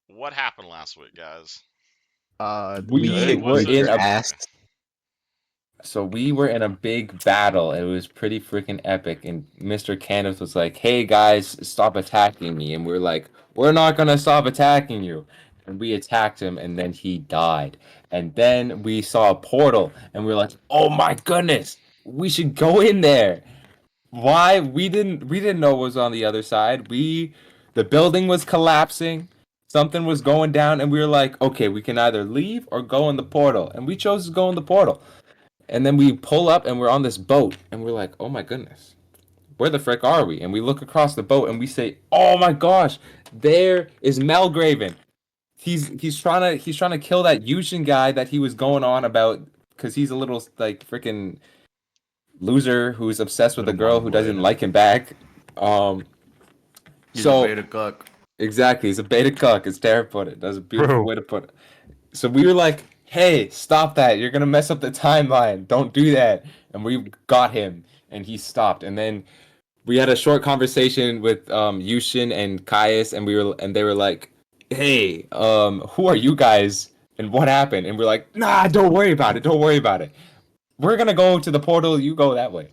What happened last week, guys? We Good? were Was it in a okay? we were in a big battle. It was pretty freaking epic. And Mr. Kenneth was like, "Hey guys, stop attacking me." And we're like, "We're not gonna stop attacking you." And we attacked him, and then he died. And then we saw a portal, and we are like, "Oh my goodness, we should go in there." Why? We didn't know what was on the other side. The building was collapsing. Something was going down, and we were like, "Okay, we can either leave or go in the portal." And we chose to go in the portal. And then we pull up and we're on this boat and we're like, "Oh my goodness. Where the frick are we?" And we look across the boat and we say, "Oh my gosh, there is Melgraven. He's trying to kill that Yushin guy that he was going on about because he's a little like freaking loser who's obsessed with a Little girl who doesn't mongoloid. like him back." Um He's a so beta cuck. exactly, he's a beta cuck, as Tara put it. That's a beautiful Bro, way to put it. So we were like, "Hey, stop that. You're gonna mess up the timeline. Don't do that." And we got him and he stopped. And then we had a short conversation with Yushin and Caius and they were like, "Hey, who are you guys and what happened?" And we're like, "Nah, don't worry about it. Don't worry about it. We're gonna go to the portal, you go that way."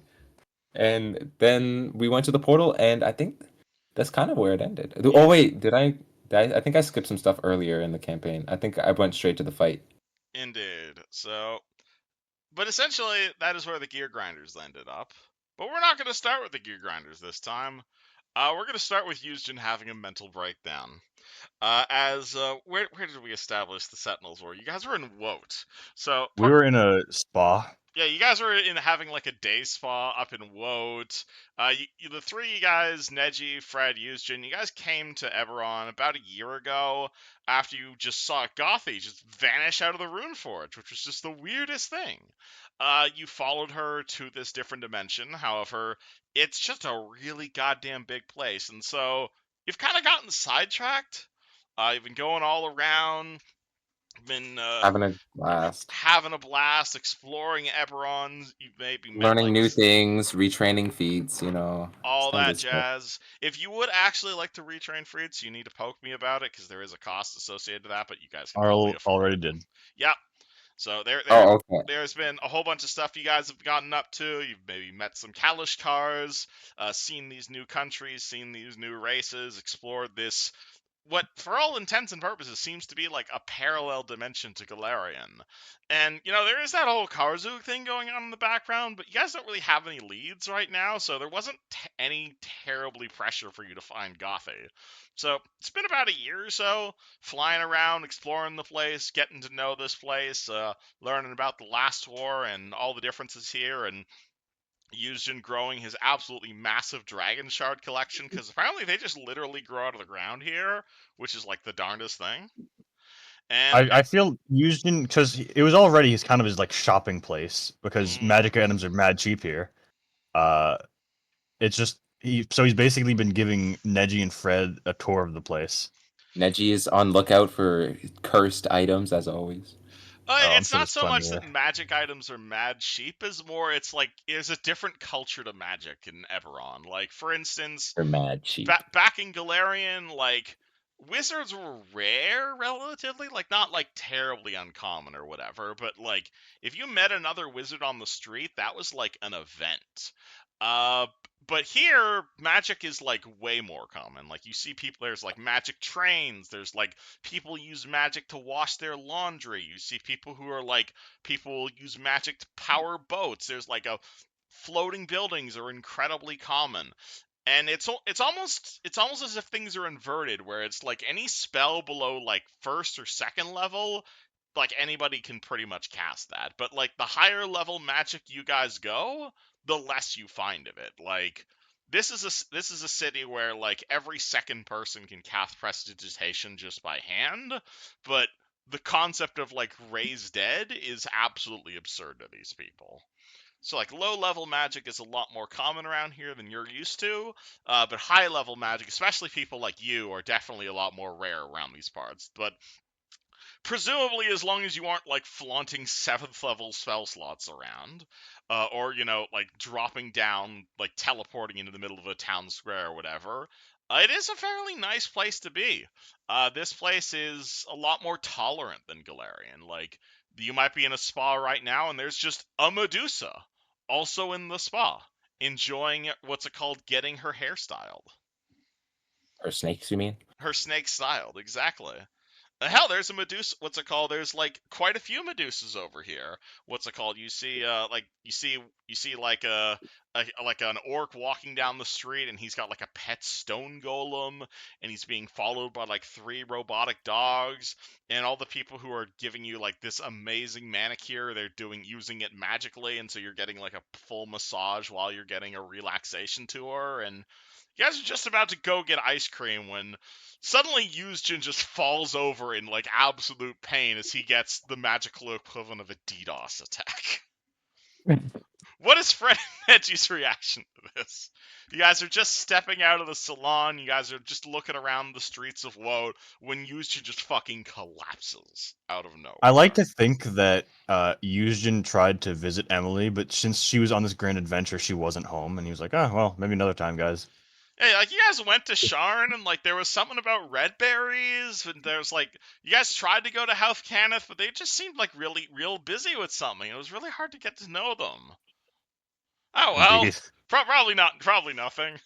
And then we went to the portal and I think that's kind of where it ended. Oh Yeah, wait, I think I skipped some stuff earlier in the campaign. I think I went straight to the fight. indeed. But essentially, that is where the gear grinders ended up. But we're not going to start with the gear grinders this time. We're going to start with Yuzjin having a mental breakdown. Where did we establish the Sentinels were? You guys were in Woat. So we were in a spa. yeah, you guys were in having like a day spa up in Woat. The three of you guys, Neji, Fred, Yuzjin, you guys came to Ebberon about a year ago after you just saw Gothy just vanish out of the Runeforge, which was just the weirdest thing. You followed her to this different dimension. However, it's just a really goddamn big place, and so you've kind of gotten sidetracked. You've been going all around, been Having a blast. having a blast exploring Eberron. You've maybe met Learning like new things, retraining feats, you know, all some that good stuff. jazz. If you would actually like to retrain Freeds, you need to poke me about it because there is a cost associated to that, but you guys can probably afford Already it. did. Yep. So Oh, okay. there's been a whole bunch of stuff you guys have gotten up to. You've maybe met some Kalishkars, seen these new countries, seen these new races, explored this what, for all intents and purposes, seems to be like a parallel dimension to Galarian. And, there is that whole Karzug thing going on in the background, but you guys don't really have any leads right now, so there wasn't any terribly pressure for you to find Gothy. So it's been about a year or so, flying around, exploring the place, getting to know this place, learning about the last war and all the differences here, and used in growing his absolutely massive dragon shard collection because apparently they just literally grow out of the ground here, which is like the darndest thing. And I feel Yuzhin because it was already his kind of his like shopping place because magic items are mad cheap here. Uh, it's just he's basically been giving Neji and Fred a tour of the place. Neji is on lookout for cursed items as always. Oh, I'm it's sure not there's so plenty much that here. magic items are mad cheap as more it's like there's a different culture to magic in Eberron. Like for instance, They're mad cheap. back in Galarian, like wizards were rare relatively, like not like terribly uncommon or whatever, but like if you met another wizard on the street, that was like an event. Uh but here magic is like way more common. Like you see people, there's like magic trains, there's like people use magic to wash their laundry. You see people who are like people use magic to power boats. There's like a floating buildings are incredibly common, and it's almost as if things are inverted where it's like any spell below like first or second level, like anybody can pretty much cast that, but like the higher level magic you guys go, the less you find of it. Like this is a city where like every second person can cast prestidigitation just by hand, but the concept of like raise dead is absolutely absurd to these people. So like low level magic is a lot more common around here than you're used to, but high level magic, especially people like you, are definitely a lot more rare around these parts. But presumably, as long as you aren't like flaunting seventh level spell slots around, or like dropping down, like teleporting into the middle of a town square or whatever, It is a fairly nice place to be. This place is a lot more tolerant than Galarian. Like, you might be in a spa right now, and there's just a Medusa also in the spa, enjoying what's it called, getting her hair styled. Or snakes, you mean? Her snake styled, exactly. Hell, there's a Medusa. What's it called? There's like quite a few Medusas over here. What's it called? You see, you see like like an orc walking down the street, and he's got like a pet stone golem, and he's being followed by like 3 robotic dogs, and all the people who are giving you like this amazing manicure, they're using it magically, and so you're getting like a full massage while you're getting a relaxation tour, and you guys are just about to go get ice cream when suddenly Yuzjin just falls over in like absolute pain as he gets the magical equivalent of a DDoS attack. What is Fred and Neji's reaction to this? You guys are just stepping out of the salon, you guys are just looking around the streets of Woe when Yuzjin just fucking collapses out of nowhere. I like to think that Yuzjin tried to visit Emily, but since she was on this grand adventure, she wasn't home, and he was like, "Oh well, maybe another time, guys." Hey, like you guys went to Sharn and like there was something about red berries and there's like you guys tried to go to House Cannith, but they just seemed like really real busy with something. It was really hard to get to know them. Oh well, Indeed. probably not, probably nothing.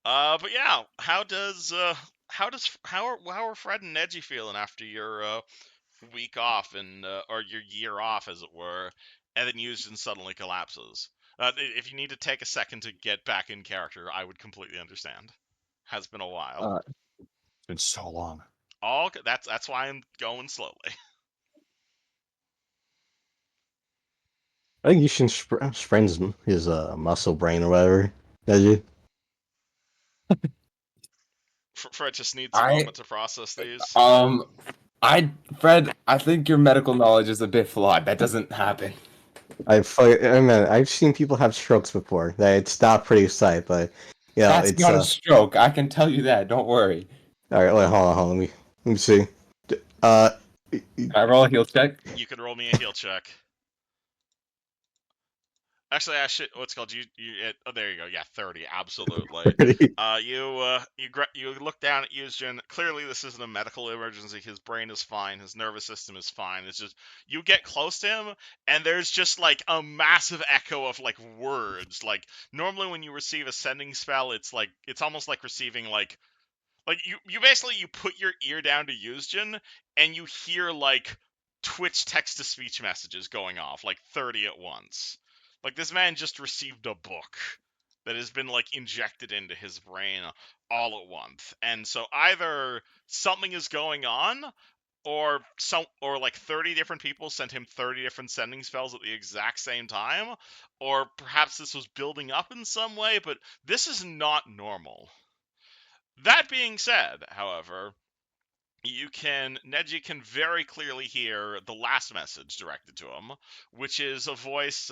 But yeah, how are Fred and Neji feeling after your week off and or your year off, as it were, and then Yuzin suddenly collapses? If you need to take a second to get back in character, I would completely understand. Has been a while. Uh, It's been so long. That's why I'm going slowly. I think you should sprain his muscle brain or whatever. Does you? Fred just needs a I moment to process these. Fred, I think your medical knowledge is a bit flawed. That doesn't happen. I've seen people have strokes before. That it's not pretty sight, but yeah, That's it's not a stroke. I can tell you that. Don't worry. all right. Wait, hold on. Let me see. Uh, Can I roll a heal check? You can roll me a heal check. Actually, I should. What's it called? Oh, there you go. Yeah, 30. Absolutely. You look down at Yuzjin. Clearly, this isn't a medical emergency. His brain is fine. His nervous system is fine. It's just you get close to him, and there's just like a massive echo of like words. Like normally, when you receive a sending spell, it's almost like receiving like you basically you put your ear down to Yuzjin, and you hear like Twitch text to speech messages going off, like 30 at once. Like this man just received a book that has been like injected into his brain all at once. And so either something is going on or like 30 different people sent him 30 different sending spells at the exact same time, or perhaps this was building up in some way, but this is not normal. That being said, however, Neji can very clearly hear the last message directed to him, which is a voice,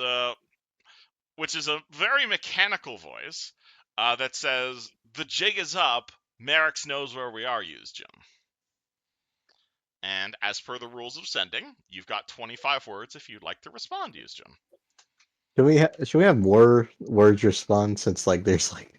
which is a very mechanical voice that says, "The jig is up. Merrick's knows where we are, Yuzjin." And as per the rules of sending, you've got 25 words if you'd like to respond, Yuzjin. should we have more words respond since like there's like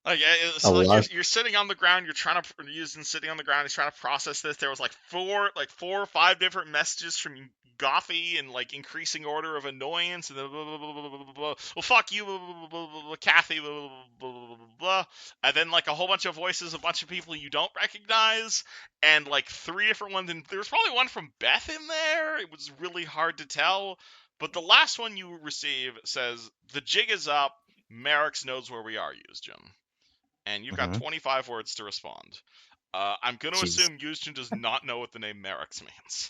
Yeah, a so like lot? you're sitting on the ground, you're trying to sitting on the ground, he's trying to process this. There was like four or five different messages from Gothy in like increasing order of annoyance, and then blah, blah, blah, blah, blah, blah. Well, fuck you, blah, blah, blah, blah, blah, Kathy, blah, blah, blah, blah, blah, blah. And then like a whole bunch of voices, a bunch of people you don't recognize, and like 3 different ones. And there was probably one from Beth in there. It was really hard to tell, but the last one you receive says, "The jig is up. Merrick's knows where we are, Yuzjin." And you've got 25 words to respond. I'm going to Jeez. assume Yuzjin does not know what the name Merrick's means.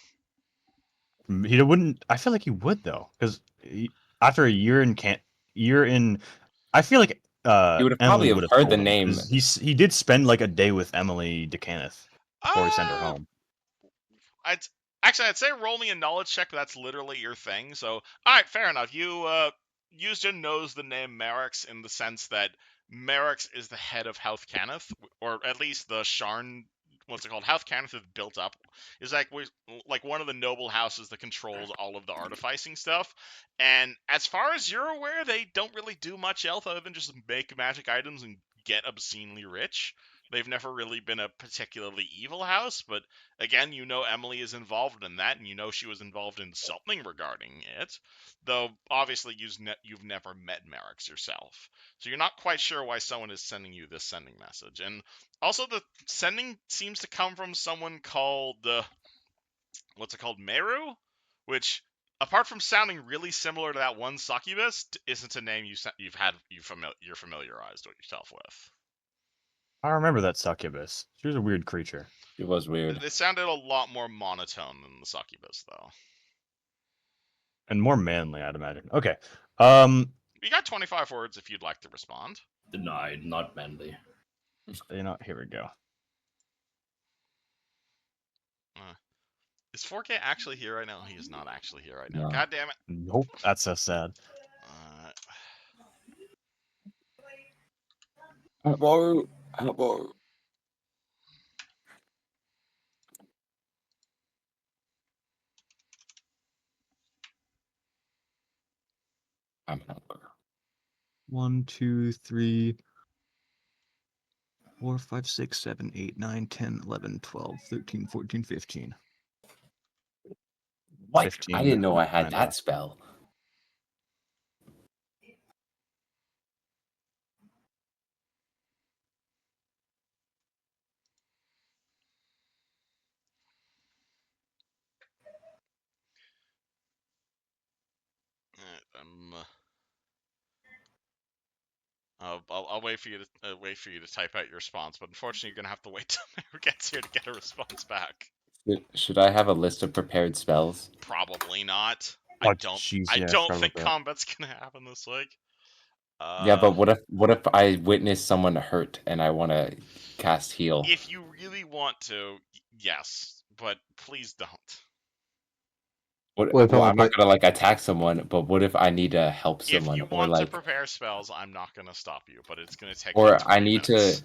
He wouldn't. I feel like he would though, because after a year in, I feel like He would have Emily probably would have have heard told the him, name. 'cause he did spend like a day with Emily DeCanneth before he sent her home. I'd say roll me a knowledge check, but that's literally your thing. So, all right, fair enough. Yuzjin knows the name Merrick's in the sense that Merrick's is the head of House Cannith, or at least the Sharn. What's it called? House Cannith is built up. Is like one of the noble houses that controls all of the artificing stuff. And as far as you're aware, they don't really do much else other than just make magic items and get obscenely rich. They've never really been a particularly evil house, but again, you know Emily is involved in that, and you know she was involved in something regarding it. Though obviously you've never met Merrick's yourself, so you're not quite sure why someone is sending you this sending message. And also, the sending seems to come from someone called what's it called, Meru, which, apart from sounding really similar to that one succubus, isn't a name you're familiarized with yourself with. I remember that succubus. She was a weird creature. It was weird. It sounded a lot more monotone than the succubus, though. And more manly, I'd imagine. Okay. You got 25 words if you'd like to respond. Denied, not manly. You know, here we go. Is 4K actually here right now? He is not actually here right now. No. God damn it. Nope. That's so sad. Hello. I'm hungry. 1, 2, 3, 4, 5, 6, 7, 8, 9, 10, 11, 12, 13, 14, 15. What? 15, I didn't know I had kinda. that spell. I'll wait for you to type out your response, but unfortunately, you're gonna have to wait till Meru gets here to get a response back. Should I have a list of prepared spells? Probably not. Oh, I don't forgot think about that. combat's gonna happen this week. Yeah, but what if I witness someone hurt and I want to cast heal? If you really want to, yes, but please don't. What if Well, I I'm not put- gonna like attack someone, but what if I need to help If someone, you or want to like, prepare spells, I'm not gonna stop you, but it's gonna take or like 20 minutes.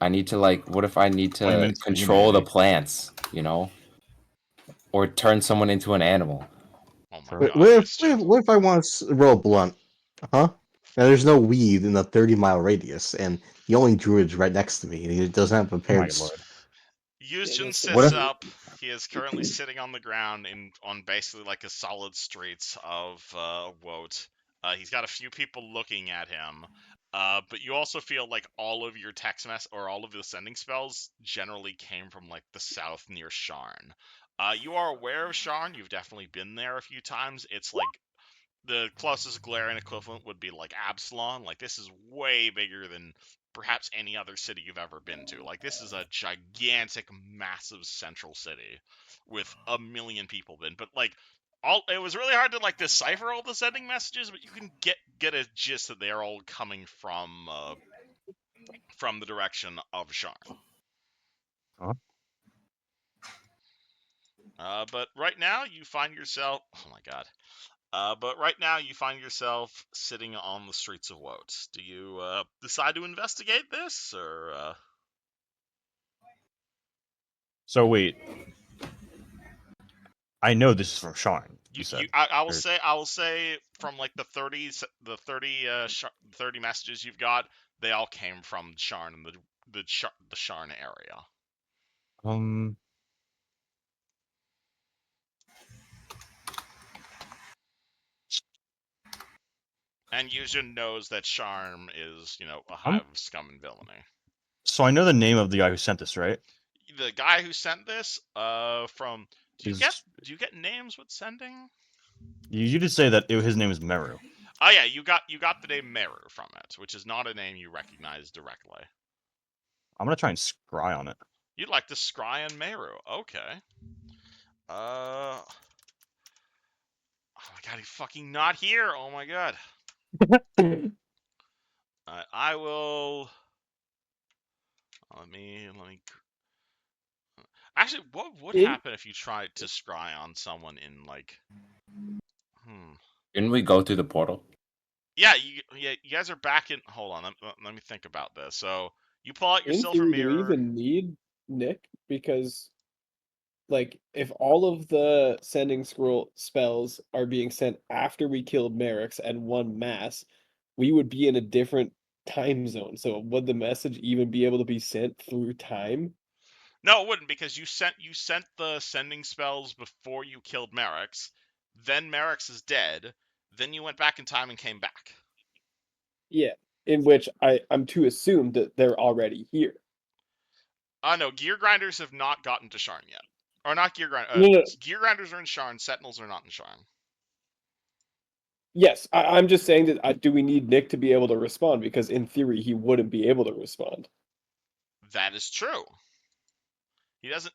I need to like, what if I need 20 to minutes for you, control the maybe. plants, you know, or turn someone into an animal? Oh my Sure. god, what if I want to roll blunt? Huh? Now, there's no weed in the 30-mile radius, and the only druid's right next to me, and he doesn't have Oh prepared. my lord. Yushin that's What sits if- up. He is currently sitting on the ground on basically like a solid streets of Woat. He's got a few people looking at him. But you also feel like all of your text mess or all of the sending spells generally came from like the south near Sharn. You are aware of Sharn. You've definitely been there a few times. It's like the closest Galarian equivalent would be like Absalon. Like, this is way bigger than perhaps any other city you've ever been to. Like, this is a gigantic, massive central city with a million people in. But like, it was really hard to like decipher all the sending messages, but you can get a gist that they're all coming from the direction of Sharn. Huh? But right now you find yourself. Oh my god. But right now, you find yourself sitting on the streets of Woat. Do you decide to investigate this, or? So wait. I know this is from Sharn. You said. I will say from like the 30 messages you've got, they all came from Sharn and the Sharn area. And Yuzhin knows that Sharn is, a hive of scum and villainy. So I know the name of the guy who sent this, right? The guy who sent this, from do you Is- get names with sending? You did say that his name is Meru. Oh yeah, you got the name Meru from it, which is not a name you recognize directly. I'm gonna try and scry on it. You'd like to scry on Meru, okay. Oh my god, he's fucking not here. Oh my god. I will. Let me. Actually, what would happen if you tried to scry on someone in like? Didn't we go through the portal? Yeah, you guys are back in. Hold on, let me think about this. So you pull out your In silver theory, do we mirror. even need Nick? Because, like, if all of the sending scroll spells are being sent after we killed Merrick's and one mass, we would be in a different time zone. So would the message even be able to be sent through time? No, it wouldn't, because you sent the sending spells before you killed Merrick's. Then Merrick's is dead. Then you went back in time and came back. Yeah, in which I'm to assume that they're already here. No, Gear Grinders have not gotten to Sharn yet. Or not Gear Grinders. No, no. Gear Grinders are in Sharn. Sentinels are not in Sharn. Yes, I'm just saying that do we need Nick to be able to respond? Because in theory, he wouldn't be able to respond. That is true. He doesn't.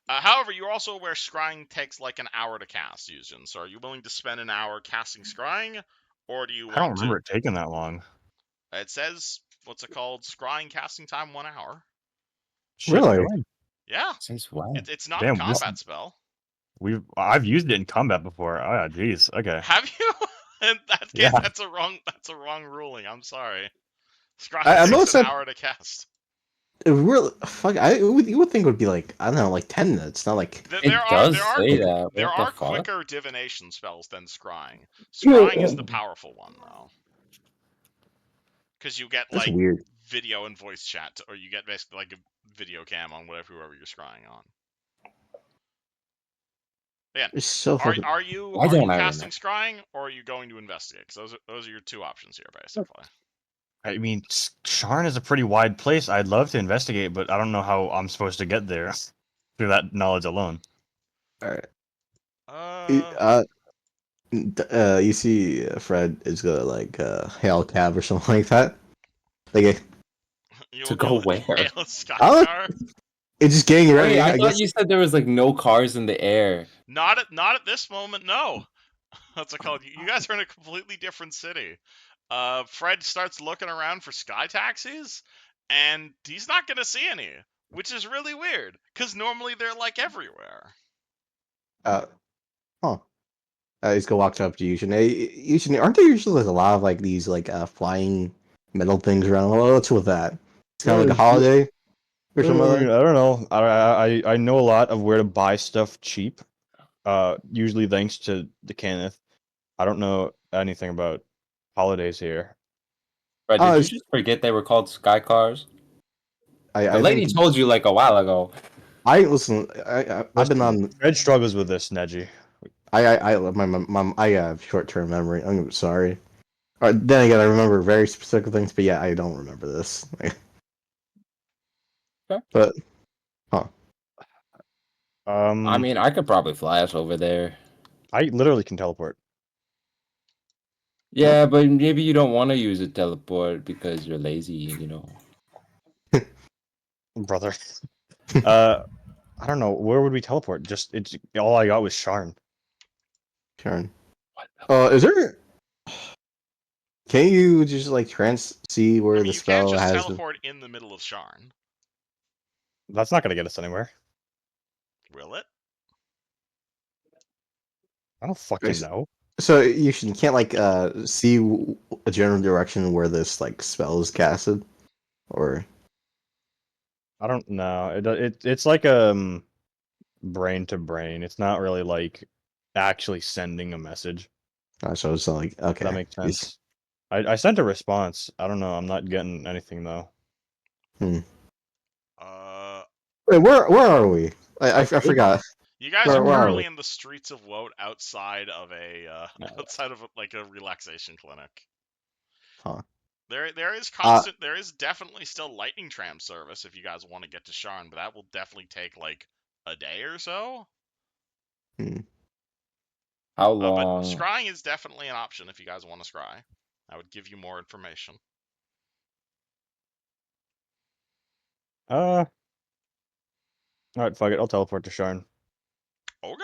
However, you're also aware scrying takes like an hour to cast, Yuzin. So are you willing to spend an hour casting scrying? Or do you I don't want remember to... it taking that long. It says, what's it called? Scrying casting time 1 hour. Shit, Really? damn. Yeah. Since when? It's not Damn, a combat spell. I've used it in combat before. Oh, yeah, jeez. Okay. Have you? In that case, Yeah. that's a wrong ruling. I'm sorry. Scrying I takes noticed an that hour to cast. it really fuck. You would think it would be like, I don't know, like 10 minutes, not like. It does say that. There What the are fuck? quicker divination spells than scrying. Scrying is the powerful one, though, because you get That's like weird. video and voice chat, or you get basically like a video cam on whoever you're scrying on. Again, It's so fucking. are you Why don't I casting scrying, or are you going to investigate? Because those are your two options here, basically. I mean, Sharn is a pretty wide place. I'd love to investigate, but I don't know how I'm supposed to get there through that knowledge alone. All right. Uh, You see, Fred is gonna like hail a cab or something like that. Like, you'll To go where? hail a Oh, Skycar. it's just getting ready. Wait, I I thought guess. you said there was like no cars in the air. Not at this moment, no. What's it called? You guys are in a completely different city. Fred starts looking around for sky taxis, and he's not gonna see any, which is really weird, because normally they're like everywhere. Huh. He's gonna walk up to Yushin. Hey, Yushin, aren't there usually like a lot of like these like flying metal things around? What's with that? It's kind of like a holiday or something like that. I don't know. I know a lot of where to buy stuff cheap. Usually thanks to the Kenneth. I don't know anything about holidays here. Right? Oh, Did you it's- just forget they were called sky cars? The I lady think told you like a while ago. I listen. I've been on. Fred struggles with this, Neji. I have short term memory. I'm sorry. Then again, I remember very specific things, but yeah, I don't remember this. Okay. But I mean, I could probably fly us over there. I literally can teleport. Yeah, but maybe you don't want to use a teleport because you're lazy, you know. Brother. I don't know. Where would we teleport? Just it's all I got was Sharn. Karen, is there? Can you just like see where I mean, the you can't spell just has? teleport in the middle of Sharn, That's not gonna get us anywhere. will it? I don't fucking know. So you can't like see a general direction where this like spell is casted, or I don't know. It's like brain to brain. It's not really like actually sending a message. so it's like If okay. that makes sense. I sent a response. I don't know. I'm not getting anything though. Wait, where are we? I forgot. You guys Where are are currently we? in the streets of Woat, outside of like a relaxation clinic. Huh. There is definitely still lightning tram service if you guys want to get to Sharn, but that will definitely take like a day or so. How But long? scrying is definitely an option if you guys want to scry. I would give you more information. Alright, fuck it. I'll teleport to Sharn. Okay.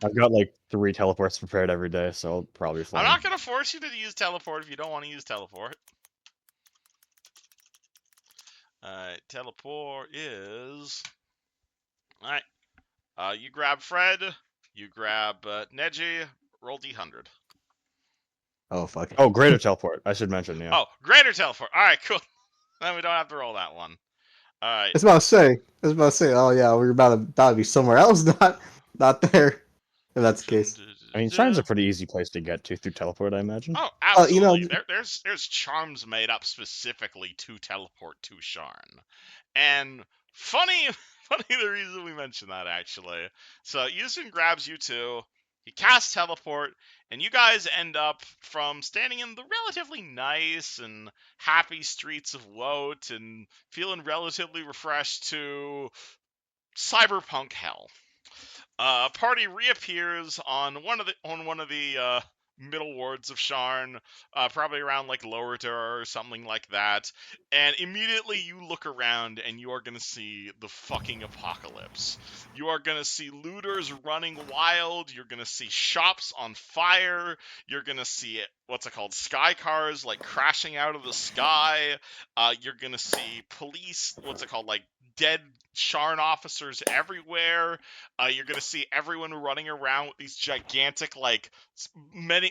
I've got like 3 teleports prepared every day, so I'll probably fly. I'm not gonna force you to use teleport if you don't want to use teleport. Teleport is... Alright. You grab Fred, you grab Neji, roll D100. Oh fuck. Oh, greater teleport. I should mention, yeah. Oh, greater teleport. Alright, cool. Then we don't have to roll that one. Alright. I was about to say. Oh yeah, we're about to be somewhere else, not there. If that's the case. I mean, Sharn's a pretty easy place to get to through teleport, I imagine. Oh, You know, absolutely. There's charms made up specifically to teleport to Sharn. And funny, funny the reason we mentioned that actually. So Yuzin grabs you two. He casts teleport, and you guys end up from standing in the relatively nice and happy streets of Wote and feeling relatively refreshed to cyberpunk hell. Party reappears on one of the middle wards of Sharn, probably around like Lower Dur or something like that. And immediately you look around and you are gonna see the fucking apocalypse. You are gonna see looters running wild. You're gonna see shops on fire. You're gonna see what's it called, sky cars like crashing out of the sky. You're gonna see police, what's it called, like dead Sharn officers everywhere. You're gonna see everyone running around with these gigantic, like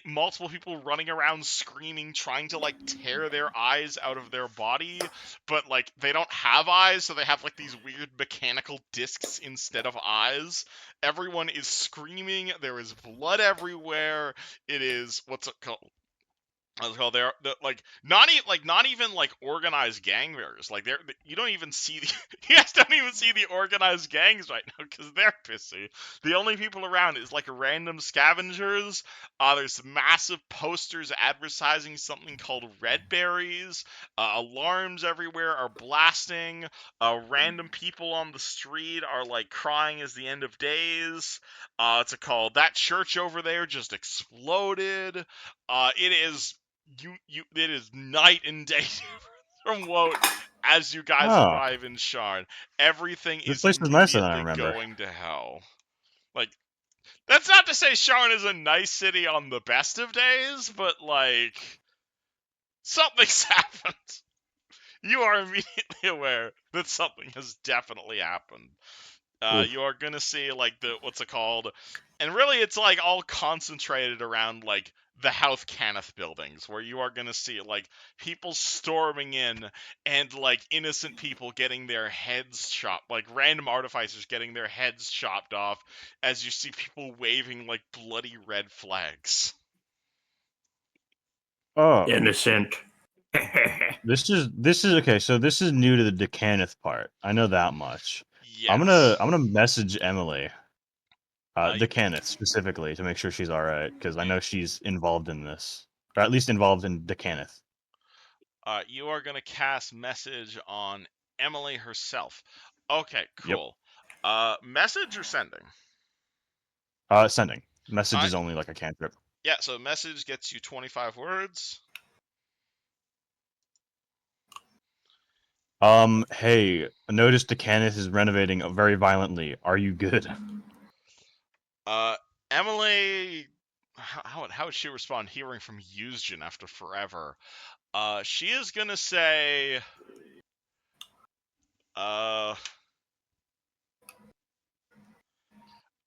multiple people running around screaming, trying to like tear their eyes out of their body, but like they don't have eyes, so they have like these weird mechanical discs instead of eyes. Everyone is screaming. There is blood everywhere. It is what's it called? They're like not even like organized gang members. Like you don't even see the you guys don't even see the organized gangs right now because they're pissy. The only people around is like random scavengers. There's massive posters advertising something called Red Berries. Alarms everywhere are blasting. Random people on the street are like crying as the end of days. It's a call. That church over there just exploded. It is it is night and day from Wote as you guys Oh, arrive in Sharn. Everything this is place is nicer than I immediately remember. going to hell. Like, that's not to say Sharn is a nice city on the best of days, but like something's happened. You are immediately aware that something has definitely happened. You are gonna see like the what's it called, and really it's like all concentrated around like the Houth Cannith buildings, where you are gonna see like people storming in and like innocent people getting their heads chopped, like random artificers getting their heads chopped off, as you see people waving like bloody red flags. Oh, Innocent. this is okay. So this is new to the Decannith part. I know that much. I'm Yes. gonna message Emily, Uh, Decannith specifically, to make sure she's all right because I know she's involved in this, or at least involved in Decannith. you are gonna cast message on Emily herself. Okay, Yep. cool. Message or sending? Sending message Alright. is only like a cantrip. Yeah, so message gets you 25 words. Hey, I noticed Decannith is renovating very violently. Are you good? Emily, how would she respond hearing from Yuzjin after forever? She is gonna say, uh,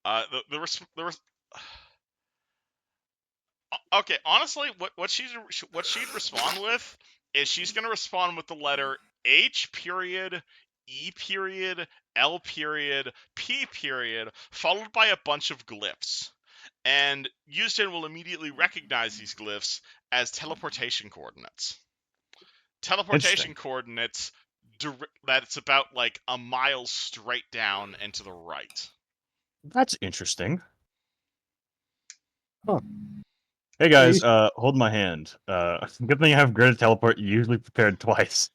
the okay, honestly, what she'd respond with is she's gonna respond with the letter H period, E period, L period, P period, followed by a bunch of glyphs. And Yuzden will immediately recognize these glyphs as teleportation coordinates. Teleportation Interesting. coordinates that's about like a mile straight down and to the right. That's interesting. Huh. Hey guys, hold my hand. Good thing I have grid teleport usually prepared twice.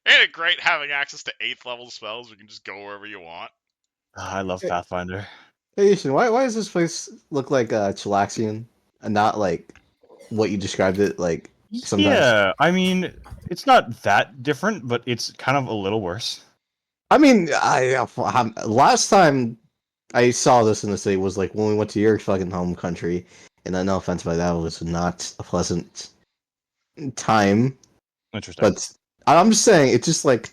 Ain't it great having access to 8th level spells? You can just go wherever you want. I love Pathfinder. Hey, Ishin, why does this place look like Chilaxian and not like what you described it like sometimes? Yeah, I mean, it's not that different, but it's kind of a little worse. I mean, last time I saw this in the city was like when we went to your fucking home country, and no offense, but that was not a pleasant time. Interesting. But I'm just saying, it's just like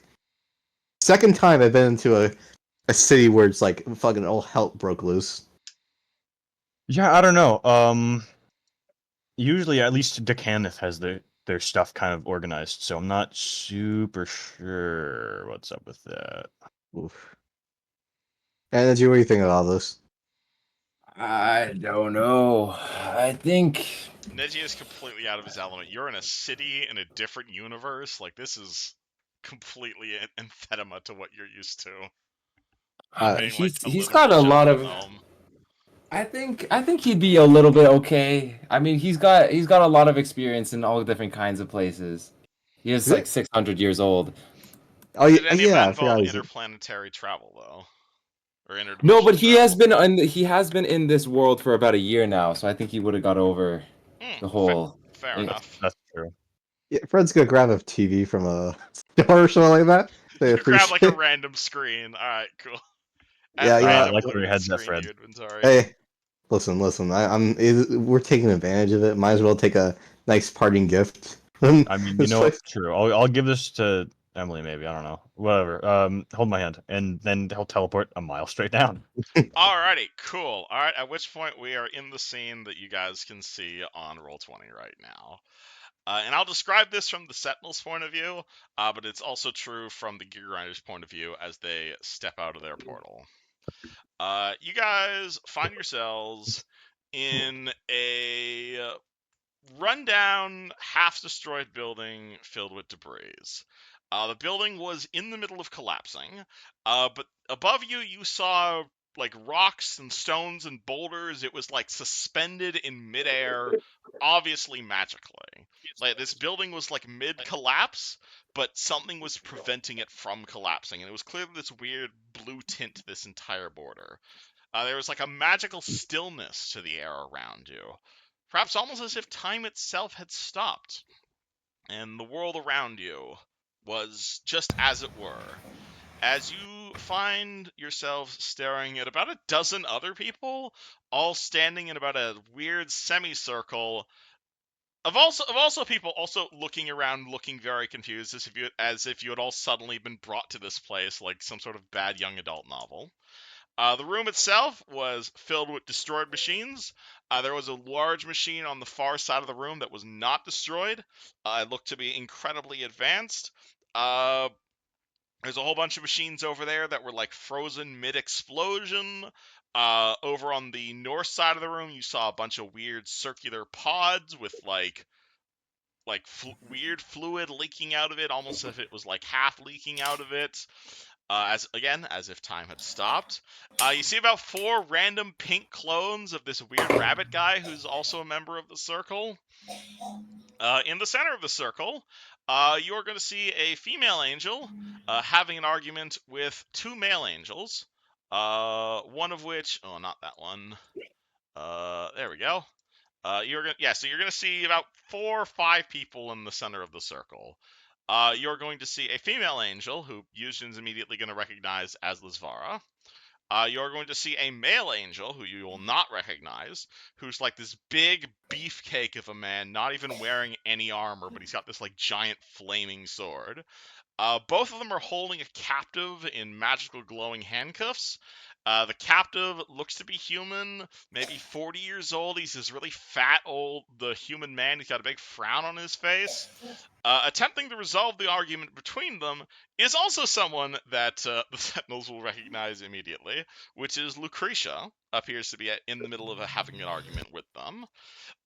second time I've been into a city where it's like fucking all hell broke loose. Yeah, I don't know. Usually at least Decannith has their stuff kind of organized, so I'm not super sure what's up with that. Oof. And what do you think of all this? I don't know. I think Neji is completely out of his element. You're in a city in a different universe. Like, this is completely anathema to what you're used to. Being like a he's literal got a lot jungle of. gnome. I think he'd be a little bit okay. I mean, he's got a lot of experience in all different kinds of places. He is Is like it? 600 years old. Oh Did any of yeah, that I involve forgot. interplanetary travel though, or No, but interdimensional travel? he has been in this world for about a year now, so I think he would have got over Hmm, the whole. fair eh, enough. That's true. Yeah, Fred's gonna grab a TV from a store or something like that. They You grab like a appreciate. random screen. All right, cool. At Yeah, random, Like put where a your new head's at, screen to Fred. your inventory. Hey, listen. We're taking advantage of it. Might as well take a nice parting gift. I mean, This place. true. I'll give this to Emily, maybe. I don't know. Whatever. Hold my hand, and then he'll teleport a mile straight down. Alrighty, cool. Alright, at which point we are in the scene that you guys can see on Roll20 right now. And I'll describe this from the Sentinel's point of view, but it's also true from the Gear Grinders' point of view as they step out of their portal. You guys find yourselves in a rundown, half-destroyed building filled with debris. The building was in the middle of collapsing, but above you, you saw like rocks and stones and boulders. It was like suspended in midair, obviously magically. Like this building was like mid-collapse, but something was preventing it from collapsing, and it was clearly this weird blue tint to this entire border. There was like a magical stillness to the air around you, perhaps almost as if time itself had stopped, and the world around you was just as it were. As you find yourselves staring at about a dozen other people, all standing in about a weird semicircle of also people also looking around, looking very confused, as if you had all suddenly been brought to this place like some sort of bad young adult novel. The room itself was filled with destroyed machines. There was a large machine on the far side of the room that was not destroyed. It looked to be incredibly advanced. Uh, there's a whole bunch of machines over there that were like frozen mid-explosion. Over on the north side of the room, you saw a bunch of weird circular pods with weird fluid leaking out of it, almost as if it was like half leaking out of it. As if time had stopped. You see about 4 random pink clones of this weird rabbit guy who's also a member of the circle. In the center of the circle, you're going to see a female angel having an argument with 2 male angels. One of which, oh, not that one. There we go. So you're gonna see about 4 or 5 people in the center of the circle. You're going to see a female angel who Yushin's immediately going to recognize as Lizvara. You're going to see a male angel who you will not recognize, who's like this big beefcake of a man, not even wearing any armor, but he's got this like giant flaming sword. Both of them are holding a captive in magical glowing handcuffs. The captive looks to be human, maybe 40 years old. He's this really fat the human man. He's got a big frown on his face. Attempting to resolve the argument between them is also someone that the Sentinels will recognize immediately, which is Lucretia. Appears to be in the middle of having an argument with them.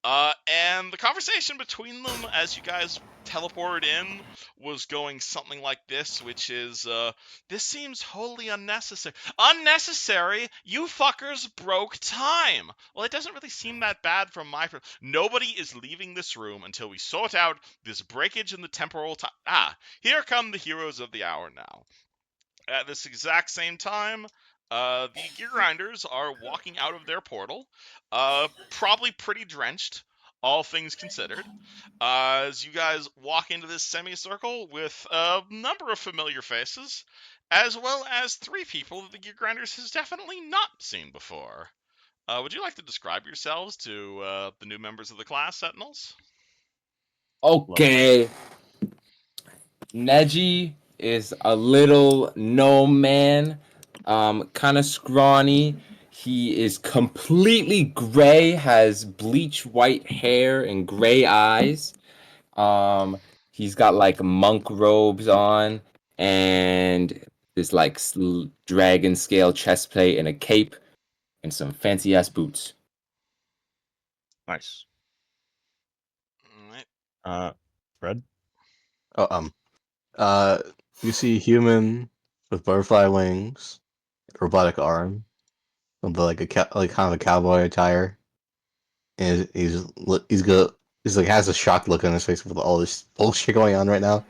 And the conversation between them as you guys teleported in was going something like this, which is, this seems wholly unnecessary. Unnecessary? You fuckers broke time! Well, it doesn't really seem that bad from my perspective. Nobody is leaving this room until we sort out this breakage in the temporal time. Here come the heroes of the hour now. At this exact same time, the Gear Grinders are walking out of their portal, probably pretty drenched, all things considered. As you guys walk into this semicircle with a number of familiar faces, as well as 3 people that the Gear Grinders has definitely not seen before. Would you like to describe yourselves to the new members of the class, Sentinels? Okay, Neji is a little gnome man, kind of scrawny. He is completely gray, has bleach white hair and gray eyes. He's got like monk robes on and this like dragon scale chest plate and a cape. and some fancy ass boots. Nice. All right. Fred? You see human with butterfly wings, robotic arm, with like like kind of a cowboy attire, and he's like has a shocked look on his face with all this bullshit going on right now,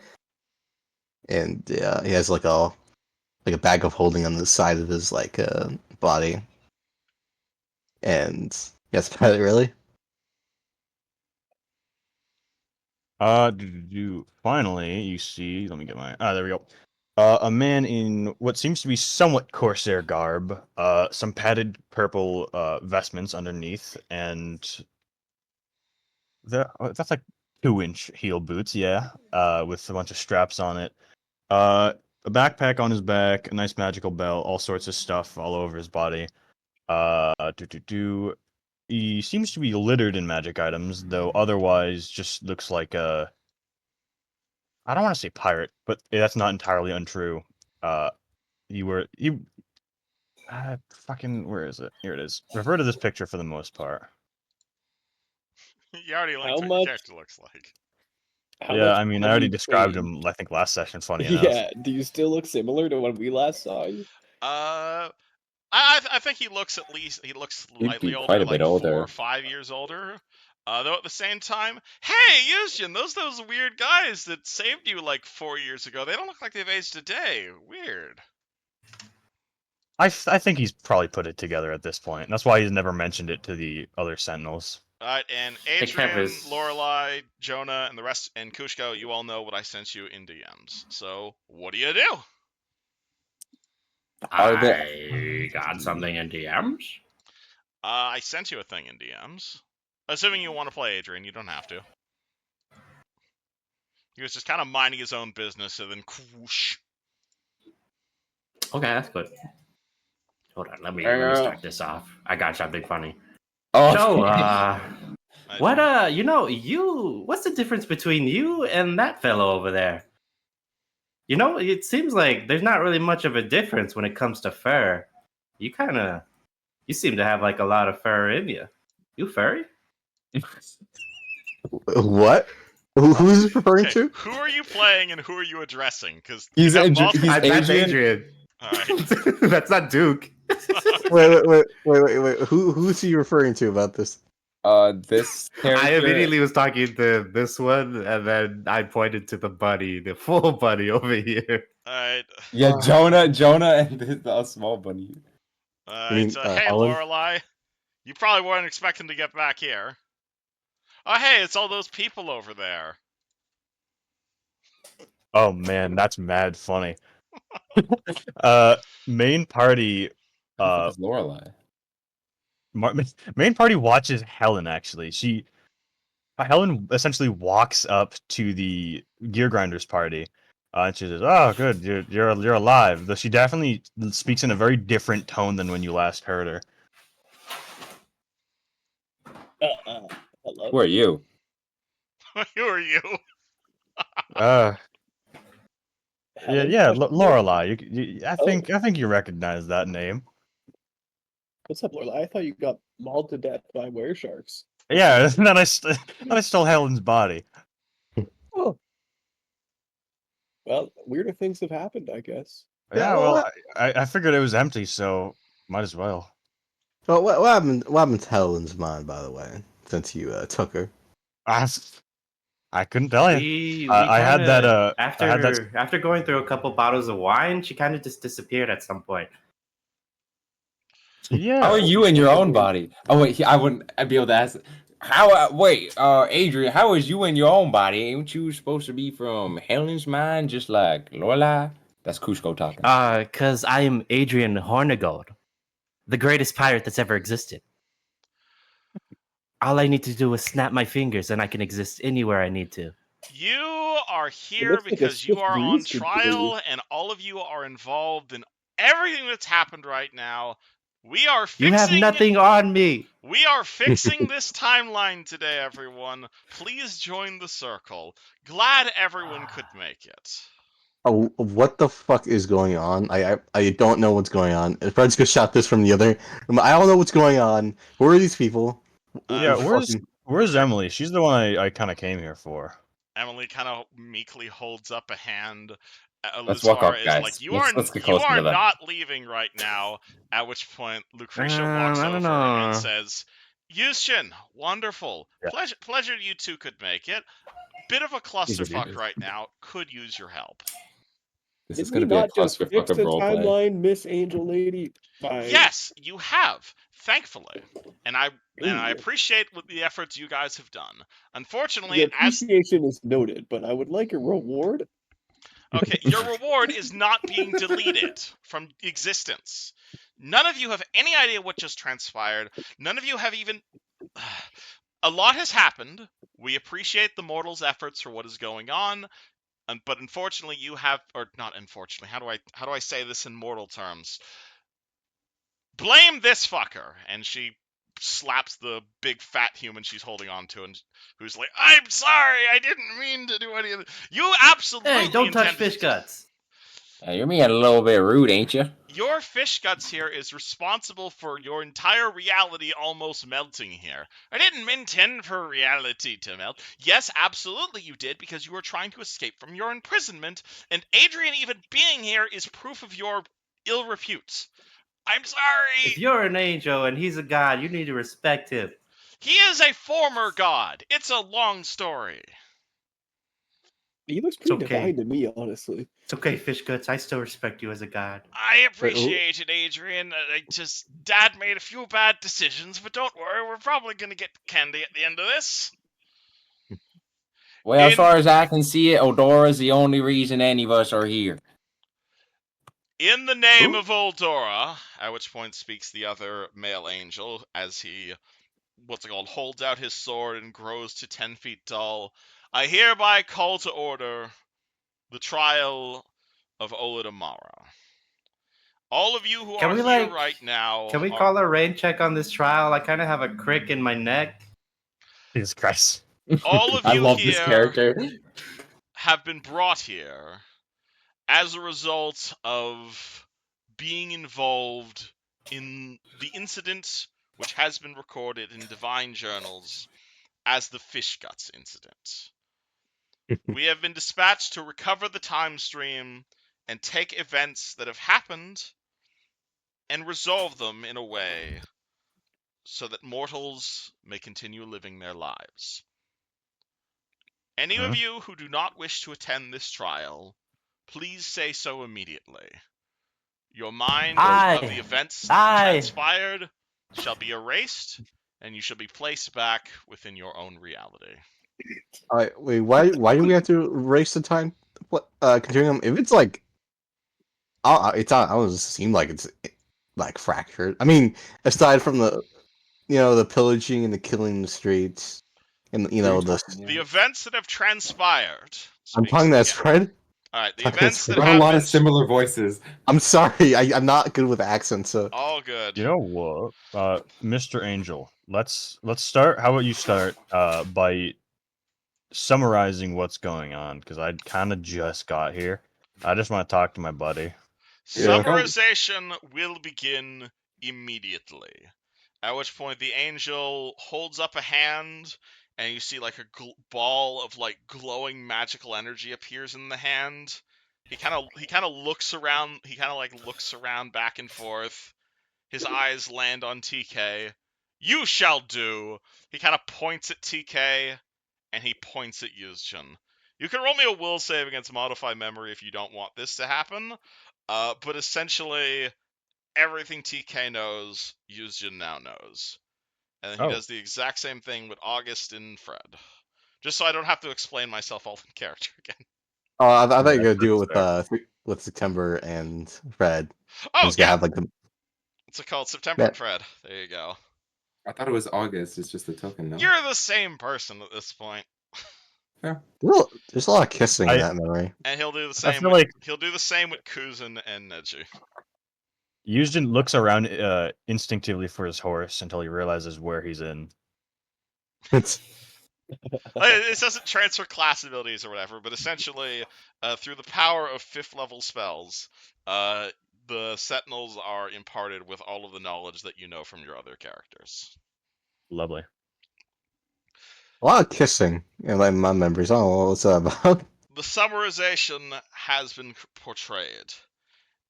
and he has like a bag of holding on the side of his like body, and yes, really. Finally, you see. Let me get my. There we go. A man in what seems to be somewhat corsair garb. Some padded purple vestments underneath, and that's like 2-inch heel boots. Yeah. With a bunch of straps on it. A backpack on his back, a nice magical belt, all sorts of stuff all over his body. He seems to be littered in magic items, though otherwise just looks like a. I don't want to say pirate, but that's not entirely untrue. You fucking, where is it? Here it is. Refer to this picture for the most part. You already linked How what your much? character looks like. How Yeah, much I mean, I have already you described changed? him, I think, last session, funny enough. Yeah. Do you still look similar to when we last saw you? I think he looks He'd be slightly quite older, a bit like 4 older. or 5 years older. Though at the same time, hey, Yushin, those weird guys that saved you like 4 years ago, they don't look like they've aged a day. Weird. I think he's probably put it together at this point. That's why he's never mentioned it to the other Sentinels. And Hey, Adrian, Travis. Lorelai, Jonah, and the rest, and Kushko, you all know what I sent you in DMs. So what do you do? Are there- I got something in DMs. I sent you a thing in DMs. Assuming you want to play, Adrian, you don't have to. He was just kind of minding his own business, and then whoosh. Okay, that's good. Hold on, let me start this off. I got something funny. Oh, So, what's the difference between you and that fellow over there? You know, it seems like there's not really much of a difference when it comes to fur. You seem to have like a lot of fur in you. You furry? What? Who's this referring Okay, to? who are you playing and who are you addressing? Because He's have Adrian- multiple. he's That's Adrian. All right. That's not Duke. Wait. Who's he referring to about this? this character. I immediately was talking to this one, and then I pointed to the buddy, the full buddy over here. All right. Yeah, Jonah, and the small bunny. All You right. mean, So hey, Olive? Lorelai, you probably weren't expecting to get back here. Oh hey, it's all those people over there. Oh man, that's mad funny. Main party. It's Lorelai. Main party watches Helen. Actually, Helen essentially walks up to the Gear Grinders party, and she says, "Oh, good, you're alive." Though she definitely speaks in a very different tone than when you last heard her. Hello. Who are you? Who are you? Helen? Lorelai. I think you recognize that name. What's up, Lorelai? I thought you got mauled to death by weresharks. Yeah, and then I stole Helen's body. Oh. Well, weirder things have happened, I guess. Yeah, well, I figured it was empty, so might as well. Well, what happened? What happened to Helen's mind, by the way? Since you took her. I couldn't tell you. We I had kinda- that. After going through a couple bottles of wine, she kind of just disappeared at some point. Yeah. How are you in your own body? Oh wait, I wouldn't be able to ask. How? Wait, Adrian, how is you in your own body? Ain't you supposed to be from Helen's mind, just like Lorelai? That's Kushko talking. Cause I am Adrian Hornigold, the greatest pirate that's ever existed. All I need to do is snap my fingers, and I can exist anywhere I need to. You are here looks like a because you swift are on breeze could trial, and all of you are involved in everything that's happened right now. We are fixing. You have nothing on me. We are fixing this timeline today, everyone. Please join the circle. Glad everyone could make it. Oh, what the fuck is going on? I don't know what's going on. Fred's gonna shot this from the other. I don't know what's going on. Who are these people? Yeah, Fucking- where's Emily? She's the one I kind of came here for. Emily kind of meekly holds up a hand Let's as walk far up, as like guys. Let's get you closer are to them. not leaving right now. At which point Lucretia walks I don't over and know. says, "Yushin, wonderful. Yeah. Pleasure you two could make it. Bit of a These are clusterfuck good. right now. Could use your help." This Did is we gonna be a not just fix clusterfuck of the roleplay. timeline, Miss Angel Lady? By Yes, you have, thankfully, and I Ooh. appreciate what the efforts you guys have done. Unfortunately, The as appreciation is noted, but I would like a reward. okay, your reward is not being deleted from existence. None of you have any idea what just transpired. None of you have even. A lot has happened. We appreciate the mortals' efforts for what is going on, but unfortunately, you have, or not unfortunately. How do I say this in mortal terms? Blame this fucker, and she slaps the big fat human she's holding on to, and who's like, "I'm sorry, I didn't mean to do any of it. You absolutely Hey, don't touch intended fish to." guts. You're being a little bit rude, ain't you? Your fish guts here is responsible for your entire reality almost melting here. I didn't intend for reality to melt. Yes, absolutely you did, because you were trying to escape from your imprisonment, and Adrian even being here is proof of your ill repute. I'm sorry. If you're an angel and he's a god, you need to respect him. He is a former god. It's a long story. He looks It's pretty okay. divine to me, honestly. It's okay, fish guts. I still respect you as a god. I appreciate it, Adrian. Dad made a few bad decisions, but don't worry, we're probably gonna get candy at the end of this. Well, as far as I can see it, Odora's the only reason any of us are here. In the name Who? of Oldora, at which point speaks the other male angel as he, holds out his sword and grows to 10 feet tall. I hereby call to order the trial of Oladamara. All of you who Can are we, here like- right now Can we are, call a rain check on this trial? I kind of have a crick in my neck. Jesus Christ. all of I you love this here character. have been brought here as a result of being involved in the incident which has been recorded in divine journals as the Fish Guts incident. We have been dispatched to recover the time stream and take events that have happened and resolve them in a way so that mortals may continue living their lives. Any of you who do not wish to attend this trial, please say so immediately. Your mind of the events transpired shall be erased, and you shall be placed back within your own reality. All right, wait. Why do we have to race the time? What? Continuum. If it's like, it's not. I doesn't seem like it's like fractured. I mean, aside from the pillaging and the killing in the streets, and The events that have transpired. I'm talking to that Fred. All right, the Talking events to that Got a have lot been of similar voices. I'm sorry. I'm not good with accents. So all good. You know what, Mr. Angel? Let's start. How about you start by summarizing what's going on? Because I kind of just got here. I just want to talk to my buddy. Yeah. Summarization will begin immediately. At which point the angel holds up a hand, and you see like a ball of like glowing magical energy appears in the hand. He kind of looks around. He kind of like looks around back and forth. His eyes land on TK. You shall do. He kind of points at TK, and he points at Yuzjin. You can roll me a will save against modify memory if you don't want this to happen. But essentially, everything TK knows, Yuzjin now knows. And he does the exact same thing with August and Fred. Just so I don't have to explain myself all in character again. Oh, I thought you were gonna do it with September and Fred. Oh, He's gonna yeah. have like the. What's it called? September and Fred. There you go. I thought it was August. It's just a token, no? You're the same person at this point. Well, there's a lot of kissing in I- that memory. And he'll do the I same feel with like he'll do the same with Kuzin and Neji. Yuzjin looks around instinctively for his horse until he realizes where he's in. It's It doesn't transfer class abilities or whatever, but essentially, through the power of 5th level spells, the Sentinels are imparted with all of the knowledge that you know from your other characters. Lovely. A lot of kissing in like my memories. I don't know what's that about. The summarization has been portrayed.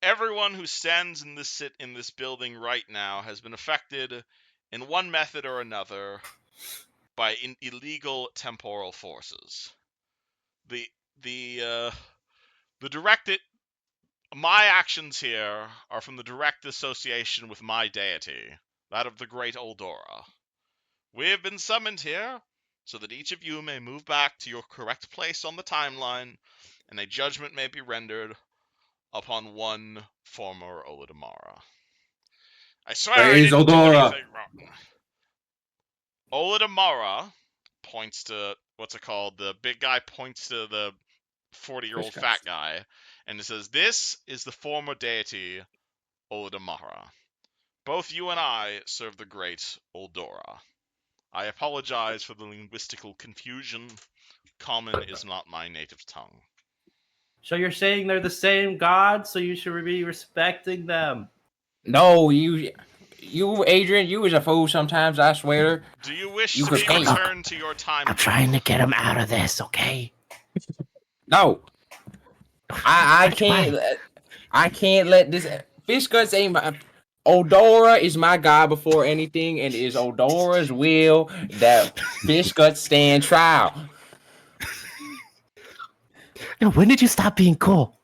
Everyone who stands in this building right now has been affected in one method or another by illegal temporal forces. The directed my actions here are from the direct association with my deity, that of the great Oldora. We have been summoned here so that each of you may move back to your correct place on the timeline, and a judgment may be rendered upon one former Olodamara. I swear Where I is didn't do Eldora? anything wrong. Olodamara points to what's it called? The big guy points to the 40-year-old Fish fat guts. guy, and it says, "This is the former deity Olodamara. Both you and I serve the great Oldora. I apologize for the linguistical confusion. Common is not my native tongue." So you're saying they're the same god, so you should be respecting them. No, you, Adrian, you was a fool sometimes. I swear. Do you wish You to could be paint. returned to your time? I'm trying to get him out of this, okay? No, I Why? can't. I can't let this. Fish guts ain't my. Odora is my god before anything, and it is Odora's will that fish guts stand trial. Yo, when did you stop being cool?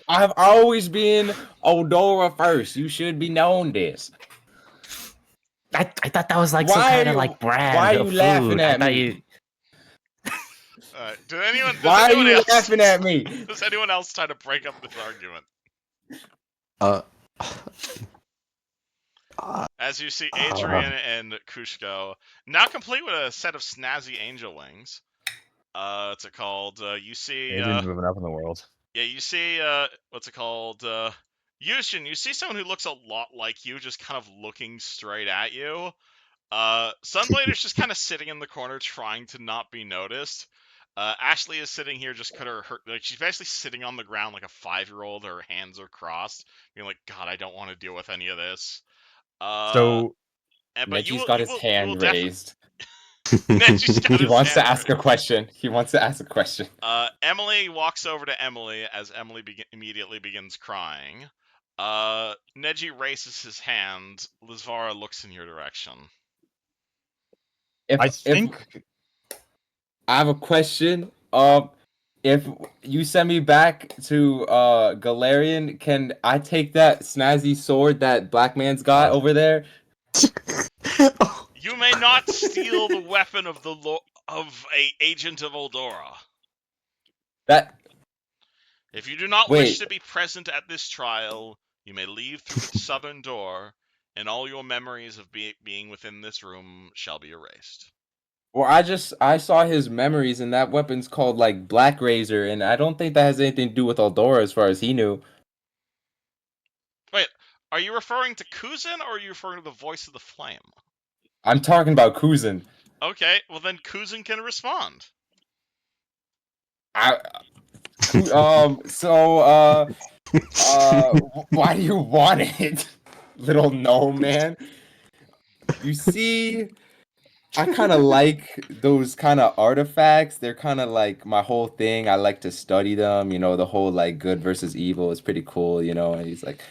I've always been Odora first. You should be known this. I thought that was like Why some are kind of you- like brand why are of you food. laughing I at thought me? you. Why are anyone you else, laughing at me? Does anyone else try to break up this argument? Uh, As you see Adrian and Kushko, now complete with a set of snazzy angel wings. What's it called? You see, Adrian's moving up in the world. yeah, you see, what's it called? Yushin, you see someone who looks a lot like you, just kind of looking straight at you. Sunblader's just kind of sitting in the corner, trying to not be noticed. Ashley is sitting here, just cut her like she's basically sitting on the ground like a 5-year-old. Her hands are crossed, being like, "God, I don't want to deal with any of this." So But Neji's got his you will hand definitely. raised. Neji's got He his wants to hand ask a raised. question. He wants to ask a question. Emily walks over to Emily as Emily immediately begins crying. Neji raises his hand. Lizvara looks in your direction. I If think I have a question, if you send me back to Galarian, can I take that snazzy sword that Black Man's got over there? oh, You may not steal the weapon of of a agent of Eldora. That If you do not wish wait. to be present at this trial, you may leave through the southern door, and all your memories of being within this room shall be erased. Well, I saw his memories, and that weapon's called like Black Razor, and I don't think that has anything to do with Eldora, as far as he knew. Wait, are you referring to Kuzin, or are you referring to the voice of the flame? I'm talking about Kuzin. Okay, well then Kuzin can respond. Why do you want it, little gnome man? You see, I kind of like those kind of artifacts. They're kind of like my whole thing. I like to study them. You know, the whole like good versus evil is pretty cool. You know, and he's like,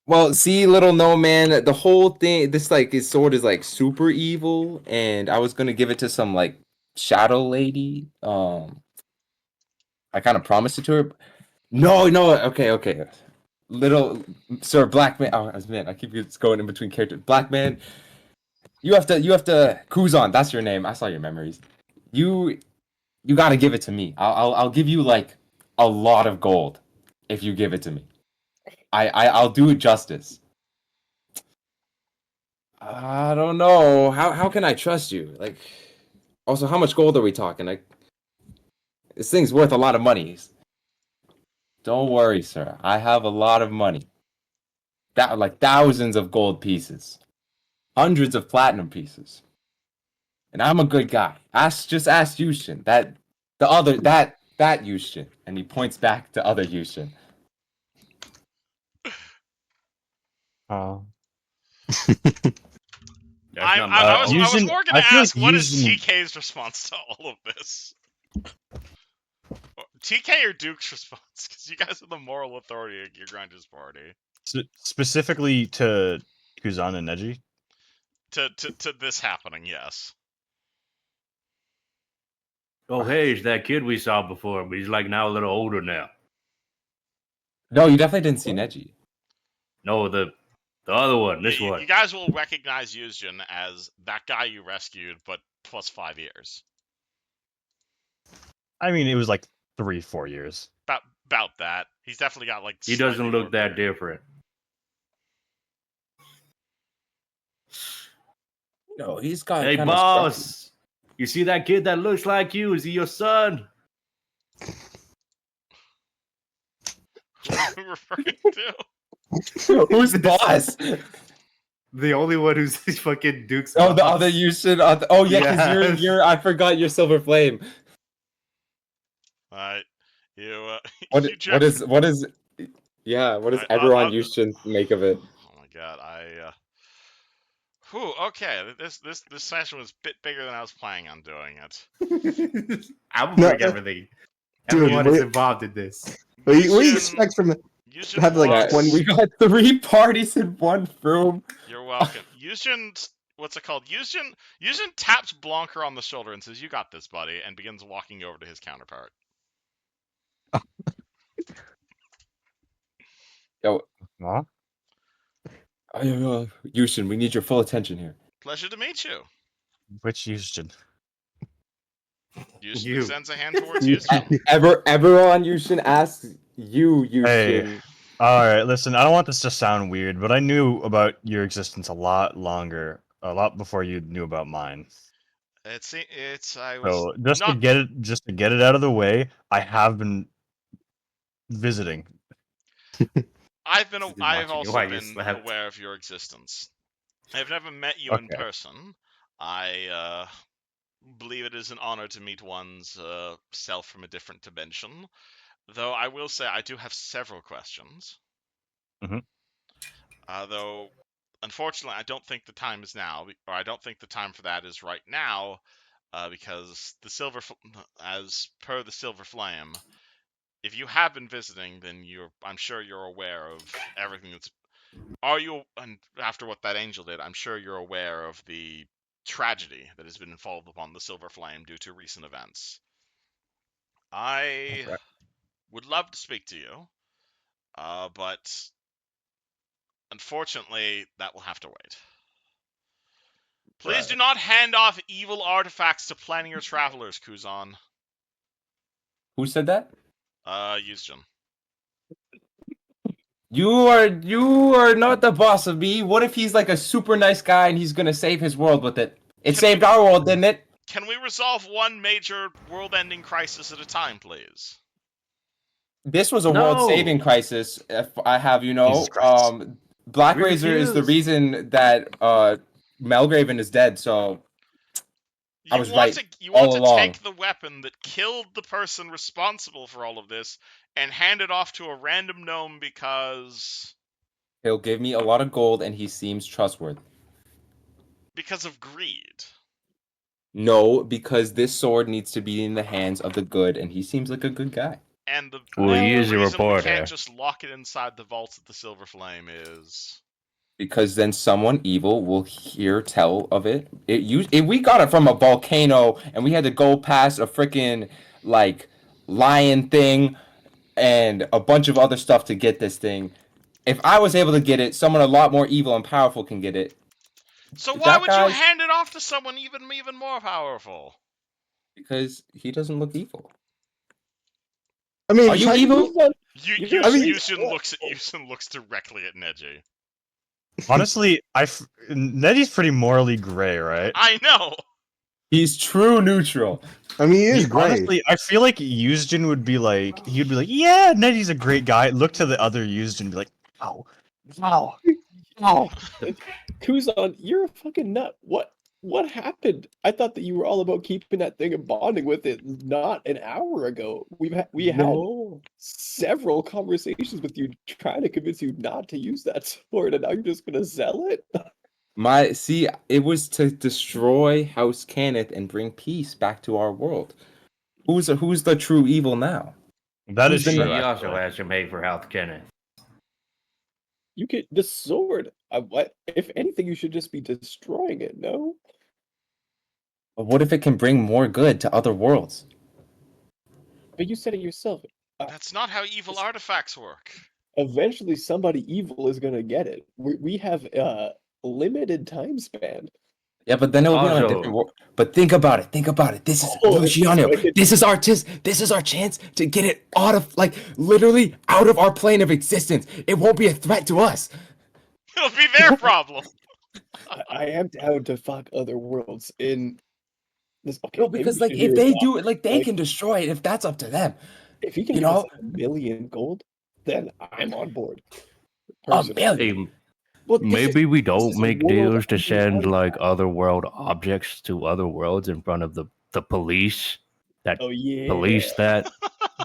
well, see, little gnome man, the whole thing. This like his sword is like super evil, and I was gonna give it to some like shadow lady. I kind of promised it to her. No, no, okay. Little Sir Black Man. Oh man, I keep going in between characters. Black Man, you have to Kuzan, that's your name. I saw your memories. You gotta give it to me. I'll give you like a lot of gold if you give it to me. I'll do it justice. I don't know. How can I trust you? Like, also, how much gold are we talking? Like, this thing's worth a lot of money. Don't worry, sir. I have a lot of money. That like thousands of gold pieces, hundreds of platinum pieces. and I'm a good guy. Just ask Yushin. That Yushin, and he points back to other Yushin. Oh. There's not much. I was Yushin- more I gonna feel like ask, what is Yushin- TK's response to all of this? TK or Duke's response? Because you guys are the moral authority of your Grinders party. Specifically to Kuzan and Neji. To this happening, yes. Oh, hey, it's that kid we saw before, but he's like now a little older now. No, you definitely didn't see Neji. No, the other one, this you, one. You guys will recognize Yuzjin as that guy you rescued, but plus 5 years. I mean, it was like 3-4 years. About that. He's definitely got like. He doesn't slightly look more that beard. different. No, he's got. Hey, kinda boss, you see that kid that looks like you? Is he your son? Who are you referring to? scruffy. Who's the boss? The only one who's fucking Duke's. Oh, the boss. other Yushin. Oh yeah, because Yes. you're. I forgot your Silver Flame. Alright. You, What you what is Jeff- what is? Yeah, what does Ebberon Yushin make of it? Oh my god, Whew, okay. This session was a bit bigger than I was planning on doing it. I'm No, bring everything. dude, Everyone is wait. involved in this. What do you Yushin- expect from the? Yuzjin Have, like, was- when We got 3 parties in one room. You're welcome. Yuzjin, what's it called? Yuzjin taps Blanker on the shoulder and says, "You got this, buddy," and begins walking over to his counterpart. Yo, Huh? Yushin, we need your full attention here. Pleasure to meet you. Which Yushin? Yuzjin You. extends a hand towards Yuzjin. Ebberon Yushin asks you, Yushin. Hey. Alright, listen, I don't want this to sound weird, but I knew about your existence a lot before you knew about mine. I was So just not- to get it out of the way, I have been visiting. I've He's been I've watching you also while you been slept. aware of your existence. I've never met you in Okay. person. I believe it is an honor to meet one's self from a different dimension. Though I will say I do have several questions. Mhm. Though, unfortunately, I don't think the time is now, or I don't think the time for that is right now, because as per the Silver Flame, if you have been visiting, then I'm sure you're aware of everything that's. And after what that angel did, I'm sure you're aware of the tragedy that has been involved upon the Silver Flame due to recent events. I Okay. would love to speak to you, but unfortunately, that will have to wait. Please Right. do not hand off evil artifacts to Planier travelers, Kuzan. Who said that? Yuzjin. You are not the boss of me. What if he's like a super nice guy and he's gonna save his world with it? It saved our world, didn't it? Can we resolve one major world-ending crisis at a time, please? This was a No. world-saving crisis. If I have you know, Jesus Christ. Black We Razor is the refuse. reason that Melgraven is dead. So I was right You all want to along. take the weapon that killed the person responsible for all of this and hand it off to a random gnome because he'll give me a lot of gold and he seems trustworthy. of greed. No, because this sword needs to be in the hands of the good, and he seems like a good guy. And the Well, only he is a reason we reporter. can't just lock it inside the vaults of the Silver Flame is Because then someone evil will hear tell of it. We got it from a volcano, and we had to go past a freaking like lion thing and a bunch of other stuff to get this thing. If I was able to get it, someone a lot more evil and powerful can get it. So That why would guy's- you hand it off to someone even more powerful? Because he doesn't look evil. I mean, Are you try- evil? Yushin looks directly at Neji. Honestly, Neji's pretty morally gray, right? I know. He's true neutral. I mean, he is great. Honestly, I feel like Yuzjin would be like, yeah, Neji's a great guy. Look to the other Yuzjin and be like, oh, Kuzan, you're a fucking nut. What? What happened? I thought that you were all about keeping that thing and bonding with it not an hour ago. We had No. several conversations with you trying to convince you not to use that sword, and now you're just gonna sell it? It was to destroy House Cannith and bring peace back to our world. Who's the true evil now? That Who's is the true. He also Actually. has to pay for health, Kenneth. You could the sword. What if anything? You should just be destroying it. No. But what if it can bring more good to other worlds? But you said it yourself. That's not how evil artifacts work. Eventually, somebody evil is gonna get it. We have a limited time span. Yeah, but then it will be on a different Also, world. But think about it. Think about it. This is Oh, Luciano. so I could- This is our chance to get it out of literally out of our plane of existence. It won't be a threat to us. It'll be their problem. I am down to fuck other worlds in this. Okay, No, maybe because we should if hear his they do offer. it, they can destroy it if that's up to them. If he can You give us know, 1,000,000 gold, then I'm on board. a Personally. million. Hey, Well, maybe we this don't is make world deals to ending send like artifact. otherworld objects to other worlds in front of the police that Oh yeah. police that.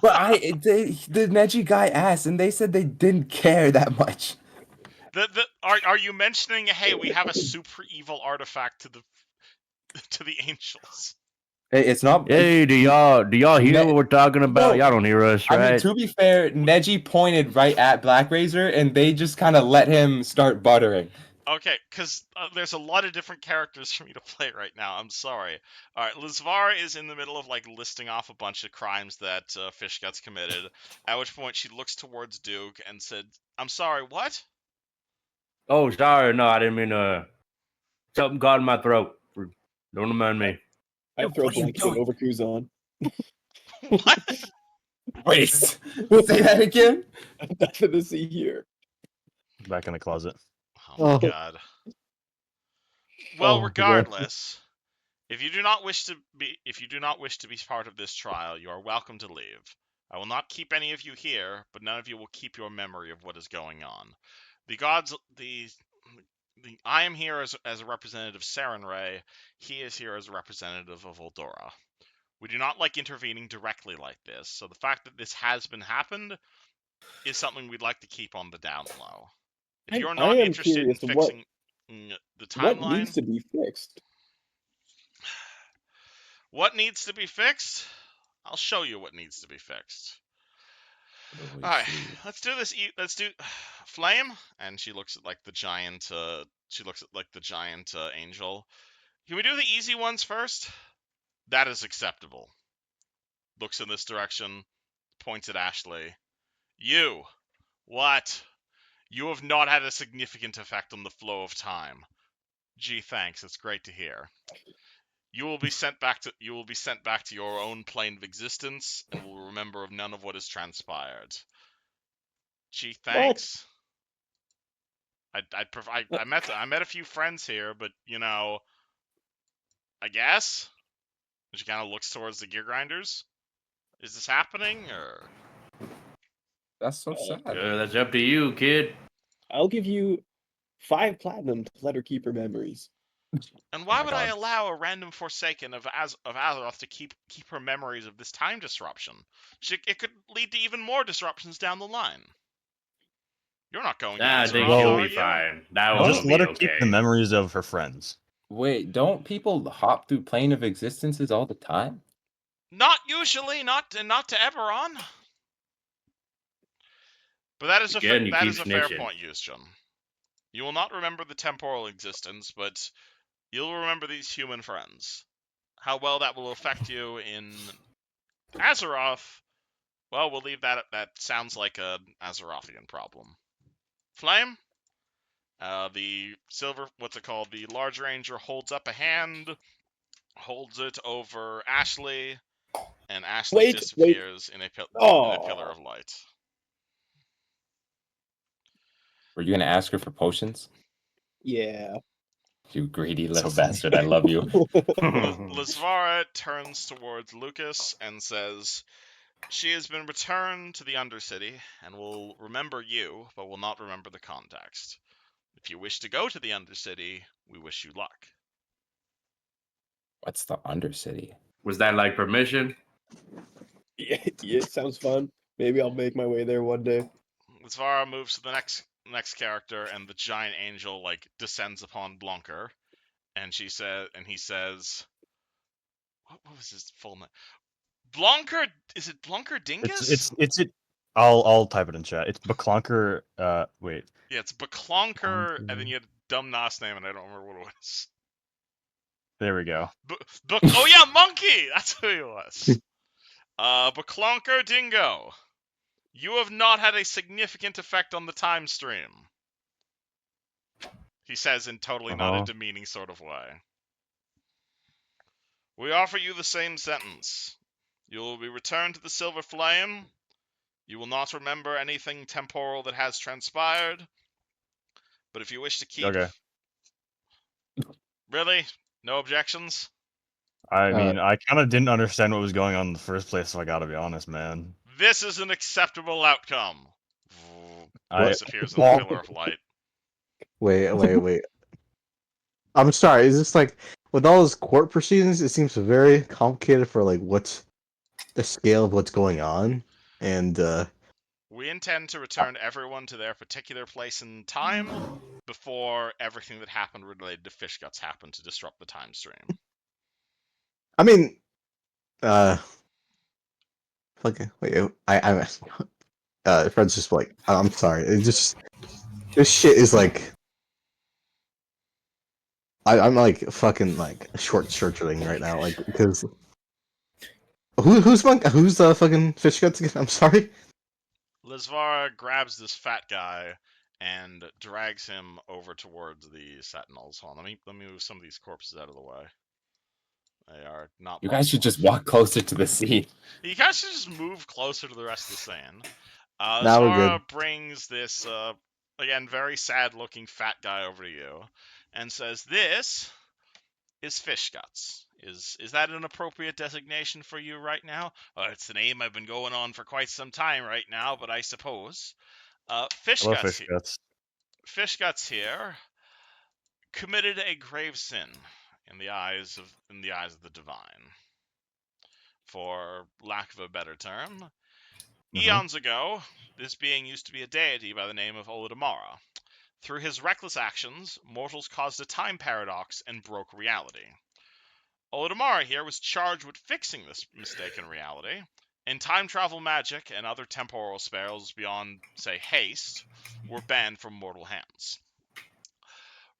But the Neji guy asked, and they said they didn't care that much. Are you mentioning? Hey, we have a super evil artifact to the angels. It's not. Hey, do y'all hear what we're talking about? No. Y'all don't hear us, I mean, right? to be fair, Neji pointed right at Black Razor, and they just kind of let him start buttering. Okay, because there's a lot of different characters for me to play right now. I'm sorry. All right, Lizvara is in the middle of listing off a bunch of crimes that Fish gets committed. At which point she looks towards Duke and said, "I'm sorry, what?" Oh, sorry, no, I didn't mean something got in my throat. Don't mind me. I throw What are you blanket and doing? overcruise on. What? Wait, say that again. Nothing to see here. Back in the closet. Oh my Oh. god. Well, Oh, regardless, if you do not wish to be part of this trial, you are welcome to leave. I will not keep any of you here, but none of you will keep your memory of what is going on. The gods, I am here as a representative of Sarenrae. He is here as a representative of Eldora. We do not like intervening directly like this, so the fact that this has been happened is something we'd like to keep on the down low. If you're I not am interested in curious fixing the what timeline, needs to be fixed. what needs to be fixed? I'll show you what needs to be fixed. All right, let's do this. Let's do Flame, and she looks at the giant. She looks at the giant angel. Can we do the easy ones first? That is acceptable. Looks in this direction, points at Ashley. You, what? You have not had a significant effect on the flow of time. Gee, thanks. It's great to hear. You will be sent back to your own plane of existence, and will remember of none of what has transpired. Gee, thanks. I met a few friends here, but I guess. And she kind of looks towards the gear grinders. Is this happening, or? That's so sad. That's up to you, kid. I'll give you 5 platinum to let her keep her memories. And why my would I God. allow a random Forsaken of Azeroth to keep her memories of this time disruption? It could lead to even more disruptions down the line. You're not going to I think Azeroth, she'll are be you? fine. That No. one Just will let be her keep the okay. memories of her friends. Wait, don't people hop through plane of existences all the time? Not usually, not to Ebberon. But that is Again, you that keep is a fair snitching. point, Yusjin. You will not remember the temporal existence, but you'll remember these human friends. How well that will affect you in Azeroth, well, we'll leave that. That sounds like an Azerothian problem. Flame, the silver, what's it called? The large ranger holds up a hand, holds it over Ashley, and Ashley Wait. disappears in a pillar Oh. of light. Were you gonna ask her for potions? Yeah. You greedy little So funny. bastard! I love you. Lizvara turns towards Lucas and says, "She has been returned to the Undercity and will remember you, but will not remember the context. If you wish to go to the Undercity, we wish you luck." What's the Undercity? Was that like permission? Yeah, it sounds fun. Maybe I'll make my way there one day. Zvara moves to the next character, and the giant angel like descends upon Blunker, and he says, what was his full name? Blunker, is it Blunker Dingus? It's it. I'll type it in chat. It's Baclunker. Wait. Yeah, it's Baclunker, and then you had a dumb last name, and I don't remember what it was. There we go. Oh yeah, Monkey! That's who he was. Baclunker Dingo. You have not had a significant effect on the time stream. He says in totally not a demeaning sort of way. We offer you the same sentence. You will be returned to the Silver Flame. You will not remember anything temporal that has transpired. But if you wish to keep... Okay. Really? No objections? I mean, I kind of didn't understand what was going on in the first place, so I gotta be honest, man. This is an acceptable outcome. I- Voice appears in the pillar of light. Wait. I'm sorry. Is this like with all those court proceedings? It seems very complicated for like what's the scale of what's going on, and We intend to return everyone to their particular place and time before everything that happened related to Fish Guts happened to disrupt the time stream. I mean, okay, wait, Fred's just like, I'm sorry. It just this shit is like, I'm like fucking like short circuiting right now, like because who's the fucking Fish Guts again? I'm sorry. Lizvara grabs this fat guy and drags him over towards the sentinels. Hold on, let me move some of these corpses out of the way. They are not. You guys should just walk closer to the scene. You guys should just move closer to the rest of the scene. Now we're Zara good. brings this again very sad-looking fat guy over to you and says, "This is Fish Guts. Is that an appropriate designation for you right now? It's the name I've been going on for quite some time right now, but I suppose Fish Hello, Guts. Fish Guts. Fish Guts here committed a grave sin in the eyes of the divine. For lack of a better term, eons ago, this being used to be a deity by the name of Olodumare. Through his reckless actions, mortals caused a time paradox and broke reality. Olodumare here was charged with fixing this mistaken reality, and time travel magic and other temporal spells beyond, say, haste, were banned from mortal hands.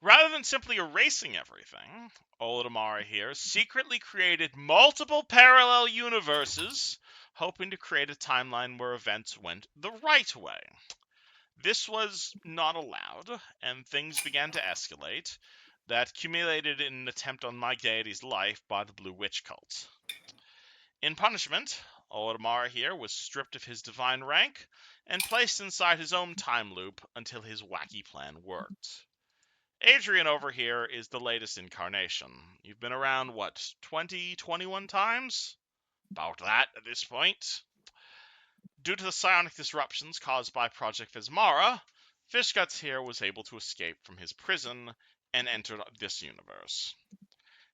Rather than simply erasing everything, Olodumare here secretly created multiple parallel universes, hoping to create a timeline where events went the right way. This was not allowed, and things began to escalate, that culminated in an attempt on my deity's life by the Blue Witch cult. In punishment, Olodumare here was stripped of his divine rank and placed inside his own time loop until his wacky plan worked. Adrian over here is the latest incarnation. You've been around, 20, 21 times? About that at this point. Due to the psionic disruptions caused by Project Vismara, Fishguts here was able to escape from his prison and entered this universe.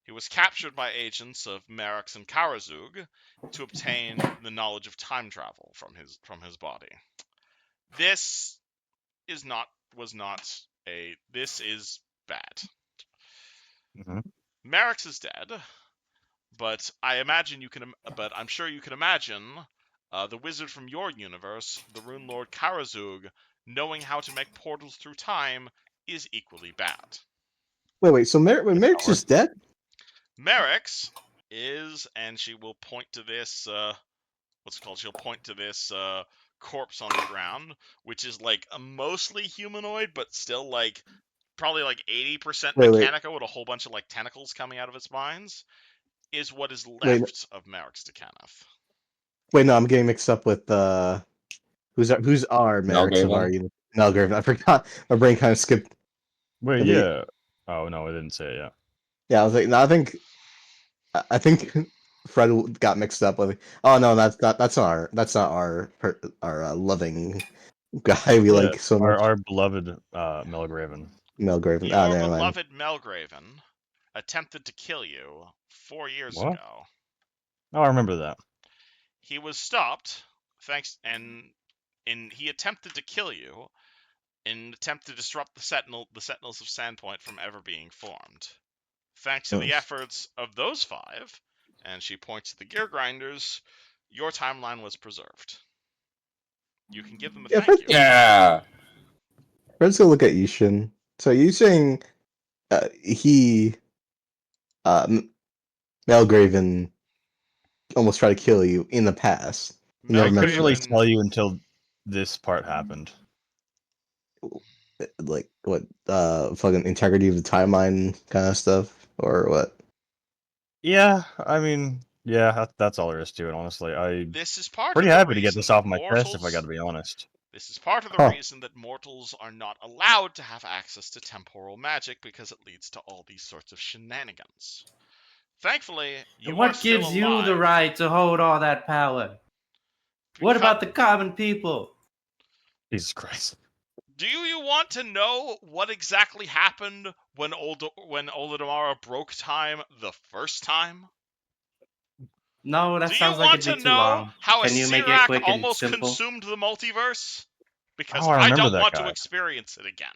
He was captured by agents of Merix and Karazug to obtain the knowledge of time travel from his body. This is bad. Merix is dead, but I'm sure you can imagine the wizard from your universe, the Rune Lord Karazug, knowing how to make portals through time is equally bad. Wait. So Merix is dead? Merix is, and she will point to this. She'll point to this corpse on the ground, which is like a mostly humanoid, but still like probably like 80% mechanical with a whole bunch of like tentacles coming out of its spines. Is what is left of Merix to Kenneth. Wait, no, I'm getting mixed up with who's our Merix of our unit? Melgraven. I forgot. My brain kind of skipped. Wait, yeah. Oh no, I didn't say it yet. Yeah, I was like, no, I think Fred got mixed up with. Oh no, that's not our loving guy we like so much. Our beloved Melgraven. Melgraven. Your beloved Melgraven attempted to kill you 4 years What? ago. Oh, I remember that. He was stopped, and he attempted to kill you in an attempt to disrupt the Sentinels of Sandpoint from ever being formed. Thanks to the efforts of those 5, and she points to the gear grinders, your timeline was preserved. You can give them a Yeah, thank you. Yeah. Let's go look at Yushin. So you saying he Melgraven almost tried to kill you in the past. You never I couldn't mentioned really Melgraven, tell you until this part happened. like what fucking integrity of the timeline kind of stuff or what? Yeah, I mean, yeah, that's all there is to it. Honestly, I'm this is part pretty of the happy to get reason this that off my chest. If I got mortals. to be honest. This is part of the Huh. reason that mortals are not allowed to have access to temporal magic, because it leads to all these sorts of shenanigans. Thankfully, And you are what still gives you the alive. right to hold all that power? What about the common people? Jesus Christ. Do you want to know what exactly happened when Oldamara broke time the first time? No, that Do you sounds like want it'd to be too know long. how a Can you make it Sirak quick and almost simple? consumed the multiverse? Because Oh, I I remember don't that want to guy. experience it again.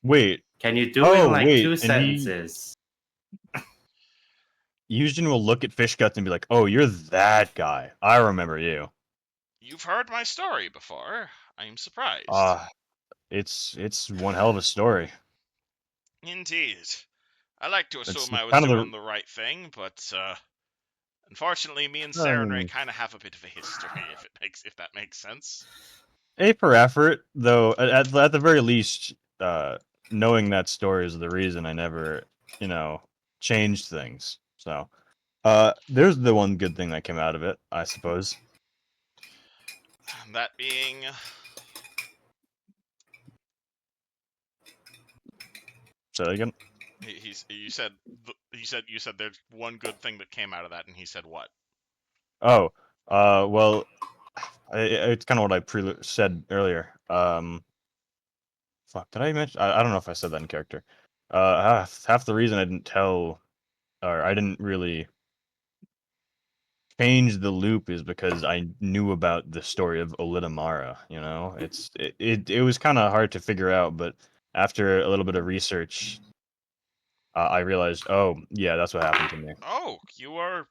Wait. Can you do it in like wait, 2 and sentences? Yujin will look at Fish Guts and be like, "Oh, you're that guy. I remember you." You've heard my story before. I'm surprised. It's one hell of a story. Indeed. I like to It's assume I was kind of doing the right thing, but unfortunately, me and Sarenrae kind of have a bit of a history, if that makes sense. A for effort, though. At the very least, knowing that story is the reason I never, changed things. So, there's the one good thing that came out of it, I suppose. That being, Say that again. you said there's one good thing that came out of that, and he said what? Oh, well, it's kind of what I said earlier. Fuck, did I mention? I don't know if I said that in character. Half the reason I didn't tell, or I didn't really change the loop is because I knew about the story of Olidamara. It was kind of hard to figure out, but after a little bit of research, I realized, oh yeah, that's what happened to me. Oh, you were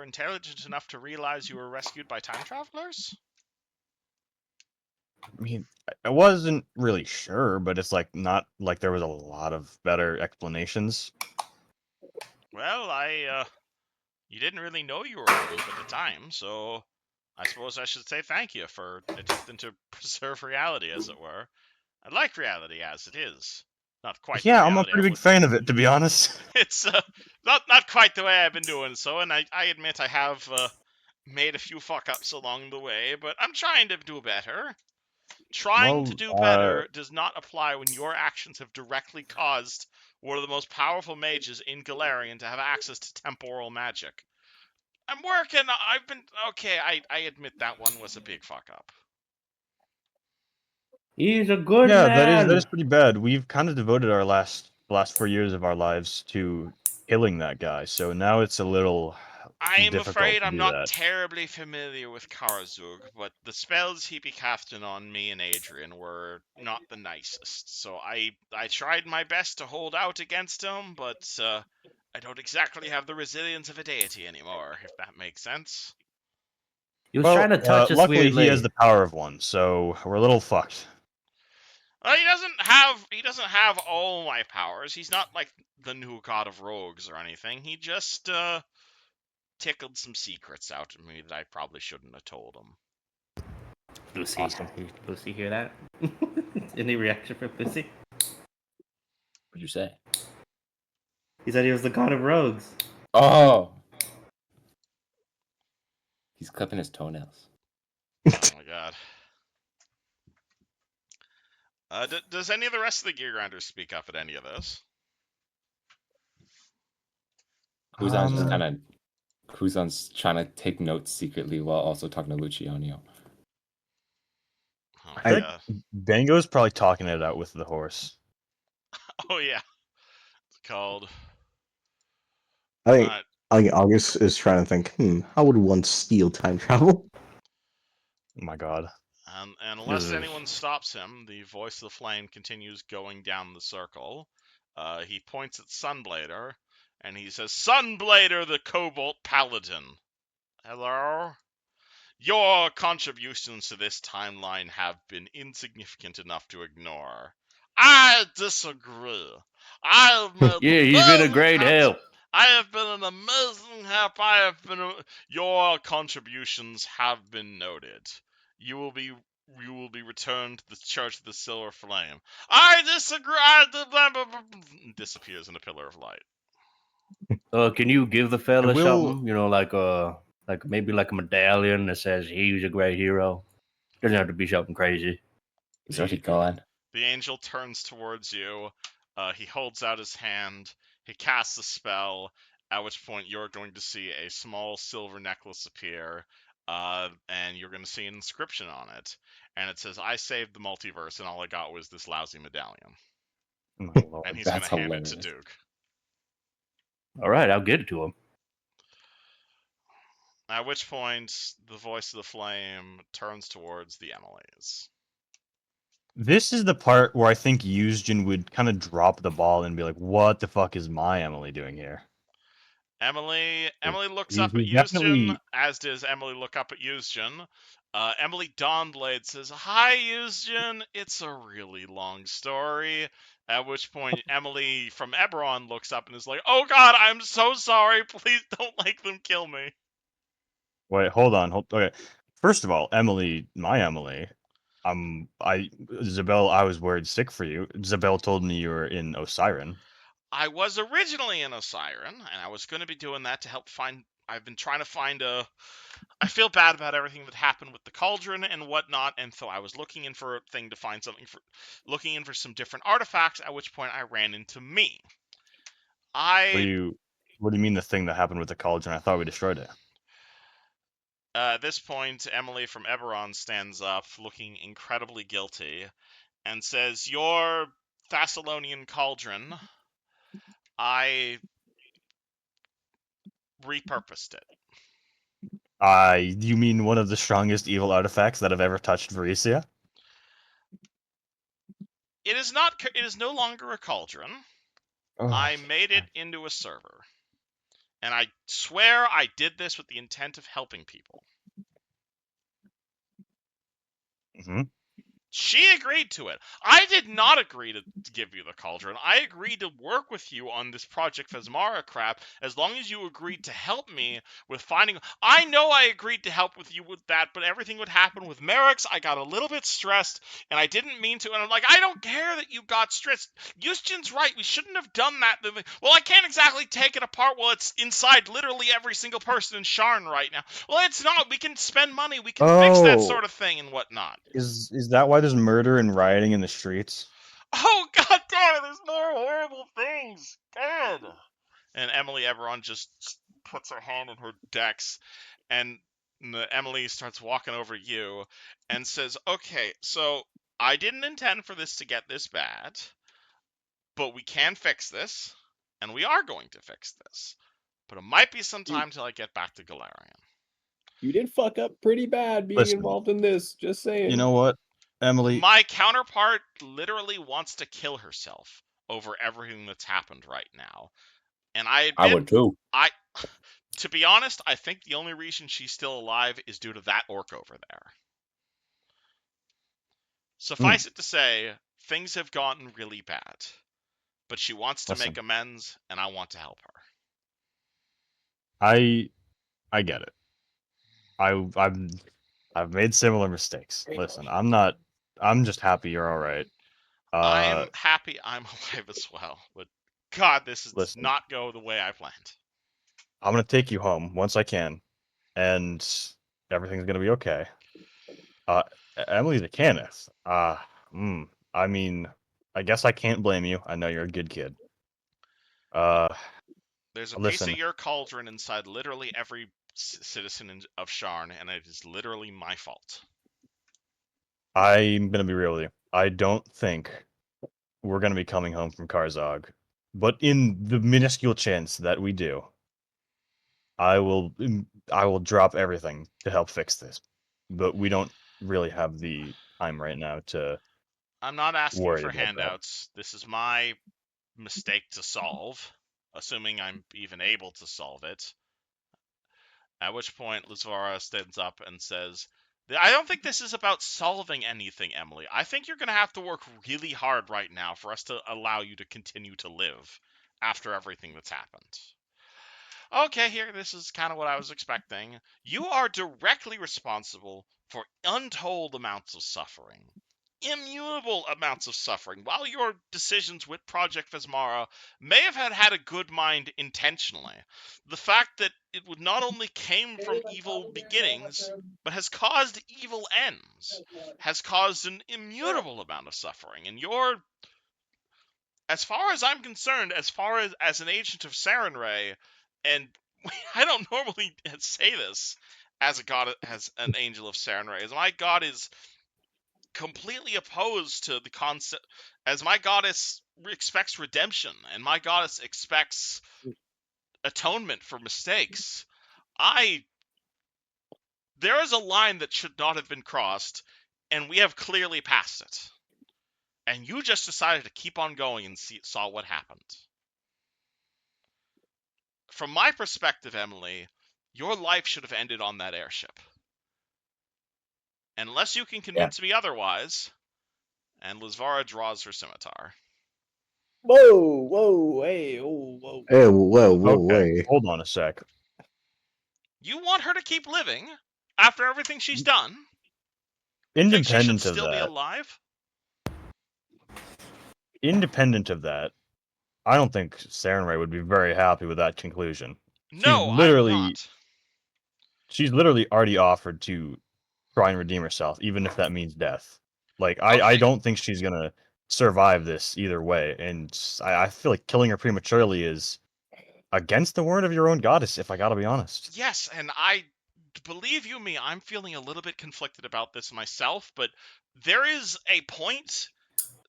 intelligent enough to realize you were rescued by time travelers? I mean, I wasn't really sure, but it's like not like there was a lot of better explanations. Well, you didn't really know you were on a loop at the time, so I suppose I should say thank you for attempting to preserve reality, as it were. I like reality as it is. Not quite the Yeah, I'm a reality I pretty big would. fan of it, to be honest. It's not quite the way I've been doing so, and I admit I have made a few fuck ups along the way, but I'm trying to do better. Trying to Well, do better does not apply when your actions have directly caused one of the most powerful mages in Galarian to have access to temporal magic. I'm working. I've been okay. I admit that one was a big fuck up. He's a good yeah, man. that is pretty bad. We've kind of devoted our last 4 years of our lives to killing that guy, so now it's a little I'm difficult afraid to I'm do not that. terribly familiar with Karazug, but the spells he be casting on me and Adrian were not the nicest. So I tried my best to hold out against him, but I don't exactly have the resilience of a deity anymore, if that makes sense. He was trying to touch us luckily he has weirdly. the power of one, so we're a little fucked. He doesn't have all my powers. He's not like the new god of rogues or anything. He just tickled some secrets out of me that I probably shouldn't have told him. Lucy, Awesome. Lucy, hear that? Any reaction from Lucy? What'd you say? He said he was the god of rogues. Oh. He's clipping his toenails. Oh my god. Does any of the rest of the gear grinders speak up at any of this? Kuzan's just kind of. Kuzan's trying to take notes secretly while also talking to Luciano. Oh I my think god. Bango's probably talking it out with the horse. Oh yeah. called. I think Alright, I think August is trying to think. How would one steal time travel? Oh my god. and unless Ugh. anyone stops him, the voice of the flame continues going down the circle. He points at Sunblader, and he says, Sunblader, the Cobalt Paladin. Hello? Your contributions to this timeline have been insignificant enough to ignore. I disagree. I have made Yeah, he's been a great help. I have been an amazing help. Your contributions have been noted. You will be returned to the Church of the Silver Flame. I disagree. Disappears in a pillar of light. Can you give the I fella will. something? You know, like maybe like a medallion that says he's a great hero. Doesn't have to be something crazy. He's already gone. The angel turns towards you. He holds out his hand. He casts a spell, at which point you're going to see a small silver necklace appear, and you're going to see an inscription on it. And it says, I saved the multiverse, and all I got was this lousy medallion. Oh my And lord. he's going That's to hand it hilarious. to Duke. All right, I'll get it to him. At which point, the voice of the flame turns towards the Emilys. This is the part where I think Yuzjin would kind of drop the ball and be like, "What the fuck is my Emily doing here?" Emily looks He's up at he's Yuzjin, definitely. as does Emily look up at Yuzjin. Emily Dawnblade says, Hi, Yuzjin, it's a really long story. At which point, Emily from Ebberon looks up and is like, Oh god, I'm so sorry, please don't make them kill me. Wait, hold on. Okay. First of all, Emily, my Emily. Zabel, I was worried sick for you. Zabel told me you were in Osiren. I was originally in Osiren, and I was going to be doing that to help find. I've been trying to find a. I feel bad about everything that happened with the cauldron and whatnot, and so I was looking in for a thing to find something for. Looking in for some different artifacts, at which point I ran into me. What do I. you what do you mean the thing that happened with the cauldron? I thought we destroyed it. At this point, Emily from Ebberon stands up, looking incredibly guilty, and says, Your Thessalonian cauldron, I repurposed it. You mean one of the strongest evil artifacts that have ever touched Varisia? It is not. It is no longer a cauldron. Oh, I made it into a server. And I swear I did this with the intent of helping people. Mm-hmm. She agreed to it. I did not agree to give you the cauldron. I agreed to work with you on this Project Phasmara crap as long as you agreed to help me with finding. I know I agreed to help with you with that, but everything would happen with Merrick's. I got a little bit stressed, and I didn't mean to. And I'm like, I don't care that you got stressed. Yustin's right. We shouldn't have done that. Well, I can't exactly take it apart while it's inside literally every single person in Sharn right now. Well, it's not. We can spend money. We can fix that sort of thing and whatnot. Is that why there's murder and rioting in the streets? Oh god damn it, there's more horrible things. God. And Emily Everon just puts her hand in her dex, and Emily starts walking over to you and says, Okay, so I didn't intend for this to get this bad, but we can fix this, and we are going to fix this. But it might be some time till I get back to Galarian. You did fuck up pretty bad being Listen, involved in this. Just saying. you know what, Emily? My counterpart literally wants to kill herself over everything that's happened right now. And I I admit, would too. to be honest, I think the only reason she's still alive is due to that orc over there. Suffice it to say, things have gotten really bad. But she wants to Listen, make amends, and I want to help her. I get it. I've made similar mistakes. Listen, I'm just happy you're all right. I'm happy I'm alive as well. But God, this does Listen, not go the way I planned. I'm gonna take you home once I can, and everything's gonna be okay. Emily's a Caneth. I mean, I guess I can't blame you. I know you're a good kid. There's a piece of Listen, your cauldron inside literally every citizen of Sharn, and it is literally my fault. I'm gonna be real with you. I don't think we're gonna be coming home from Karzog But in the minuscule chance that we do, I will drop everything to help fix this. But we don't really have the time right now to I'm not asking worry for about that. handouts. This is my mistake to solve, assuming I'm even able to solve it. At which point, Lizvara stands up and says, I don't think this is about solving anything, Emily. I think you're going to have to work really hard right now for us to allow you to continue to live after everything that's happened. Okay, here, this is kind of what I was expecting. You are directly responsible for untold amounts of suffering. Immutable amounts of suffering. While your decisions with Project Vesmara may have had a good mind intentionally, the fact that it would not only came from evil beginnings, but has caused evil ends, has caused an immutable amount of suffering. And you're, as far as I'm concerned, as far as an agent of Sarenrae, and I don't normally say this as a god, as an angel of Sarenrae, as my god is completely opposed to the concept, as my goddess expects redemption and my goddess expects atonement for mistakes. There is a line that should not have been crossed, and we have clearly passed it. And you just decided to keep on going and saw what happened. From my perspective, Emily, your life should have ended on that airship. Unless you can convince me otherwise. And Lizvara draws her scimitar. Whoa, hey, oh, whoa. Hey, whoa, Okay, wait. hold on a sec. You want her to keep living after everything she's done? You think she should Independent of still be that, alive? I don't think Sarenrae would be very happy with that conclusion. No, I'm not. She's literally already offered to try and redeem herself, even if that means death. Like, I Okay. don't think she's gonna survive this either way, and I feel like killing her prematurely is against the word of your own goddess, if I gotta be honest. Yes, and believe you me, I'm feeling a little bit conflicted about this myself, but there is a point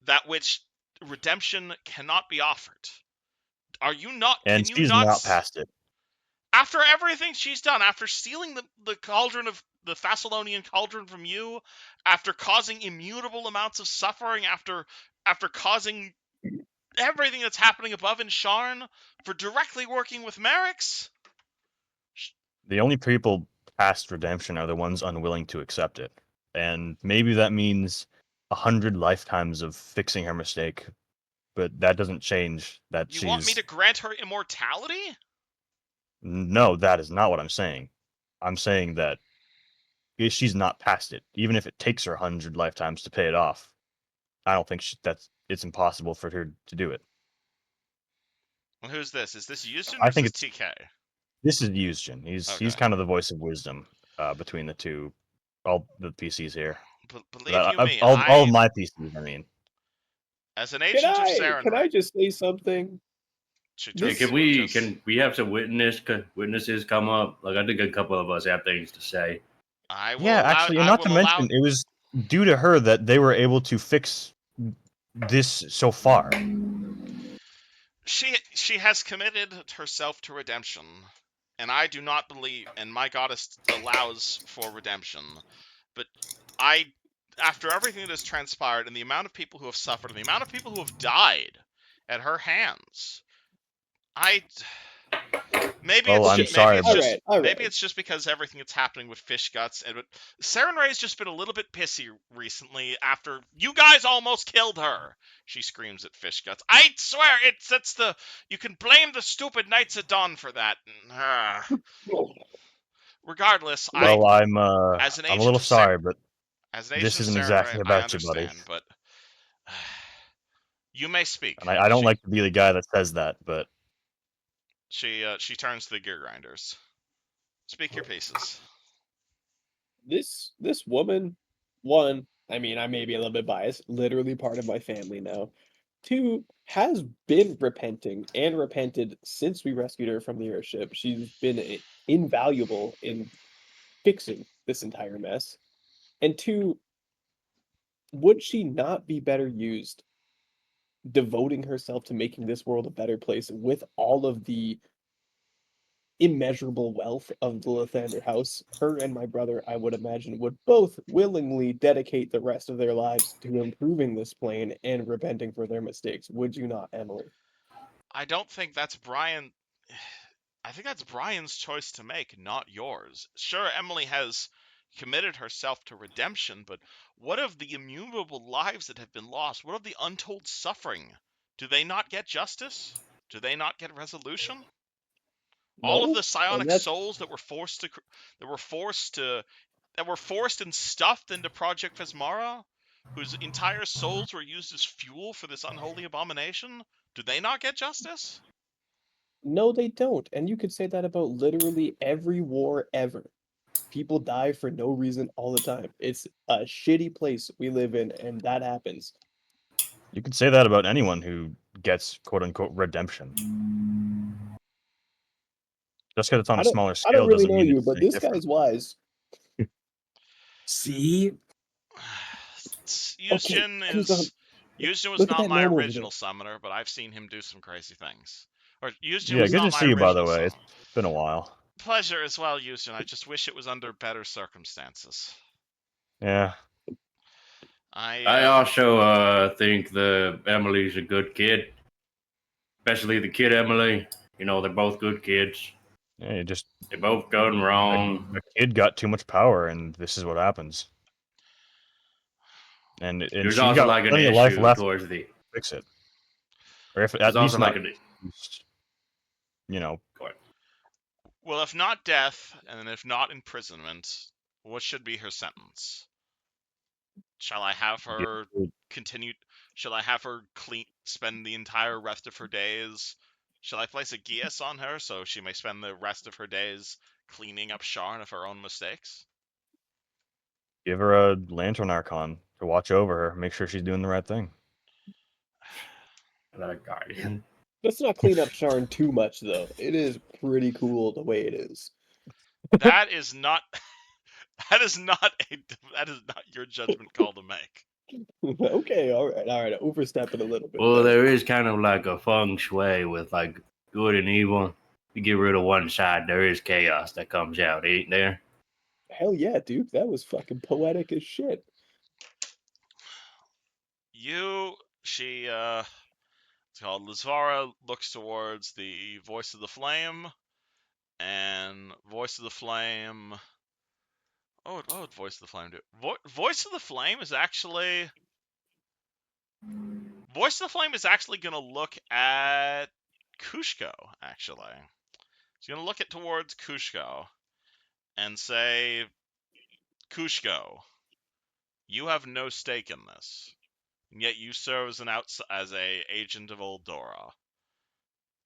that which redemption cannot be offered. Are you not? And Can you she's not? not past it. After everything she's done, after stealing the cauldron of the Thessalonian cauldron from you, after causing immutable amounts of suffering, after causing everything that's happening above in Sharn, for directly working with Merrick's? The only people past redemption are the ones unwilling to accept it. And maybe that means 100 lifetimes of fixing her mistake, but that doesn't change that You want me she's... to grant her immortality? No, that is not what I'm saying. I'm saying that she's not past it. Even if it takes her 100 lifetimes to pay it off, I don't think it's impossible for her to do it. And who's this? Is this Yushin I or is think this it's TK? this is Yusjin. He's Okay. kind of the voice of wisdom between the two, all the PCs here. Believe you me, All of my PCs, I mean. as an agent of Sarenrae... Can I just say something? She Hey, turns can to we Lucas. have some witnesses come up? Like, I think a couple of us have things to say. I will Yeah, allow... actually, and I not will to allow... mention, it was due to her that they were able to fix this so far. She has committed herself to redemption, and I do not believe, and my goddess allows for redemption. But after everything that has transpired, and the amount of people who have suffered, and the amount of people who have died at her hands, maybe Well, I'm sorry, but maybe it's just because everything that's happening with Fish Guts, and Sarenrae's just been a little bit pissy recently after you guys almost killed her. She screams at Fish Guts. I swear it's the you can blame the stupid Knights of Dawn for that. Regardless, well, I'm as an a agent little of sorry, but as an this agent of isn't Sarenrae, exactly I about you, buddy. understand, but you may speak. And I don't like to be the guy that says that, but She turns to the gear grinders. Speak your pieces. This woman, one, I mean, I may be a little bit biased, literally part of my family now. Two, has been repenting and repented since we rescued her from the airship. She's been invaluable in fixing this entire mess. And two, would she not be better used devoting herself to making this world a better place with all of the immeasurable wealth of the Lathander house, her and my brother, I would imagine, would both willingly dedicate the rest of their lives to improving this plane and repenting for their mistakes. Would you not, Emily? I don't think that's Brian. I think that's Brian's choice to make, not yours. Sure, Emily has committed herself to redemption, but what of the innumerable lives that have been lost? What of the untold suffering? Do they not get justice? Do they not get resolution? All of No, the and psionic that's souls that were forced and stuffed into Project Vesmara, whose entire souls were used as fuel for this unholy abomination, do they not get justice? no, they don't. And you could say that about literally every war ever. People die for no reason all the time. It's a shitty place we live in, and that happens. You could say that about anyone who gets quote unquote redemption. Just because it's on I a don't, smaller I don't scale really doesn't know mean you, it's but any this different. guy's wise. See? Okay, Kuzan, Yuzjin was look at not that my gnome over there. original summoner, but I've seen him do some crazy things. Or Yuzjin Yeah, was good not to my see you, by the original way. It's summoner. been a while. Pleasure as well, Yuzjin. I just wish it was under better circumstances. Yeah. I also think the Emily's a good kid, especially the kid Emily. You know, they're both good kids. Yeah, you just They both gone wrong. a kid got too much power, and this is what happens. And There's she's also got like an plenty of life issue left to towards the. fix it, or if There's at also least like not, an. you know, Well, if not death, and if not imprisonment, what should be her sentence? Shall I have her continue? Shall I have her spend the entire rest of her days? Shall I place a geas on her so she may spend the rest of her days cleaning up Sharn of her own mistakes? give her a lantern archon to watch over her, make sure she's doing the right thing. Another guardian. Let's not clean up Sharn too much, though. It is pretty cool the way it is. That is not. That is not your judgment call to make. Okay, all right. Overstepping a little bit. Well, there. there is kind of like a feng shui with like good and evil. You get rid of one side, there is chaos that comes out, ain't there? Hell yeah, dude. That was fucking poetic as shit. It's called Lizvara looks towards the voice of the flame, and voice of the flame. Oh, what would voice of the flame do? Voice of the flame is actually. Voice of the flame is actually gonna look at Kushko. Actually, it's gonna look it towards Kushko and say, Kushko, you have no stake in this, and yet you serve as a agent of Eldora.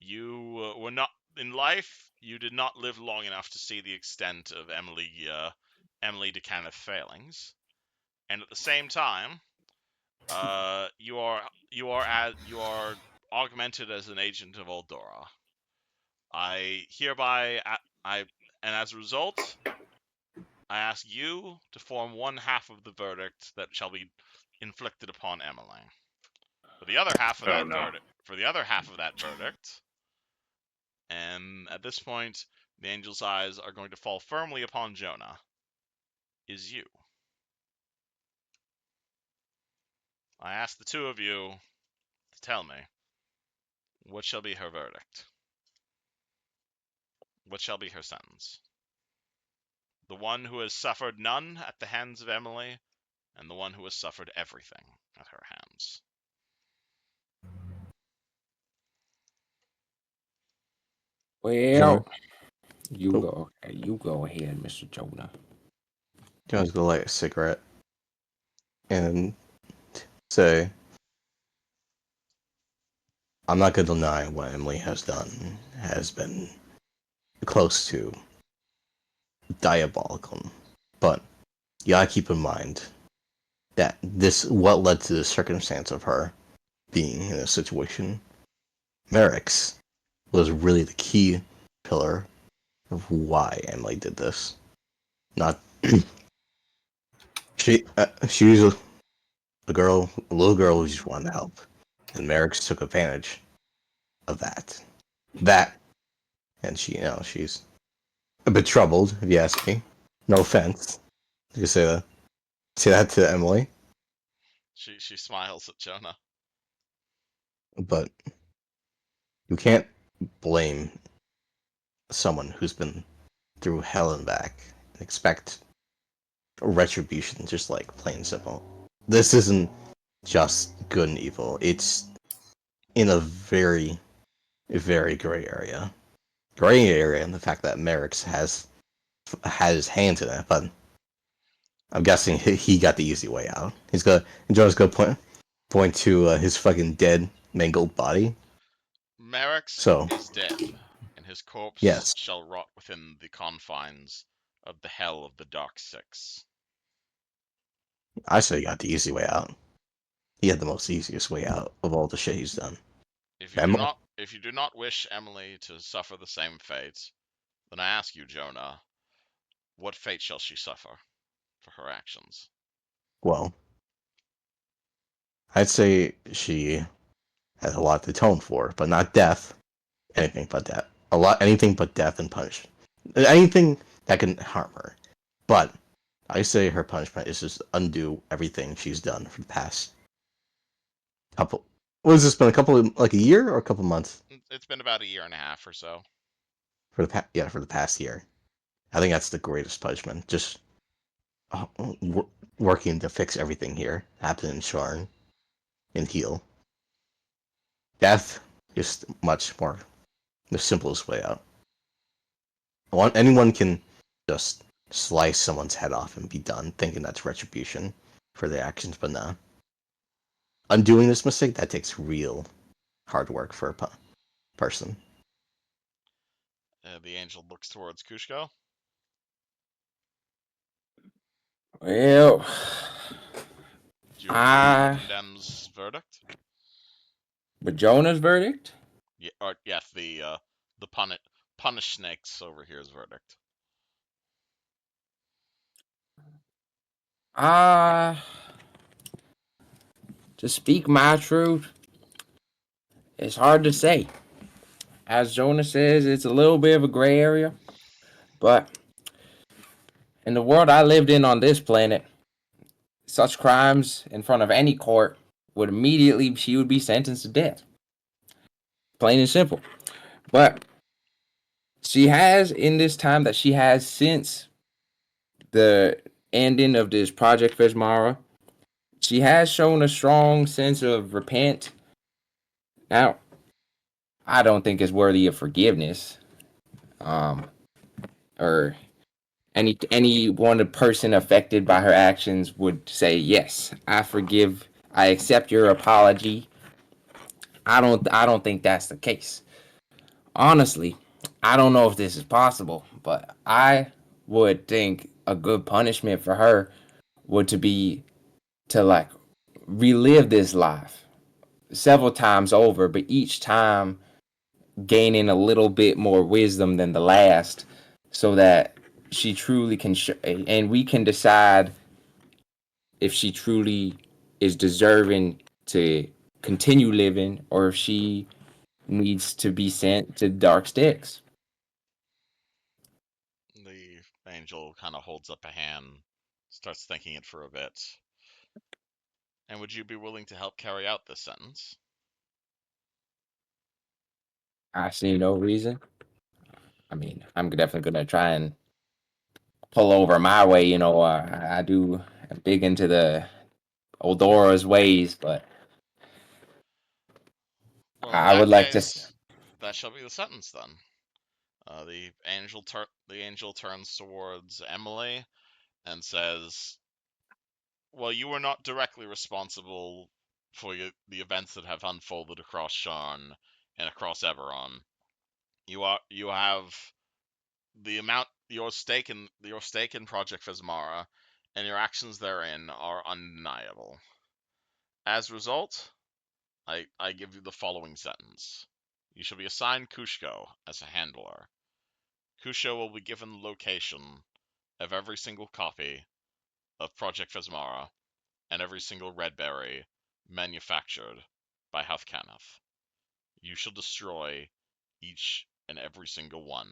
You were not in life. You did not live long enough to see the extent of Emily DeCaneth's failings, and at the same time, you are augmented as an agent of Eldora. I hereby and as a result, I ask you to form one half of the verdict that shall be inflicted upon Emily. For the other half of that verdict, and at this point, the angel's eyes are going to fall firmly upon Jonah, is you. I ask the two of you to tell me, what shall be her verdict? What shall be her sentence? The one who has suffered none at the hands of Emily, and the one who has suffered everything at her hands. Well, you Cool. go ahead, Mr. Jonah. John's gonna light a cigarette and say, I'm not gonna deny what Emily has done has been close to diabolical. But you gotta keep in mind that what led to the circumstance of her being in this situation. Merrick's was really the key pillar of why Emily did this. Not she was a little girl who just wanted to help. And Merrick's took advantage of that. And she's a bit troubled, if you ask me. No offense. You say that. Say that to Emily, She smiles at Jonah. but you can't blame someone who's been through hell and back and expect retribution, just like plain simple. This isn't just good and evil. It's in a very, very gray area. Gray area, and the fact that Merrick's has his hands in it, but I'm guessing he got the easy way out. Joe's gonna point to his fucking dead, mangled body. Merrick's So is dead, and his corpse yes, shall rot within the confines of the hell of the Dark Six. I say he got the easy way out. He had the most easiest way out of all the shit he's done. If Emily, you do not wish Emily to suffer the same fate, then I ask you, Jonah, what fate shall she suffer for her actions? well, I'd say she has a lot to atone for, but not death. Anything but death. Anything but death and punishment. Anything that can harm her. But I say her punishment is just undo everything she's done for the past couple. What has this been? Like a year or a couple months It's been about a year and a half or so. for the past year. I think that's the greatest punishment. Just uh, working to fix everything here, happen in Sharn, and heal. Death is much more the simplest way out. Anyone can just slice someone's head off and be done, thinking that's retribution for their actions, but nah. Undoing this mistake, that takes real hard work for a person. The angel looks towards Kushko. Well, Do you agree with I Condemn's verdict? with Jonah's verdict, Yeah, or yes, the punish snakes over here's verdict. I to speak my truth, it's hard to say. As Jonah says, it's a little bit of a gray area, but in the world I lived in on this planet, such crimes in front of any court she would be sentenced to death. Plain and simple. But she has, in this time that she has since the ending of this Project Vesmara, she has shown a strong sense of repent. Now, I don't think it's worthy of forgiveness. Or any one person affected by her actions would say, yes, I forgive, I accept your apology. I don't think that's the case. Honestly, I don't know if this is possible, but I would think a good punishment for her would to be to like relive this life several times over, but each time gaining a little bit more wisdom than the last, so that she truly can and we can decide if she truly is deserving to continue living or if she needs to be sent to dark sticks. The angel kind of holds up a hand, starts thinking it for a bit. And would you be willing to help carry out this sentence? I see no reason. I mean, I'm definitely gonna try and pull over my way. I do big into the Oldora's ways, but Well, in I would that like to. case, that shall be the sentence then. The angel turns towards Emily and says, "Well, you were not directly responsible for the events that have unfolded across Sharn and across Ebberon. You have the amount your stake in Project Vesmara, and your actions therein are undeniable. As a result, I give you the following sentence. You shall be assigned Kushko as a handler. Kushko will be given the location of every single copy of Project Vesmara and every single red berry manufactured by Houthcanath. You shall destroy each and every single one.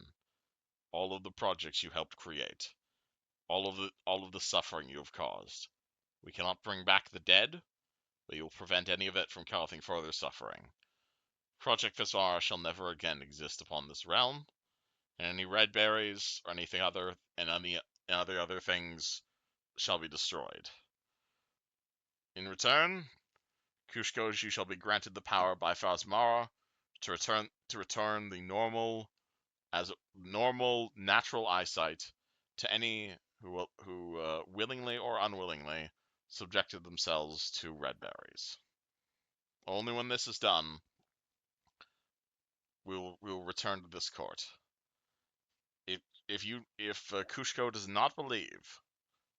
All of the projects you helped create. All of the suffering you have caused. We cannot bring back the dead, but you will prevent any of it from causing further suffering. Project Visvara shall never again exist upon this realm, and any red berries or anything other and any other things shall be destroyed. In return, Kushkoj, you shall be granted the power by Phasmara to return the normal natural eyesight to any who willingly or unwillingly subjected themselves to red berries. Only when this is done, we will return to this court. If Kushko does not believe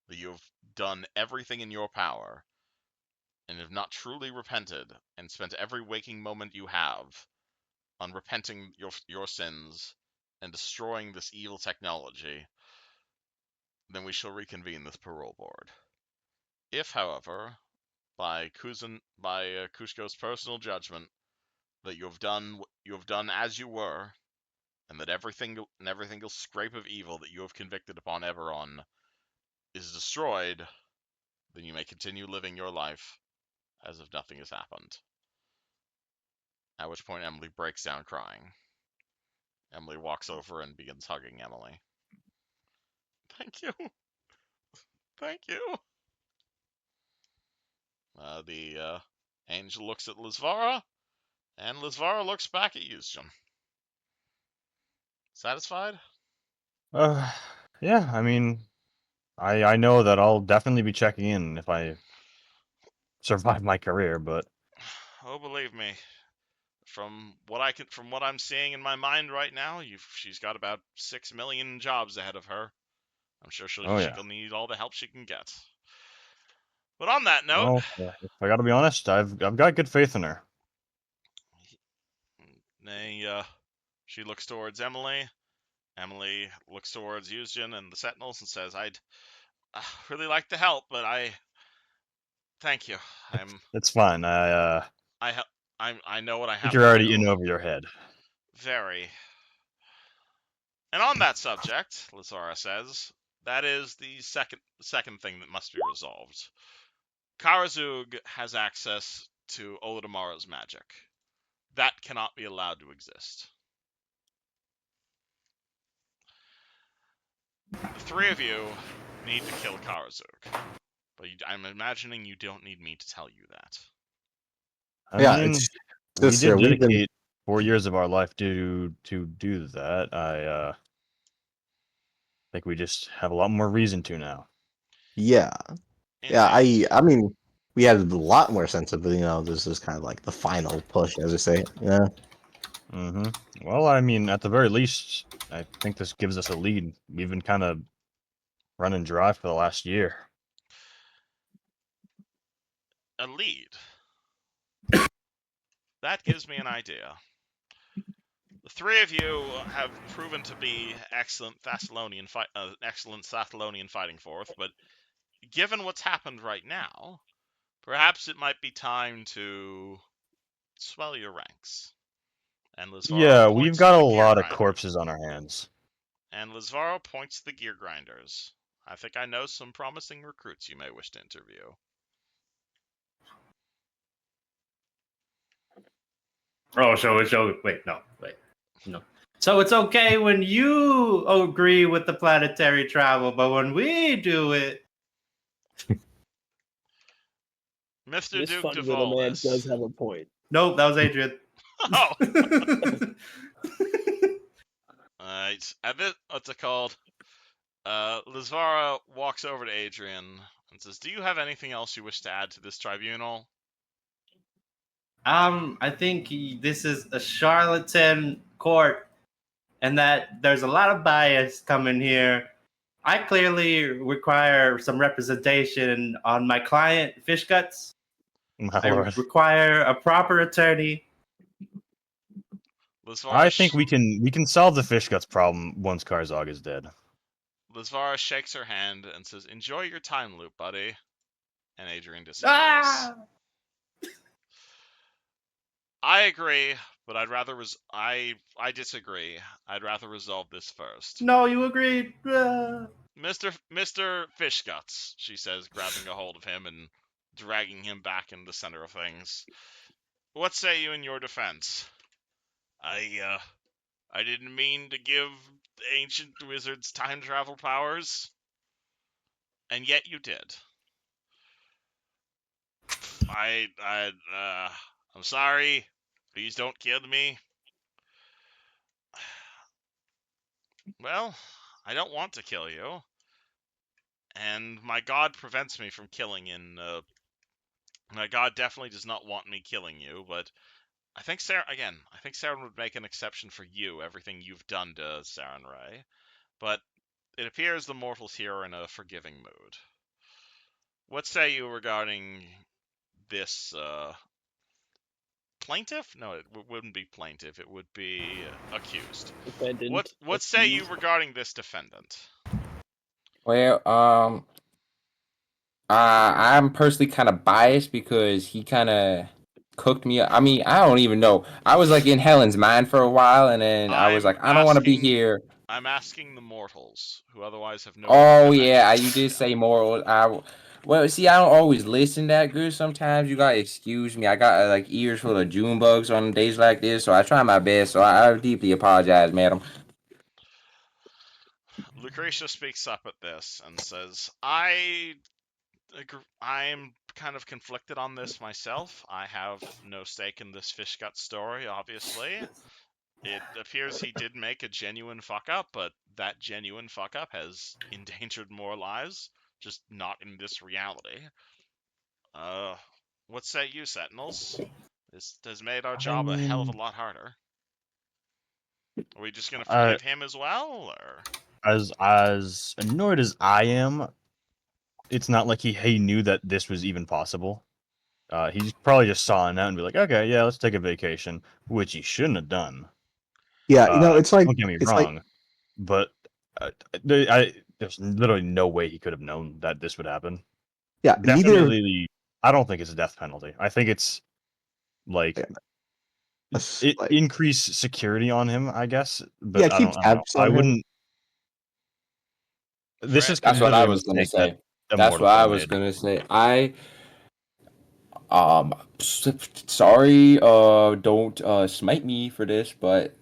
that you have done everything in your power and have not truly repented and spent every waking moment you have on repenting your sins and destroying this evil technology, then we shall reconvene this parole board. If, however, by Kushko's personal judgment, that you have done as you were, and that every single scrape of evil that you have convicted upon Ebberon is destroyed, then you may continue living your life as if nothing has happened. At which point Emily breaks down crying. Emily walks over and begins hugging Emily. Thank you. Thank you. The angel looks at Lizvara, and Lizvara looks back at Yuzjan. Satisfied? Yeah, I mean, I know that I'll definitely be checking in if I survive my career, but Oh, believe me, from what I'm seeing in my mind right now, she's got about 6 million jobs ahead of her. I'm sure she'll need all the help she can get. But on that note, if I gotta be honest, I've got good faith in her. She looks towards Emily. Emily looks towards Yuzjan and the Sentinels and says, "I'd really like to help, but thank you. It's fine. I know what I think have you're to already do. in over your head. Very." And on that subject, Lazara says, that is the second thing that must be resolved. Karazug has access to Olodamara's magic. That cannot be allowed to exist. The three of you need to kill Karazug. But I'm imagining you don't need me to tell you that. I mean, it's we just did we've been dedicate 4 years of our life to do that. I think we just have a lot more reason to now. yeah. Yeah, Indeed. I mean, we had a lot more sense of, this is kind of like the final push, as they say. Yeah. Well, I mean, at the very least, I think this gives us a lead. We've been kind of running dry for the last year. A lead. That gives me an idea. The three of you have proven to be excellent Thessalonian fighting force, but given what's happened right now, perhaps it might be time to swell your ranks. And Lizvaro Yeah, we've points to got a the gear lot of grinders. corpses on our hands. And Lizvaro points to the gear grinders. I think I know some promising recruits you may wish to interview. Oh, so it's wait. No. So it's okay when you agree with the planetary travel, but when we do it, Mr. This Duke funny little man Duvalis. does have a point. nope, that was Adrian. Oh! Alright, what's it called? Lizvara walks over to Adrian and says, "Do you have anything else you wish to add to this tribunal?" I think this is a charlatan court, and that there's a lot of bias coming here. I clearly require some representation on my client, Fish Guts. My I lord. require a proper attorney. Lizvara I think we can solve the fish guts problem once Karzog is dead. Lizvara shakes her hand and says, "Enjoy your time loop, buddy." And Adrian disappears. Ah! I agree, but I disagree. I'd rather resolve this first. No, you agreed. Mr. Fishguts, she says, grabbing a hold of him and dragging him back into the center of things. What say you in your defense? I didn't mean to give the ancient wizards time travel powers, and yet you did. I'm sorry. Please don't kill me. Well, I don't want to kill you, and my god prevents me from killing. My god definitely does not want me killing you, but I think Saren would make an exception for you, everything you've done to Saren Ray. But it appears the mortals here are in a forgiving mood. What say you regarding this, plaintiff? No, it wouldn't be plaintiff, it would be accused. Defendant. What say you accused. regarding this defendant? Well, I'm personally kind of biased because he kind of cooked me. I mean, I don't even know. I was like in Helen's mind for a while, and then I was like, I don't want to be here. I'm asking the mortals, who otherwise have no Oh right to yeah, mention you did this. say moral. Well, see, I don't always listen that good. Sometimes you gotta excuse me. I got like ears full of June bugs on days like this, so I try my best. So I deeply apologize, madam. Lucretia speaks up at this and says, I'm kind of conflicted on this myself. I have no stake in this fish gut story, obviously. It appears he did make a genuine fuck up, but that genuine fuck up has endangered more lives, just not in this reality. What say you, Sentinels? This has made our job a hell of a lot harder. Are we just gonna forgive him as well, or? As annoyed as I am, it's not like he knew that this was even possible. He probably just saw it out and be like, okay, yeah, let's take a vacation, which he shouldn't have done. Yeah, it's like Don't get me wrong, but there's literally no way he could have known that this would happen. yeah, Definitely, I don't think it's a death penalty. I think it's like it like increase security on him, I guess. But yeah, I keep don't know. tabs I on him. wouldn't. This Fred? is That's what I literally a was gonna mistake that say. the That's what mortals I have was made. gonna say. Sorry, don't smite me for this, but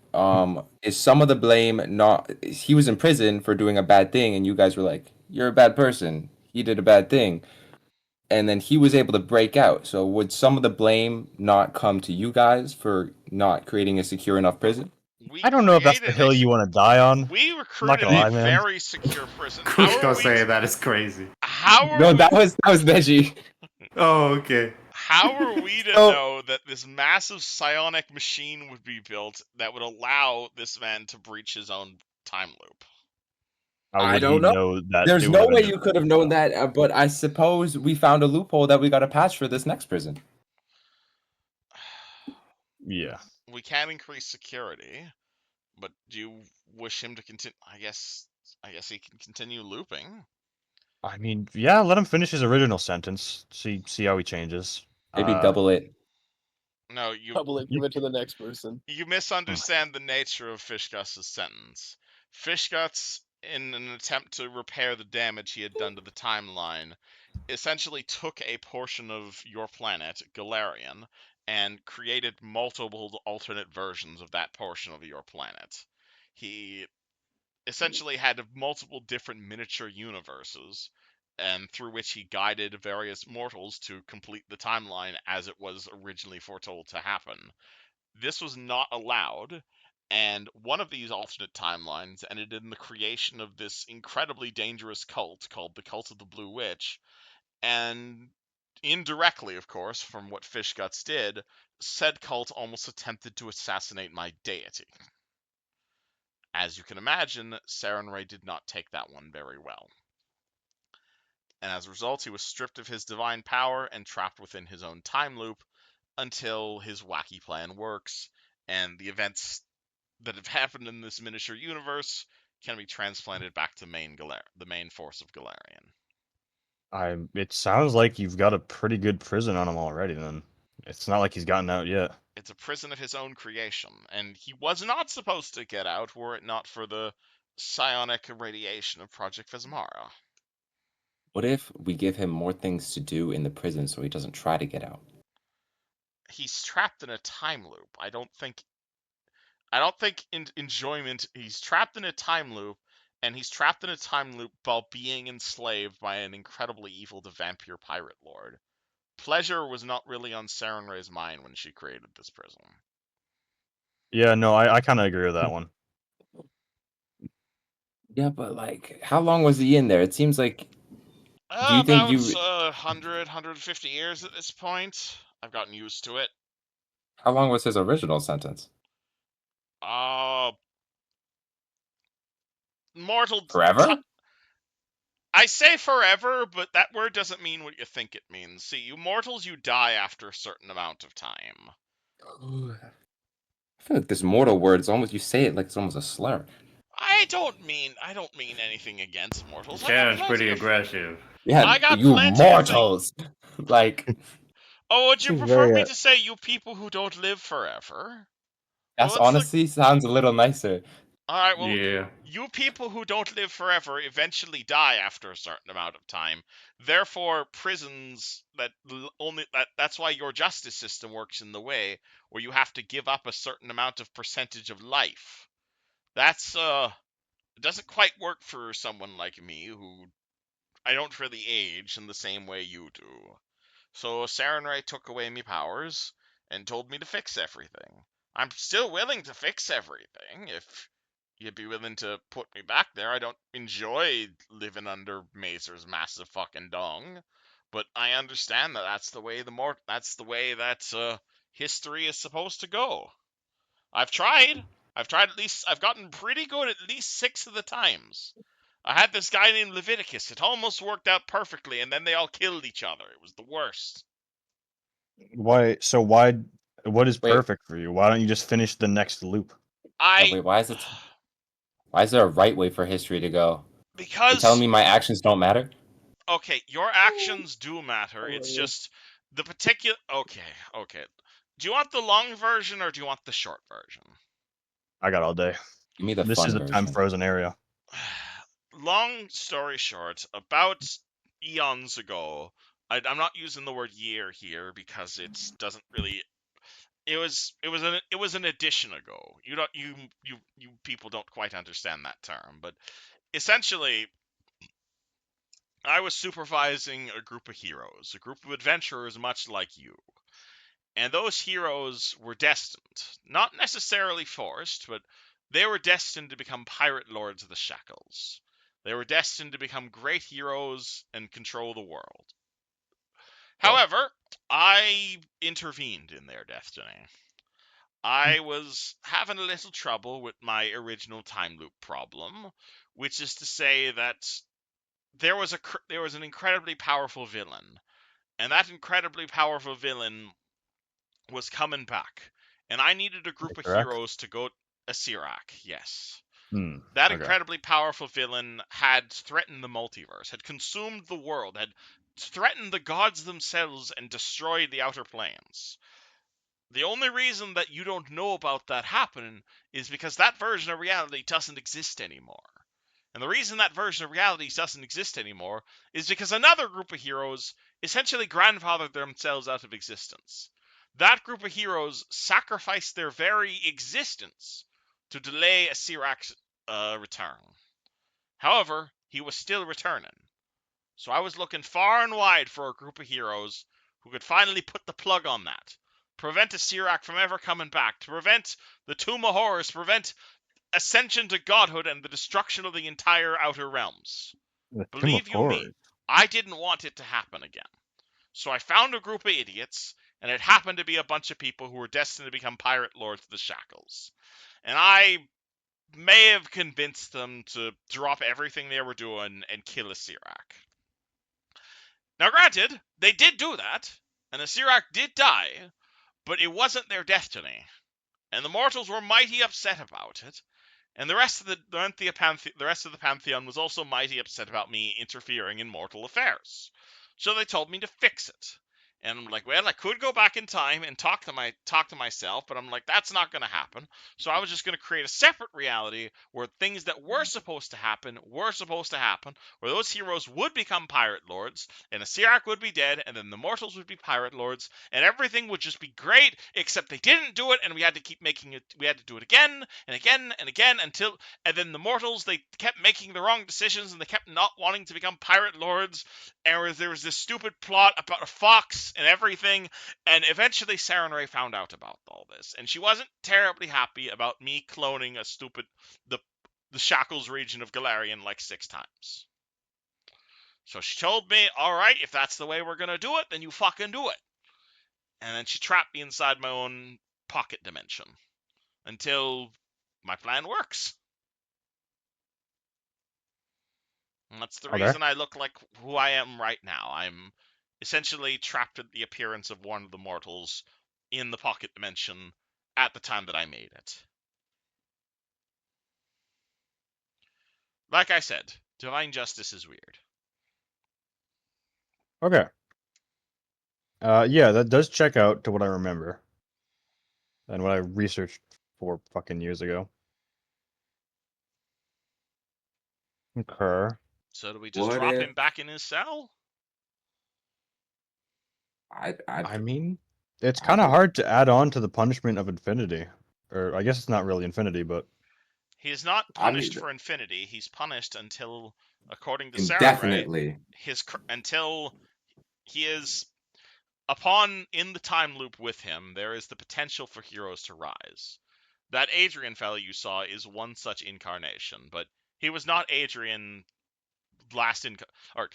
is some of the blame not he was in prison for doing a bad thing and you guys were like, you're a bad person. He did a bad thing. And then he was able to break out. So would some of the blame not come to you guys for not creating a secure enough prison? I don't know if that's the hill you want to die on. We I'm not recruited gonna a lie, man. very secure prison. Cusco saying that is crazy. No, that was Veggie. Oh, okay. How are we to So- know that this massive psionic machine would be built that would allow this man to breach his own time loop? How I would don't he know. know that There's it would no have way ended you up could have like known that? that, but I suppose we found a loophole that we got to patch for this next prison. Yeah. We can increase security, but do you wish him to continue? I guess he can continue looping. I mean, yeah, let him finish his original sentence. See how he changes. Maybe double it. No, you Public, give it to the next person. misunderstand the nature of Fishgut's sentence. Fishguts, in an attempt to repair the damage he had done to the timeline, essentially took a portion of your planet, Galarian, and created multiple alternate versions of that portion of your planet. He essentially had multiple different miniature universes, and through which he guided various mortals to complete the timeline as it was originally foretold to happen. This was not allowed, and one of these alternate timelines ended in the creation of this incredibly dangerous cult called the Cult of the Blue Witch, and indirectly, of course, from what Fishguts did, said cult almost attempted to assassinate my deity. As you can imagine, Sarenrae did not take that one very well. And as a result, he was stripped of his divine power and trapped within his own time loop until his wacky plan works, and the events that have happened in this miniature universe can be transplanted back to the main force of Galarian. It sounds like you've got a pretty good prison on him already. Then It's not like he's gotten out yet. It's a prison of his own creation, and he was not supposed to get out were it not for the psionic irradiation of Project Vesmara. What if we give him more things to do in the prison so he doesn't try to get out? He's trapped in a time loop. I don't think enjoyment. He's trapped in a time loop, and he's trapped in a time loop while being enslaved by an incredibly evil vampire pirate lord. Pleasure was not really on Sarenrae's mind when she created this prison. Yeah, no, I kind of agree with that one. Yeah, but like, how long was he in there? It seems like. Do you think About you? 100, 150 years at this point. I've gotten used to it. How long was his original sentence? Mortal. Forever? I say forever, but that word doesn't mean what you think it means. See, you mortals, you die after a certain amount of time. I feel like this mortal word is almost, you say it like it's almost a slur. I don't mean anything against mortals. Sounds pretty aggressive. Yeah, I got you plenty of mortals. Like, Oh, would you Seems prefer very, me to say you people who don't live forever? that's Well, it's the honestly sounds a little nicer. Alright, well, Yeah. you people who don't live forever eventually die after a certain amount of time. Therefore, prisons that's why your justice system works in the way where you have to give up a certain amount of percentage of life. That's it doesn't quite work for someone like me who I don't really age in the same way you do. So Sarenrae took away me powers and told me to fix everything. I'm still willing to fix everything if you'd be willing to put me back there. I don't enjoy living under Mazer's massive fucking dong, but I understand that that's the way that history is supposed to go. I've tried. I've gotten pretty good at least 6 of the times. I had this guy named Leviticus. It almost worked out perfectly, and then they all killed each other. It was the worst. Why? So why? What is Wait. perfect for you? Why don't you just finish the next loop? Wait, why is there a right way for history to go? You telling Because me my actions don't matter? okay, your actions do matter. It's just the particular. Okay. Do you want the long version or do you want the short version? I got all day. Give me the This fun is a time version. frozen area. Long story short, about eons ago, I'm not using the word year here because it doesn't really. It was an edition ago. You people don't quite understand that term, but essentially, I was supervising a group of heroes, a group of adventurers much like you. And those heroes were destined, not necessarily forced, but they were destined to become pirate lords of the shackles. They were destined to become great heroes and control the world. However, I intervened in their destiny. I was having a little trouble with my original time loop problem, which is to say that there was an incredibly powerful villain, and that incredibly powerful villain was coming back, and I needed a group of Correct? heroes to go. A Sirac, yes. Hmm. That Okay. incredibly powerful villain had threatened the multiverse, had consumed the world, had threatened the gods themselves, and destroyed the outer planes. The only reason that you don't know about that happening is because that version of reality doesn't exist anymore. And the reason that version of reality doesn't exist anymore is because another group of heroes essentially grandfathered themselves out of existence. That group of heroes sacrificed their very existence to delay a Sirac's return. However, he was still returning. So I was looking far and wide for a group of heroes who could finally put the plug on that. Prevent a Sirac from ever coming back. To prevent the Tomb of Horrors. Prevent ascension to godhood and the destruction of the entire Outer Realms. Believe you me, I didn't want it to happen again. So I found a group of idiots, and it happened to be a bunch of people who were destined to become pirate lords of the shackles. And I may have convinced them to drop everything they were doing and kill a Sirac. Now granted, they did do that, and a Sirac did die, but it wasn't their destiny. And the mortals were mighty upset about it. And the rest of the Pantheon was also mighty upset about me interfering in mortal affairs. So they told me to fix it. And I'm like, well, I could go back in time and talk to myself, but I'm like, that's not going to happen. So I was just going to create a separate reality where things that were supposed to happen, where those heroes would become pirate lords, and a Sirak would be dead, and then the mortals would be pirate lords, and everything would just be great, except they didn't do it, and we had to keep making it. We had to do it again and again and again and then the mortals, they kept making the wrong decisions, and they kept not wanting to become pirate lords, and there was this stupid plot about a fox and everything, and eventually Sarenrae found out about all this, and she wasn't terribly happy about me cloning the Shackles region of Galarian like 6 times. So she told me, alright, if that's the way we're gonna do it, then you fucking do it. And then she trapped me inside my own pocket dimension. Until my plan works. And that's the reason I look like who I am right now. I'm essentially trapped in the appearance of one of the mortals in the pocket dimension at the time that I made it. Like I said, divine justice is weird. Okay. Yeah, that does check out to what I remember. And what I researched 4 fucking years ago. Okay. So do we just What drop if him back in his cell? I mean, it's kind of hard to add on to the punishment of infinity. Or I guess it's not really infinity, but He is not I punished mean, for infinity. He's punished until, according to Sarenrae, indefinitely. until he is upon in the time loop with him, there is the potential for heroes to rise. That Adrian fellow you saw is one such incarnation, but he was not Adrian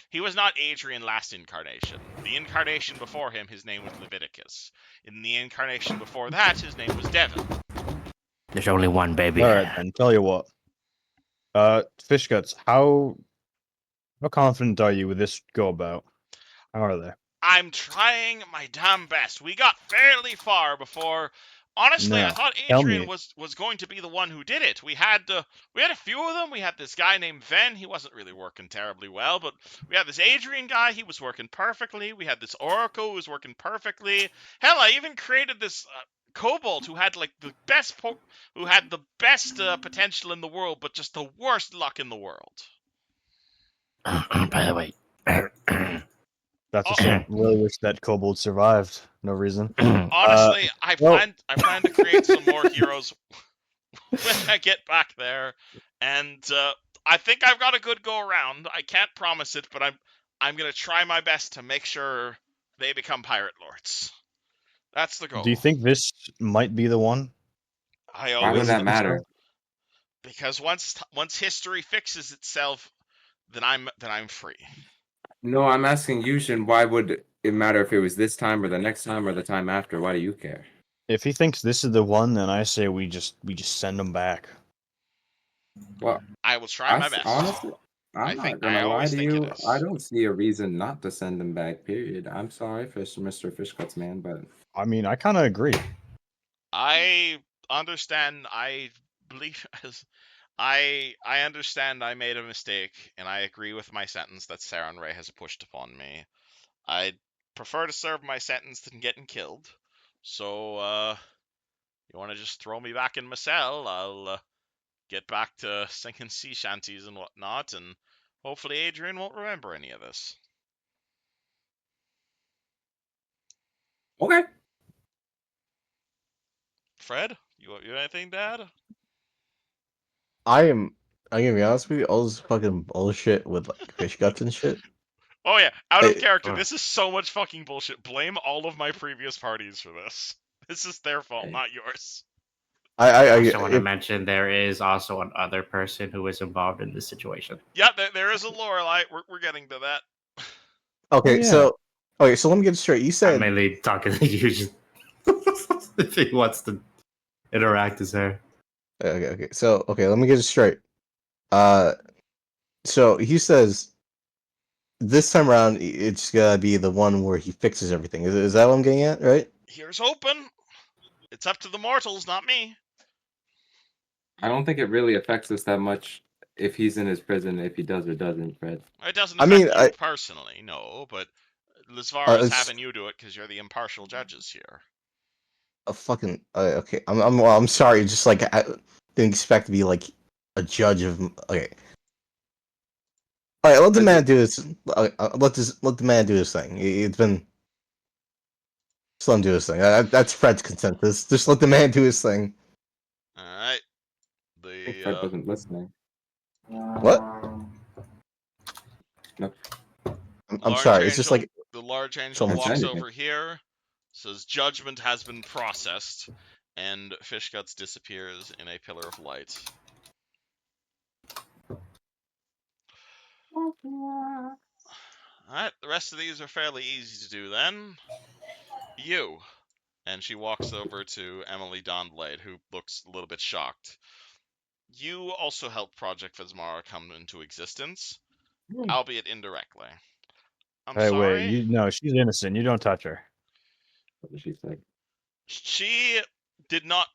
he was not Adrian last incarnation. The incarnation before him, his name was Leviticus. In the incarnation before that, his name was Devin. There's only one, baby. all right then. Tell you what. Fish guts. How confident are you with this go about? How are they? I'm trying my damn best. We got fairly far before. Honestly, I No, thought tell Adrian me. was going to be the one who did it. We had a few of them. We had this guy named Ven. He wasn't really working terribly well, but we had this Adrian guy. He was working perfectly. We had this Oracle who was working perfectly. Hell, I even created this Kobold who had like the best potential in the world, but just the worst luck in the world. By the way, That's a shame. Really wish that kobold survived. No reason. honestly, I plan to create some more heroes when I get back there, and I think I've got a good go around. I can't promise it, but I'm gonna try my best to make sure they become pirate lords. That's the goal. Do you think this might be the one? I Why always would that matter? because once history fixes itself, then I'm free. No, I'm asking Yushin, why would it matter if it was this time or the next time or the time after? Why do you care? If he thinks this is the one, then I say we just send him back. Well, I will try my best. honestly, I'm not gonna lie to you. It is. I don't see a reason not to send him back. Period. I'm sorry, Mr. Fishcuts man, but I mean, I kind of agree. I understand. I believe I understand I made a mistake, and I agree with my sentence that Sarenrae has pushed upon me. I'd prefer to serve my sentence than getting killed. So, you want to just throw me back in my cell? I'll get back to singing sea shanties and whatnot, and hopefully Adrian won't remember any of this. okay. Fred, you anything, Dad? I'm gonna be honest with you, all this fucking bullshit with like fish guts and shit. Oh yeah, out of Hey, character. This is so much fucking bullshit. Blame all of my previous parties for this. This is their fault, Hey. not yours. I also want to mention there is also another person who is involved in this situation. Yeah, there is a Lorelei. We're getting to that. Okay, yeah. so let me get it straight. You I'm said mainly talking to you if he wants to interact with her. okay. So let me get it straight. So he says this time around it's gonna be the one where he fixes everything. Is that what I'm getting at, right? Here's hoping. It's up to the mortals, not me. I don't think it really affects us that much if he's in his prison, if he does or doesn't, Fred. It doesn't I affect mean, you personally, no, but Lisvara's it's- having you do it because you're the impartial judges here. A fucking okay. I'm sorry. Just like I didn't expect to be like a judge of. Okay. All right. Let the man do this. Let the man do his thing. It's been. Just let him do his thing. That's Fred's consensus. Just let the man do his thing. All right. I think Fred wasn't listening. What? No. I'm sorry. It's just like the large angel someone walks said over here, says judgment has been processed, and Fishguts disappears in a pillar of light. Alright, the rest of these are fairly easy to do then. You. And she walks over to Emily Donblade, who looks a little bit shocked. You also helped Project Phasmara come into existence, albeit indirectly. I'm Hey, sorry. wait, no, she's innocent. You don't touch her. What did she say? She did not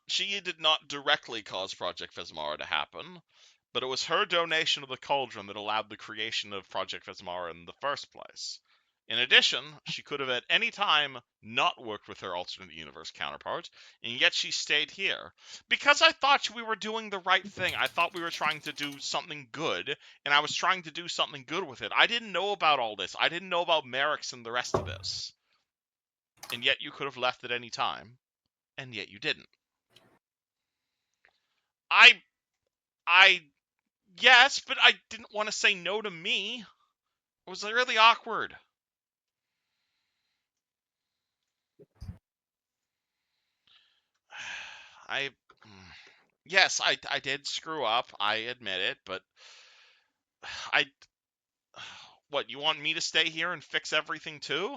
directly cause Project Phasmara to happen, but it was her donation of the cauldron that allowed the creation of Project Phasmara in the first place. In addition, she could have at any time not worked with her alternate universe counterpart, and yet she stayed here. Because I thought we were doing the right thing. I thought we were trying to do something good, and I was trying to do something good with it. I didn't know about all this. I didn't know about Merrick's and the rest of this. And yet you could have left at any time, and yet you didn't. Yes, but I didn't want to say no to me. It was really awkward. Yes, I did screw up. I admit it, but what, you want me to stay here and fix everything too?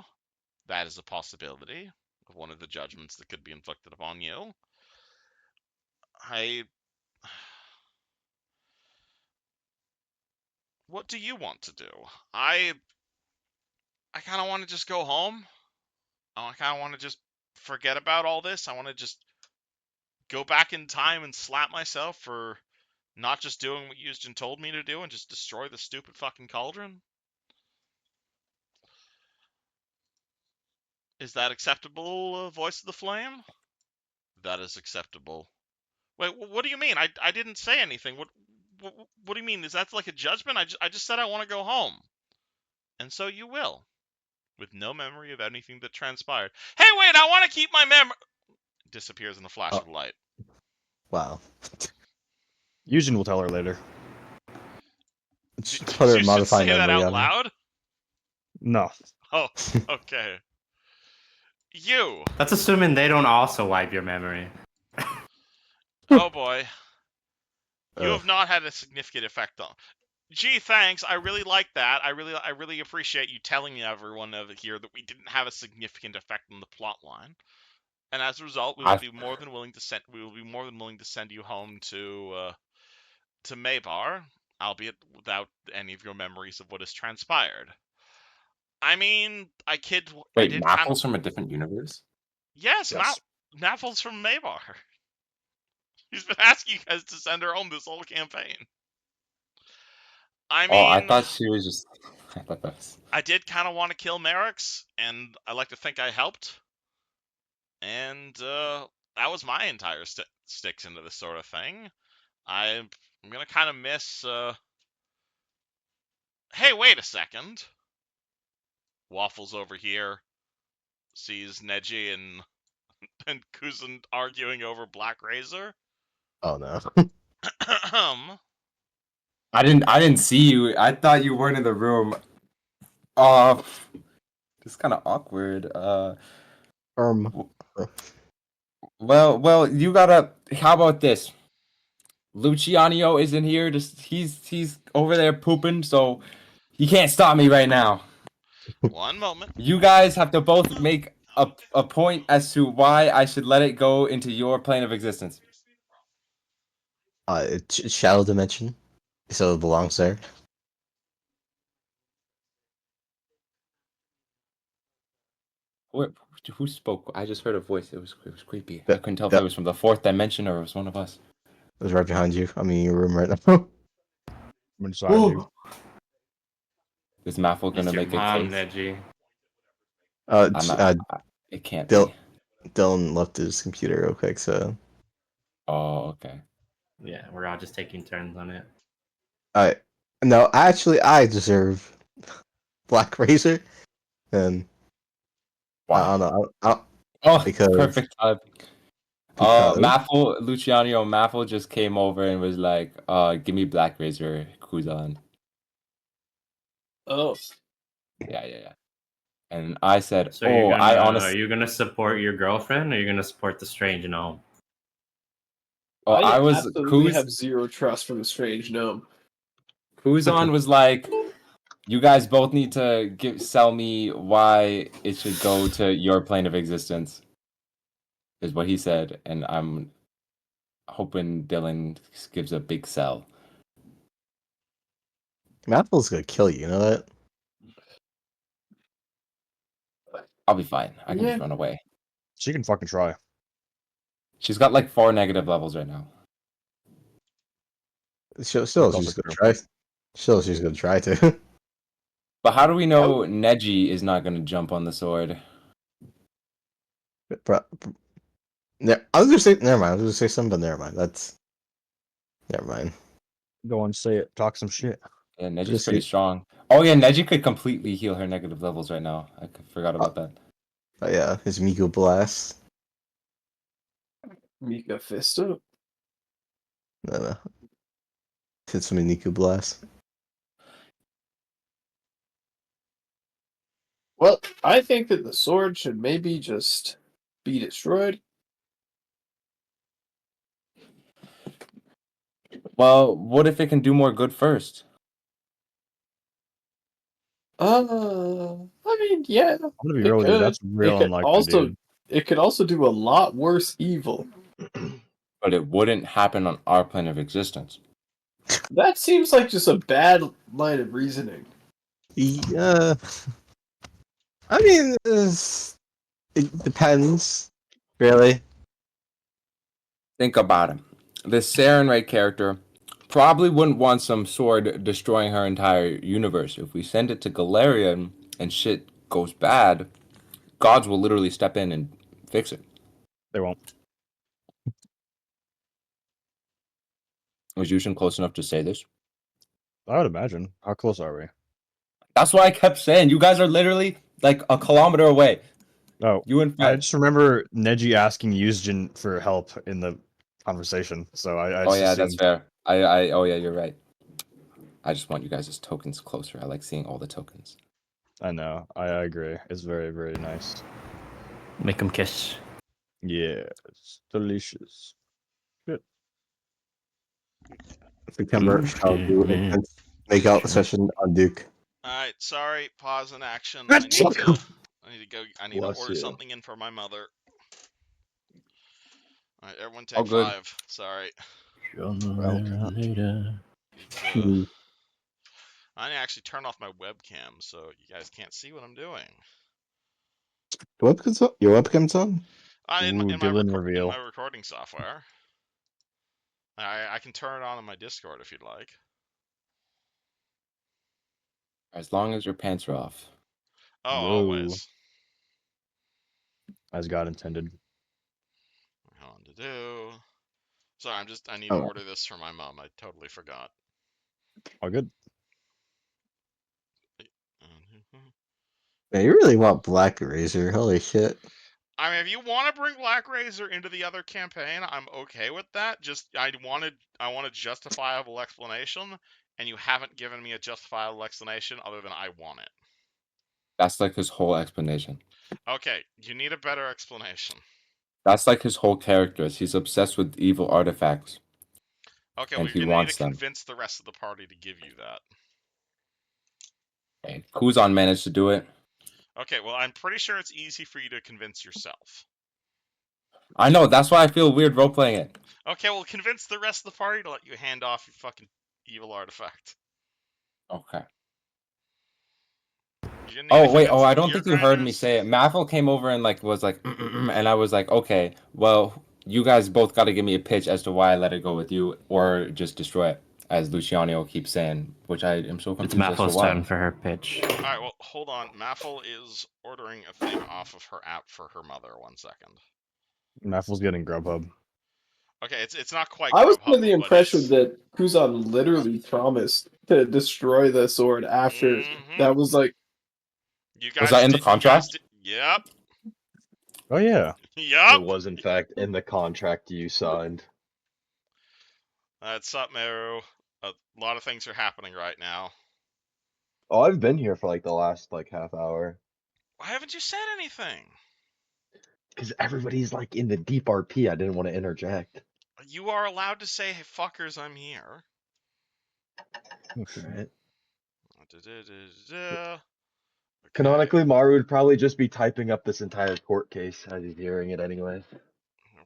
That is a possibility of one of the judgments that could be inflicted upon you. What do you want to do? I kind of want to just go home. I kind of want to just forget about all this. I want to just go back in time and slap myself for not just doing what Yusjin told me to do and just destroy the stupid fucking cauldron. Is that acceptable, Voice of the Flame? That is acceptable. Wait, what do you mean? I didn't say anything. What do you mean? Is that like a judgment? I just said I want to go home. And so you will. With no memory of anything that transpired. Hey, wait, I want to keep my memory. Disappears in a flash of light. wow. Yujin will tell her later. Just Did put her you just modify say that memory out on her. loud? No. Oh, okay. You. That's assuming they don't also wipe your memory. Oh boy. You Ugh. have not had a significant effect on. Gee, thanks. I really like that. I really appreciate you telling everyone over here that we didn't have a significant effect on the plot line. And as a result, we will be more than willing to send you home to Maybar, albeit without any of your memories of what has transpired. I mean, Wait, Mapple's from a different universe? Yes, Yes. Naffle's from Maybar. He's been asking you guys to send her home this whole campaign. I mean, I thought she was just. I thought that was. I did kind of want to kill Merrick's, and I like to think I helped. And that was my entire sticks into this sort of thing. I'm gonna kind of miss. Hey, wait a second. Waffles over here sees Neji and Kuzan arguing over Black Razor. Oh no. I didn't see you. I thought you weren't in the room. Oh, it's kind of awkward. Well, you gotta. How about this? Luciano isn't here. Just he's over there pooping, so he can't stop me right now. One moment. You guys have to both make a point as to why I should let it go into your plane of existence. It's Shadow Dimension, so it belongs there. Who spoke? I just heard a voice. It was creepy. I couldn't tell if it was from the fourth dimension or it was one of us. It was right behind you. I mean, your room right now. I'm inside you. Is Maffle gonna It's your make a mom, case? Neji. I'm not. Uh, It can't Dil- be. Dylan left his computer real quick, so Oh, okay. Yeah, we're all just taking turns on it. I no, actually, I deserve Black Razor, and I Why? don't know, Oh, because perfect time. because Luciano Maffel just came over and was like, give me Black Razor Kuzan. Oh, Yeah. And I said, So oh, I are honestly, you gonna support your girlfriend, or are you gonna support the strange gnome? oh, I I was absolutely have zero trust for the strange gnome. Kuzan was like, you guys both need to sell me why it should go to your plane of existence, is what he said, and I'm hoping Dylan gives a big sell. Mapple's gonna kill you. You know that? I'll be fine. I can Yeah. just run away. She can fucking try. She's got like 4 negative levels right now. Still, That's she's also gonna true. try. Still, she's gonna try to. But how do we know Neji is not going to jump on the sword? I was gonna say never mind. I was gonna say something, but never mind. Never mind. Go on, say it. Talk some shit. Yeah, Neji's Just pretty say, strong. Oh yeah, Neji could completely heal her negative levels right now. I forgot about that. yeah, his Miku Blast. Mika Fisto. No. Hit some Miku Blast. Well, I think that the sword should maybe just be destroyed. Well, what if it can do more good first? I mean, yeah, I'm gonna be it real with you. could. That's real unlikely, dude. It could also do a lot worse evil. But it wouldn't happen on our plane of existence. That seems like just a bad line of reasoning. Yeah. I mean, it depends, really. Think about it. This Sarenrae character probably wouldn't want some sword destroying her entire universe. If we send it to Galarian and shit goes bad, gods will literally step in and fix it. They won't. Was Yushin close enough to say this? I would imagine. How close are we? That's what I kept saying. You guys are literally like a kilometer away. Oh, You and I Fred. just remember Neji asking Yuzjin for help in the conversation. So I Oh just yeah, that's assumed. fair. Oh yeah, you're right. I just want you guys as tokens closer. I like seeing all the tokens. I know. I agree. It's very, very nice. Make them kiss. Yeah, it's delicious. Good. September shall do intense make out session on Duke. All right, sorry. Pause in action. I need to go. I need to Bless order you. something in for my mother. All right, everyone All take good. 5. Sorry. Later. Hmm. I need to actually turn off my webcam so you guys can't see what I'm doing. Your webcam's on? In Ooh, my Dylan reveal. recording software. I can turn it on in my Discord if you'd like. As long as your pants are off. Oh, Whoa. always. As God intended. Hold on to do. Sorry, I need to Oh. order this for my mom. I totally forgot. All good. Man, you really want Black Razor? Holy shit! I mean, if you want to bring Black Razor into the other campaign, I'm okay with that. Just I want a justifiable explanation, and you haven't given me a justifiable explanation other than I want it. That's like his whole explanation. Okay, you need a better explanation. That's like his whole character. He's obsessed with evil artifacts. Okay, And well, he you're gonna need wants to them. convince the rest of the party to give you that. Okay. Kuzan managed to do it. Okay, well, I'm pretty sure it's easy for you to convince yourself. I know, that's why I feel weird role playing it. Okay, well, convince the rest of the party to let you hand off your fucking evil artifact. Okay. You need Oh to wait, convince I the don't gear think you heard me grinders. say it. Maffel came over and like was like and I was like, okay, well, you guys both gotta give me a pitch as to why I let it go with you or just destroy it. as Luciano keeps saying, which I am so It's confused as to Maffle's why. turn for her pitch. All right, well, hold on. Maffle is ordering a thing off of her app for her mother. 1 second. Maffle's getting Grubhub. Okay, it's not quite. I was Grubhub, under the but impression it's... that Kuzan literally promised to destroy the sword after Mhm. that was like. You Was guys that in the did- you guys contract? did- Yep. Oh yeah. Yep. It was in fact in the contract you signed. That's up, Meru. A lot of things are happening right now. Oh, I've been here for like the last like half hour. Why haven't you said anything? Because everybody's like in the deep RP. I didn't want to interject. You are allowed to say, "Hey, fuckers, I'm here." Right. Da-da-da-da-da. Canonically, Maru would probably just be typing up this entire court case as he's hearing it anyway.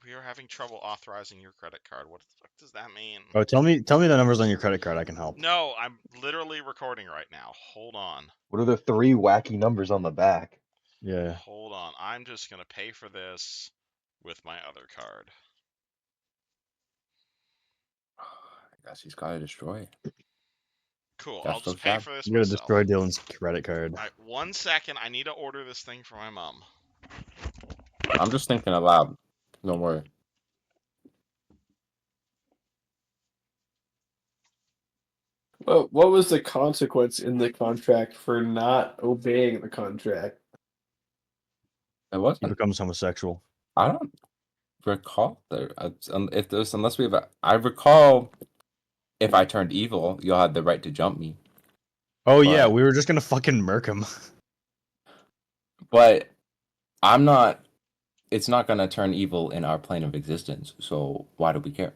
We are having trouble authorizing your credit card. What the fuck does that mean? Oh, tell me the numbers on your credit card. I can help. No, I'm literally recording right now. Hold on. What are the 3 wacky numbers on the back? Yeah. Hold on. I'm just gonna pay for this with my other card. I guess he's got to destroy. Cool. That's I'll just so pay sad. for this You gotta myself. destroy Dylan's credit card. All right, 1 second. I need to order this thing for my mom. I'm just thinking aloud. Don't worry. Well, what was the consequence in the contract for not obeying the contract? It He wasn't. becomes homosexual. I don't recall there. If there's unless we have. I recall if I turned evil, you'll have the right to jump me. Oh yeah, But- we were just gonna fucking murk him. But I'm not. It's not gonna turn evil in our plane of existence. So why do we care?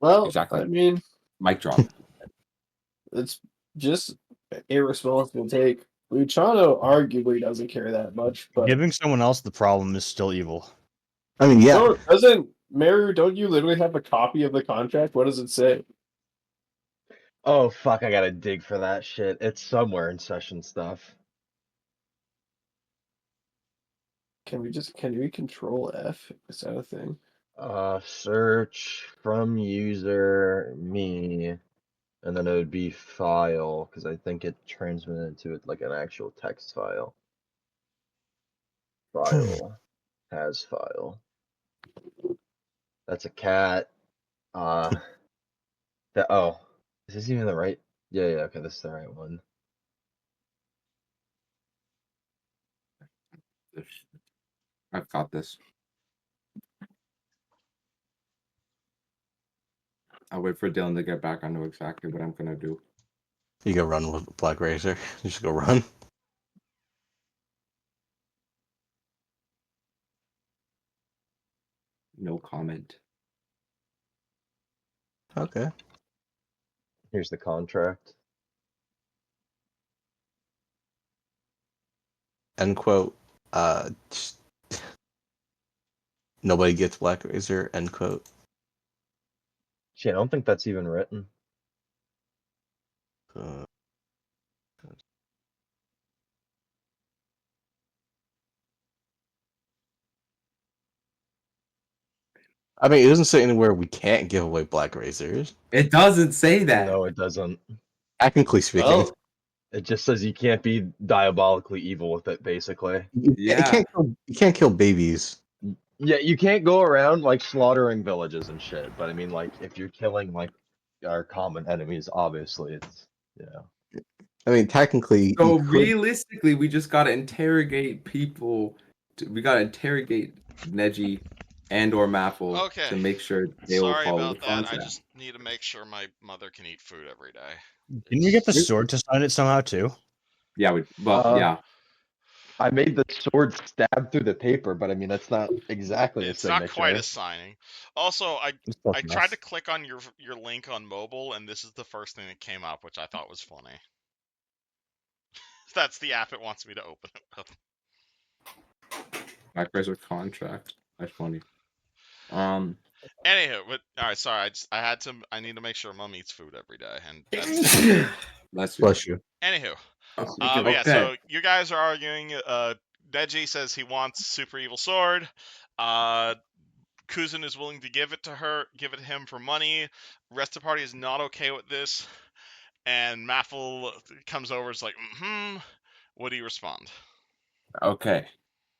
Well, Exactly. I mean, Mic drop. it's just an irresponsible take. Luciano arguably doesn't care that much, but Giving someone else the problem is still evil. I mean, yeah. doesn't Meru? Don't you literally have a copy of the contract? What does it say? Oh fuck! I gotta dig for that shit. It's somewhere in session stuff. Can we control F? Is that a thing? Search from user me, and then it would be file because I think it transmitted to it like an actual text file. File has file. That's a cat. Oh, is this even the right? Yeah, okay, this is the right one. I've got this. I'll wait for Dylan to get back. I know exactly what I'm gonna do. You go run with Black Razor. You just go run. No comment. Okay. Here's the contract. End quote. Nobody gets Black Razor. End quote. Shit, I don't think that's even written. I mean, it doesn't say anywhere we can't give away Black Razors. It doesn't say that. No, it doesn't. Technically speaking. Oh. It just says you can't be diabolically evil with it, basically. Yeah. You can't kill babies. Yeah, you can't go around like slaughtering villages and shit. But I mean, like, if you're killing like our common enemies, obviously it's I mean, technically. So realistically, we just gotta interrogate people. We gotta interrogate Neji and or Maffle Okay. to make sure they will Sorry follow about the that. contract. I just need to make sure my mother can eat food every day. Didn't you get the sword to sign it somehow too? Yeah, yeah. I made the sword stab through the paper, but I mean that's not exactly It's a signature. not quite a signing. Also, I close tried enough. to click on your link on mobile, and this is the first thing that came up, which I thought was funny. That's the app it wants me to open it with. Black Razor contract. That's funny. Anywho, but all right, sorry. I need to make sure Mom eats food every day, and that's Bless you. Bless you. anywho. Okay. Yeah, so you guys are arguing Neji says he wants super evil sword. Kuzin is willing to give it to him for money. Rest of the party is not okay with this. And Maffel comes over, is like, What do you respond? Okay.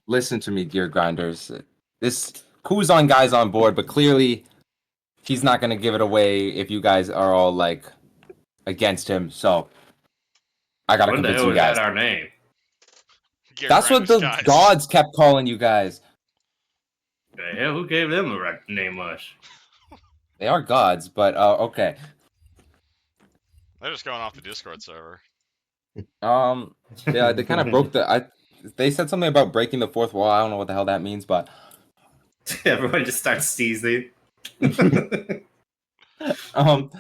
Listen to me, Gear Grinders. This Kuzan guy's on board, but clearly he's not going to give it away if you guys are all, like, against him. So I got to When the convince hell you is that guys. our name? Gear That's what Grinders, the guys. gods kept calling you guys. The hell? Who gave them the right name us? They are gods, but okay. They're just going off the Discord server. Yeah, they kind of broke the. They said something about breaking the fourth wall. I don't know what the hell that means, but Everyone just starts sneezing. um,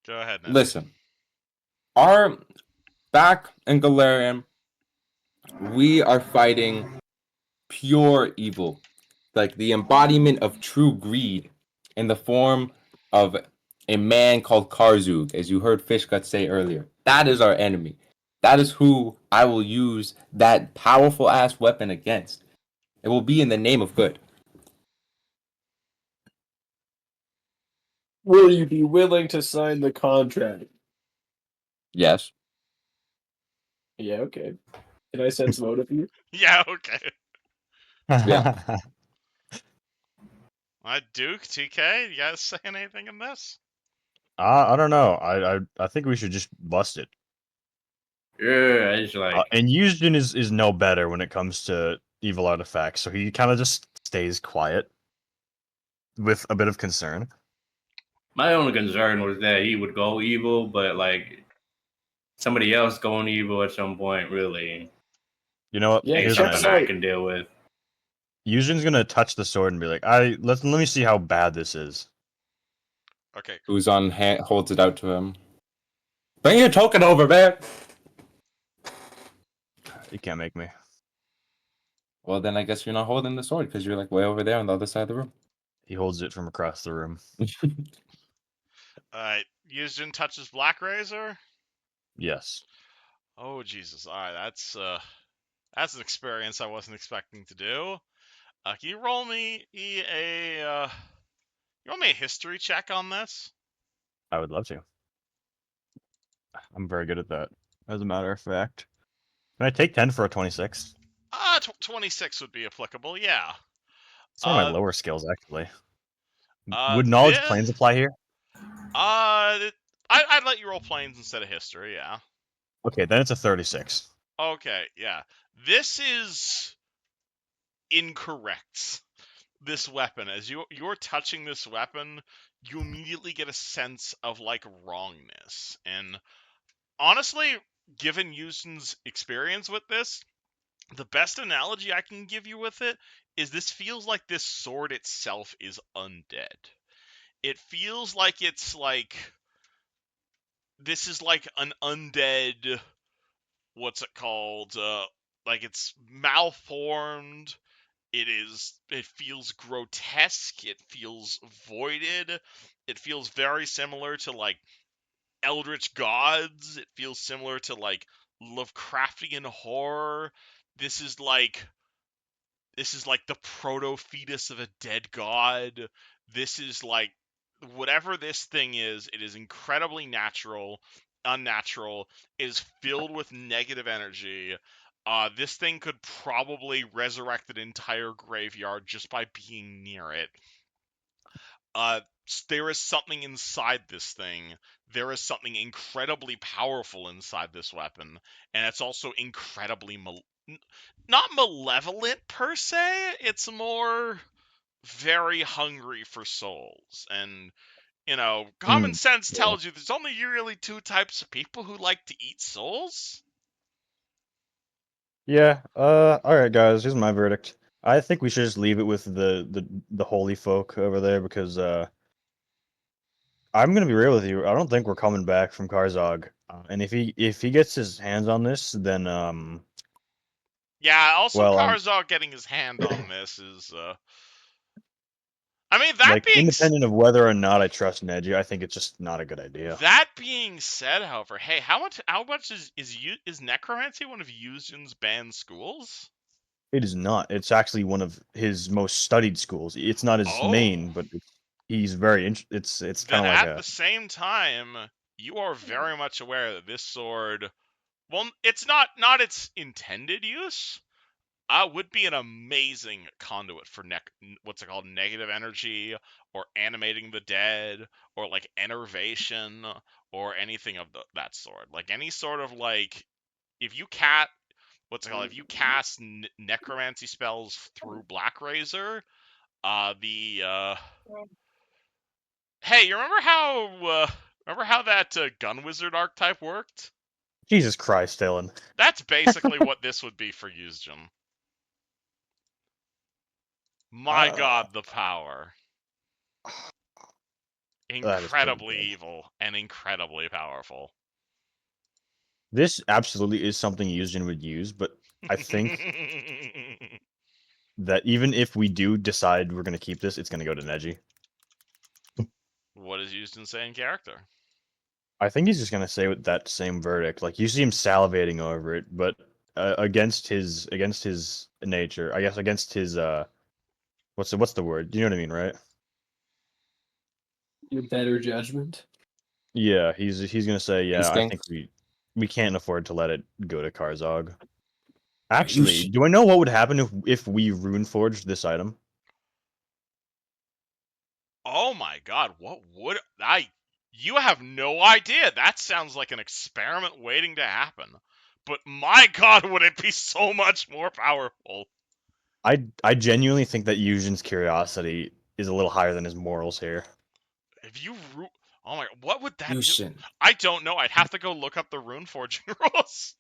Go ahead, Ned. listen. Our back in Galarian, we are fighting pure evil, like the embodiment of true greed, in the form of a man called Karzug, as you heard Fishgut say earlier. That is our enemy. That is who I will use that powerful ass weapon against. It will be in the name of good. Will you be willing to sign the contract? Yes. Yeah, okay. Can I sense vote of you? Yeah, okay. Yeah. Duke, TK, you guys saying anything in this? I don't know. I think we should just bust it. Yeah, it's like And Yuzhin is no better when it comes to evil artifacts, so he kind of just stays quiet with a bit of concern. my only concern was that he would go evil, but like somebody else going evil at some point really You know what? Yeah, ain't Here's an something idea. I can deal with. Yuzhin's gonna touch the sword and be like, let me see how bad this is. Okay. Uzan holds it out to him. Bring your token over, man. You can't make me. Well, then I guess you're not holding the sword because you're like way over there on the other side of the room. He holds it from across the room. Alright. Yuzhin touches Black Razor. Yes. Oh Jesus! All right, that's an experience I wasn't expecting to do. Can you roll me a history check on this? I would love to. I'm very good at that. As a matter of fact. Can I take 10 for a 26? 26 would be applicable. Yeah. It's one of my lower skills, actually. Uh, Would knowledge this- planes apply here? I'd let you roll planes instead of history. Yeah. Okay, then it's a 36. Okay. Yeah. This is incorrect. This weapon, as you're touching this weapon, you immediately get a sense of like wrongness. And honestly, given Houston's experience with this, the best analogy I can give you with it is this feels like this sword itself is undead. It feels like it's like this is like an undead, what's it called? Like it's malformed. It feels grotesque. It feels voided. It feels very similar to like eldritch gods. It feels similar to like Lovecraftian horror. This is like the proto fetus of a dead god. This is like whatever this thing is, it is incredibly unnatural. It is filled with negative energy. This thing could probably resurrect an entire graveyard just by being near it. There is something inside this thing. There is something incredibly powerful inside this weapon, and it's also incredibly not malevolent per se. It's more very hungry for souls, and common sense tells you there's only really two types of people who like to eat souls. Yeah, alright guys, here's my verdict. I think we should just leave it with the holy folk over there because I'm gonna be real with you. I don't think we're coming back from Karzog. And if he gets his hands on this, then Yeah, also well, Karzog getting his hand on this is I mean, that Like, being independent of whether or not I trust Neji, I think it's just not a good idea. that being said, however, hey, how much is necromancy one of Yuzhin's banned schools? It is not. It's actually one of his most studied schools. It's not his Oh. main, but he's very. It's kind Then of like at a. the same time, you are very much aware that this sword, well, it's not its intended use. Would be an amazing conduit for what's it called, negative energy, or animating the dead, or like enervation, or anything of that sort. Like any sort of like, if you if you cast necromancy spells through Black Razor, hey, you remember how that gun wizard archetype worked? Jesus Christ, Dylan. That's basically what this would be for Yuzhin. My God, the power! That is pretty Incredibly good. evil and incredibly powerful. This absolutely is something Yuzhin would use, but I think that even if we do decide we're going to keep this, it's going to go to Neji. What is Yuzhin saying in character? I think he's just going to say that same verdict. Like, you see him salivating over it, but against his nature, I guess against his what's the word? You know what I mean, right? Your better judgment. Yeah, he's gonna say, yeah, I think Instinct. we can't afford to let it go to Karzog. You Actually, do I know what would happen if we rune forged this item? Oh my God, what would I? You have no idea. That sounds like an experiment waiting to happen. But my God, would it be so much more powerful? I genuinely think that Yuzhin's curiosity is a little higher than his morals here. If you oh my, what would that do? Yushin. I don't know. I'd have to go look up the rune forging rules.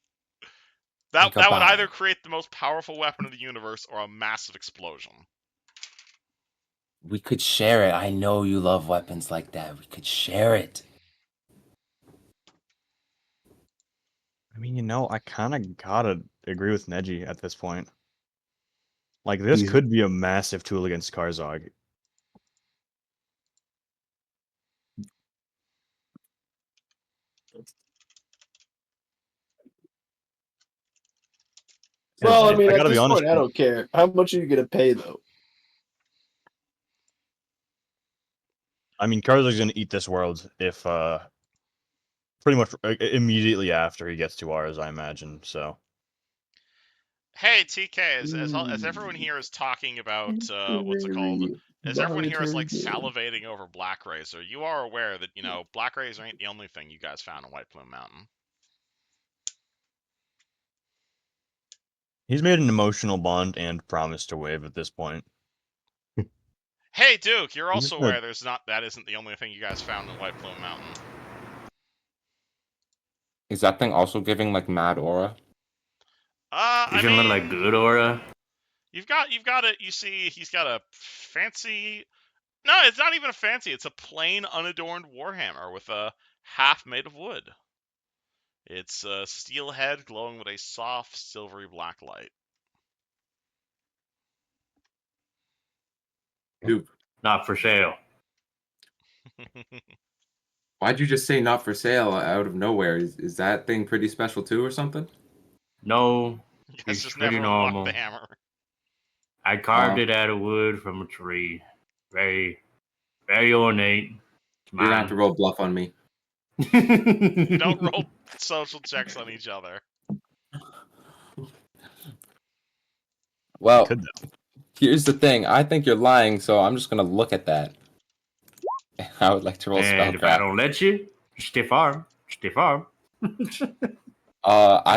Think That would about either it. create the most powerful weapon in the universe or a massive explosion. We could share it. I know you love weapons like that. We could share it. I mean, I kind of gotta agree with Neji at this point. Like, this He's- could be a massive tool against Karzog. Well, I mean, I at gotta be this honest. point, I don't care. How much are you gonna pay though? I mean, Karzog's gonna eat this world if pretty much immediately after he gets to ours, I imagine. So Hey TK, as everyone here is talking about what's it called? As everyone here is like salivating over Black Razor, you are aware that Black Razor ain't the only thing you guys found in White Plume Mountain. he's made an emotional bond and promised to wave at this point. Hey Duke, you're He's also just aware that isn't the only thing you guys found in White Plume Mountain. Is that thing also giving like mad aura? I He's gonna look like mean, good aura. you've got it. You see, he's got a fancy. No, it's not even a fancy. It's a plain, unadorned warhammer with a half made of wood. It's a steel head glowing with a soft, silvery black light. Dude, Not for sale. why'd you just say not for sale out of nowhere? Is that thing pretty special too or something? No, You guys it's just pretty never unlocked normal. the hammer. I carved it out of wood from a tree. Very, very ornate. It's You're gonna have to mine. roll bluff on me. Don't roll social checks on each other. Well, Could here's the thing. I think you're lying, so I'm just gonna look at that. I would like to roll And if I spellcraft. don't let you, stiff arm. Stiff arm. I You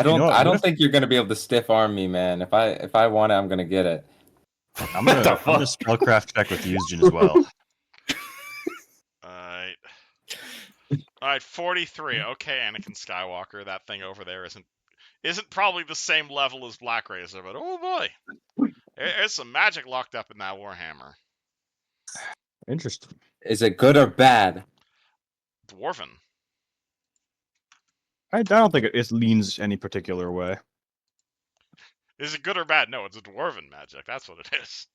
know what? I What don't if- think you're gonna be able to stiff arm me, man. If I want it, I'm gonna get it. I'm What the gonna spellcraft check with Yuzhin as well. Alright, 43. Okay, Anakin Skywalker, that thing over there isn't probably the same level as Black Razor, but oh boy. There's some magic locked up in that Warhammer. Interesting. Is it good or bad? Dwarven. I don't think it leans any particular way. Is it good or bad? No, it's a Dwarven magic. That's what it is.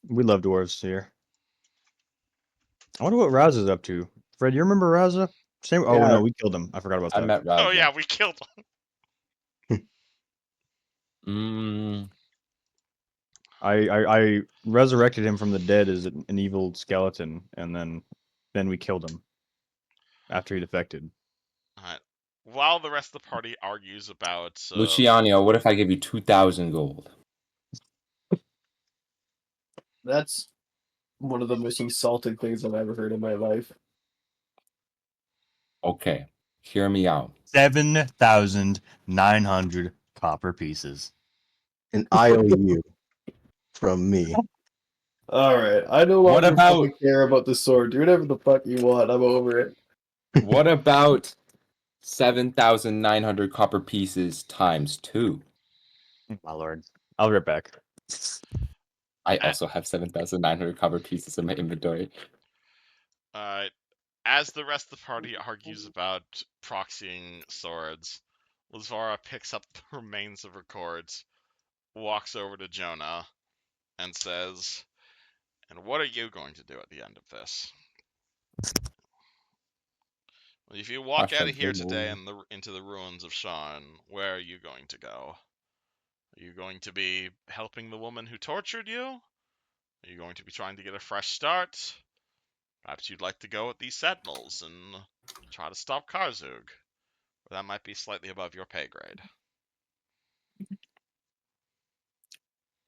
We love dwarves here. I wonder what Raz is up to. Fred, you remember Raza? Same. Oh Yeah. no, we killed him. I forgot about I that. met Raza. Oh yeah, we killed him. I resurrected him from the dead as an evil skeleton, and then we killed him after he defected. Alright. While the rest of the party argues about Luciano, what if I give you 2,000 gold? That's one of the most insulting things I've ever heard in my life. Okay, hear me out. 7,900 copper pieces. An IOU from me. All right, I no What longer about- fucking care about the sword. Do whatever the fuck you want. I'm over it. What about 7,900 copper pieces times 2? My lord. I'll be right back. I also have 7,900 copper pieces in my inventory. as the rest of the party argues about proxying swords, Lazvara picks up the remains of her cords, walks over to Jonah, and says, "And what are you going to do at the end of this? If you walk out of here today into the ruins of Sharn, where are you going to go? Are you going to be helping the woman who tortured you? Are you going to be trying to get a fresh start? Perhaps you'd like to go with these sentinels and try to stop Karzug. Or that might be slightly above your pay grade."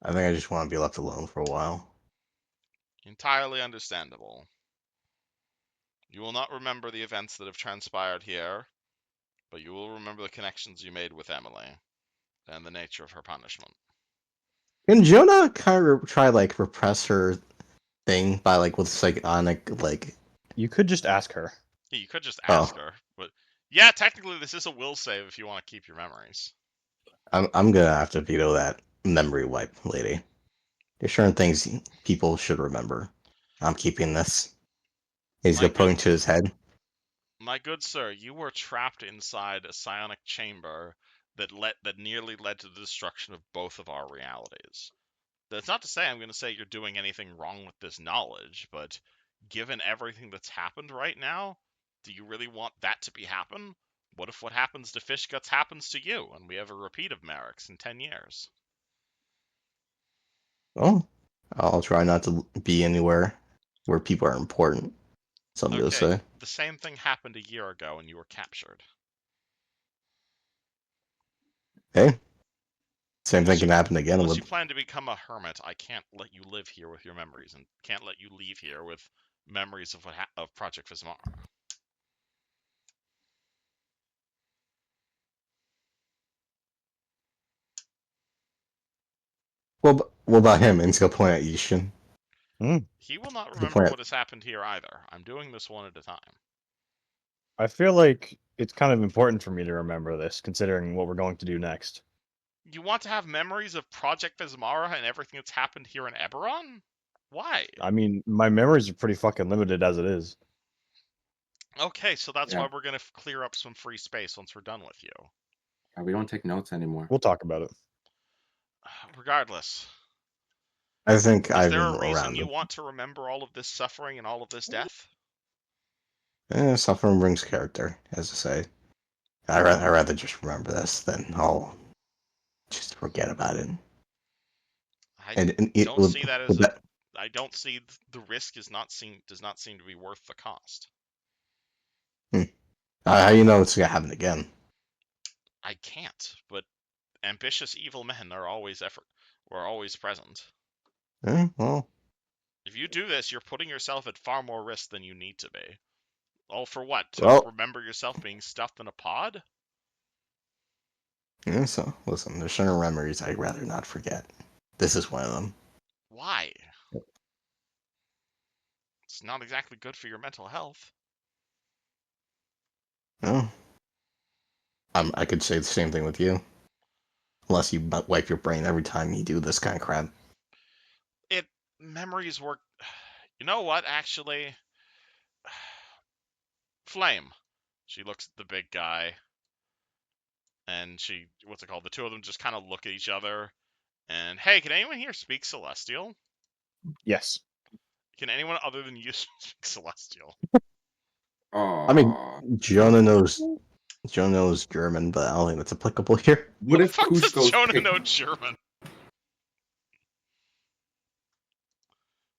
I think I just want to be left alone for a while. Entirely understandable. You will not remember the events that have transpired here, but you will remember the connections you made with Emily and the nature of her punishment. Can Jonah kind of try like repress her thing by like with psionic like? You could just ask her. Yeah, you could just ask her, but yeah, technically this is a will save if you want to keep your memories. I'm gonna have to veto that memory wipe, lady. There's certain things people should remember. I'm keeping this. He's gonna point to his head. My good sir, you were trapped inside a psionic chamber that nearly led to the destruction of both of our realities. That's not to say I'm going to say you're doing anything wrong with this knowledge, but given everything that's happened right now, do you really want that to be happen? What if what happens to Fishguts happens to you, and we have a repeat of Merrick's in 10 years? Oh, I'll try not to be anywhere where people are important. Some will say. The same thing happened a year ago, and you were captured. Hey, same thing can happen again. Unless you plan to become a hermit, I can't let you live here with your memories, and can't let you leave here with memories of of Project Vismara. Well, what about him? And he's gonna point at Yishin. He will not remember what has happened here either. I'm doing this one at a time. I feel like it's kind of important for me to remember this, considering what we're going to do next. You want to have memories of Project Vismara and everything that's happened here in Ebberon? Why? I mean, my memories are pretty fucking limited as it is. Okay, so that's why we're going to clear up some free space once we're done with you. We don't take notes anymore. We'll talk about it. Regardless. I think Is there a reason you want to remember all of this suffering and all of this death? Suffering brings character, as I say. I'd rather just remember this than I'll just forget about it. I don't see that as I don't see the risk does not seem to be worth the cost. How you know it's gonna happen again? I can't, but ambitious evil men are always present. Well, if you do this, you're putting yourself at far more risk than you need to be. All for what? To remember yourself being stuffed in a pod? Yeah, so listen, there's certain memories I'd rather not forget. This is one of them. Why? It's not exactly good for your mental health. Oh. I could say the same thing with you. Unless you wipe your brain every time you do this kind of crap. Memories work. You know what, actually? Flame. She looks at the big guy. And what's it called? The two of them just kind of look at each other. And, hey, can anyone here speak Celestial? Yes. Can anyone other than you speak Celestial? Oh, I mean, Jonah knows German, but I don't think that's applicable here. what the if fuck does Kuzco's Jonah pick- know German?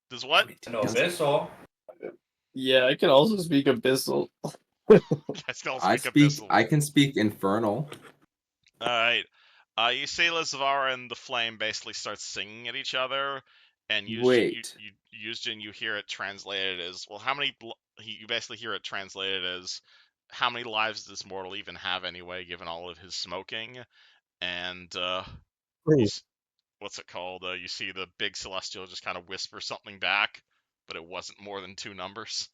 Does what? No, Abyssal. Yeah, I can also speak Abyssal. I still speak Abyssal. I can speak Infernal. Alright. You see Lizavara and the Flame basically start singing at each other, and Wait. Yuzjin, you hear it translated as, well, how many... You basically hear it translated as, how many lives does mortal even have anyway, given all of his smoking? And, what's it called? You see the big Celestial just kind of whisper something back, but it wasn't more than 2 numbers.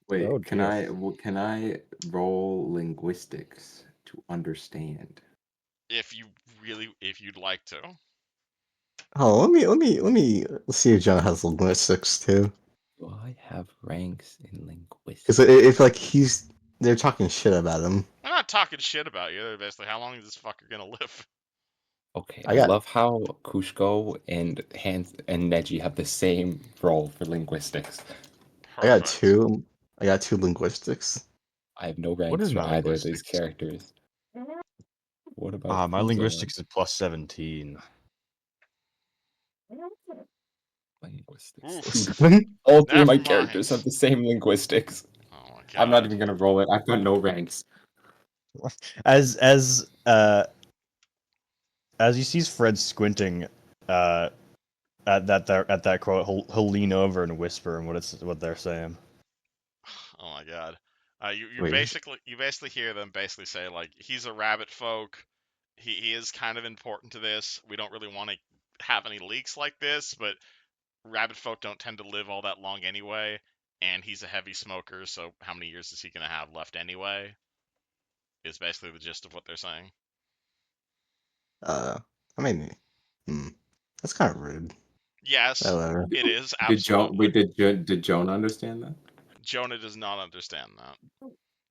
Wait, Oh, can I roll linguistics to understand? If you'd like to. Oh, let's see if Jonah has linguistics too. Do I have ranks in linguistics? Because if like they're talking shit about him. I'm not talking shit about you. They're basically, how long is this fucker gonna live? Okay, I I got- love how Kushko and Neji have the same role for linguistics. I got Perfect. 2. I got 2 linguistics. I have no What ranks is for my either of these linguistics? characters. What about My Kuzo? linguistics is plus 17. Linguistics. Oof. Dude, all 3 of my Never characters mind. have the same linguistics. Oh my god. I'm not even gonna roll it. I've got no ranks. As he sees Fred squinting at that quote, he'll lean over and whisper and what they're saying. Oh my god. You Wait. basically hear them basically say, like, he's a rabbit folk. He is kind of important to this. We don't really want to have any leaks like this, but rabbit folk don't tend to live all that long anyway, and he's a heavy smoker, so how many years is he going to have left anyway? Is basically the gist of what they're saying. I mean, that's kind of rude. Yes, Whatever. it is, Did absolutely. did Jonah understand that? Jonah does not understand that.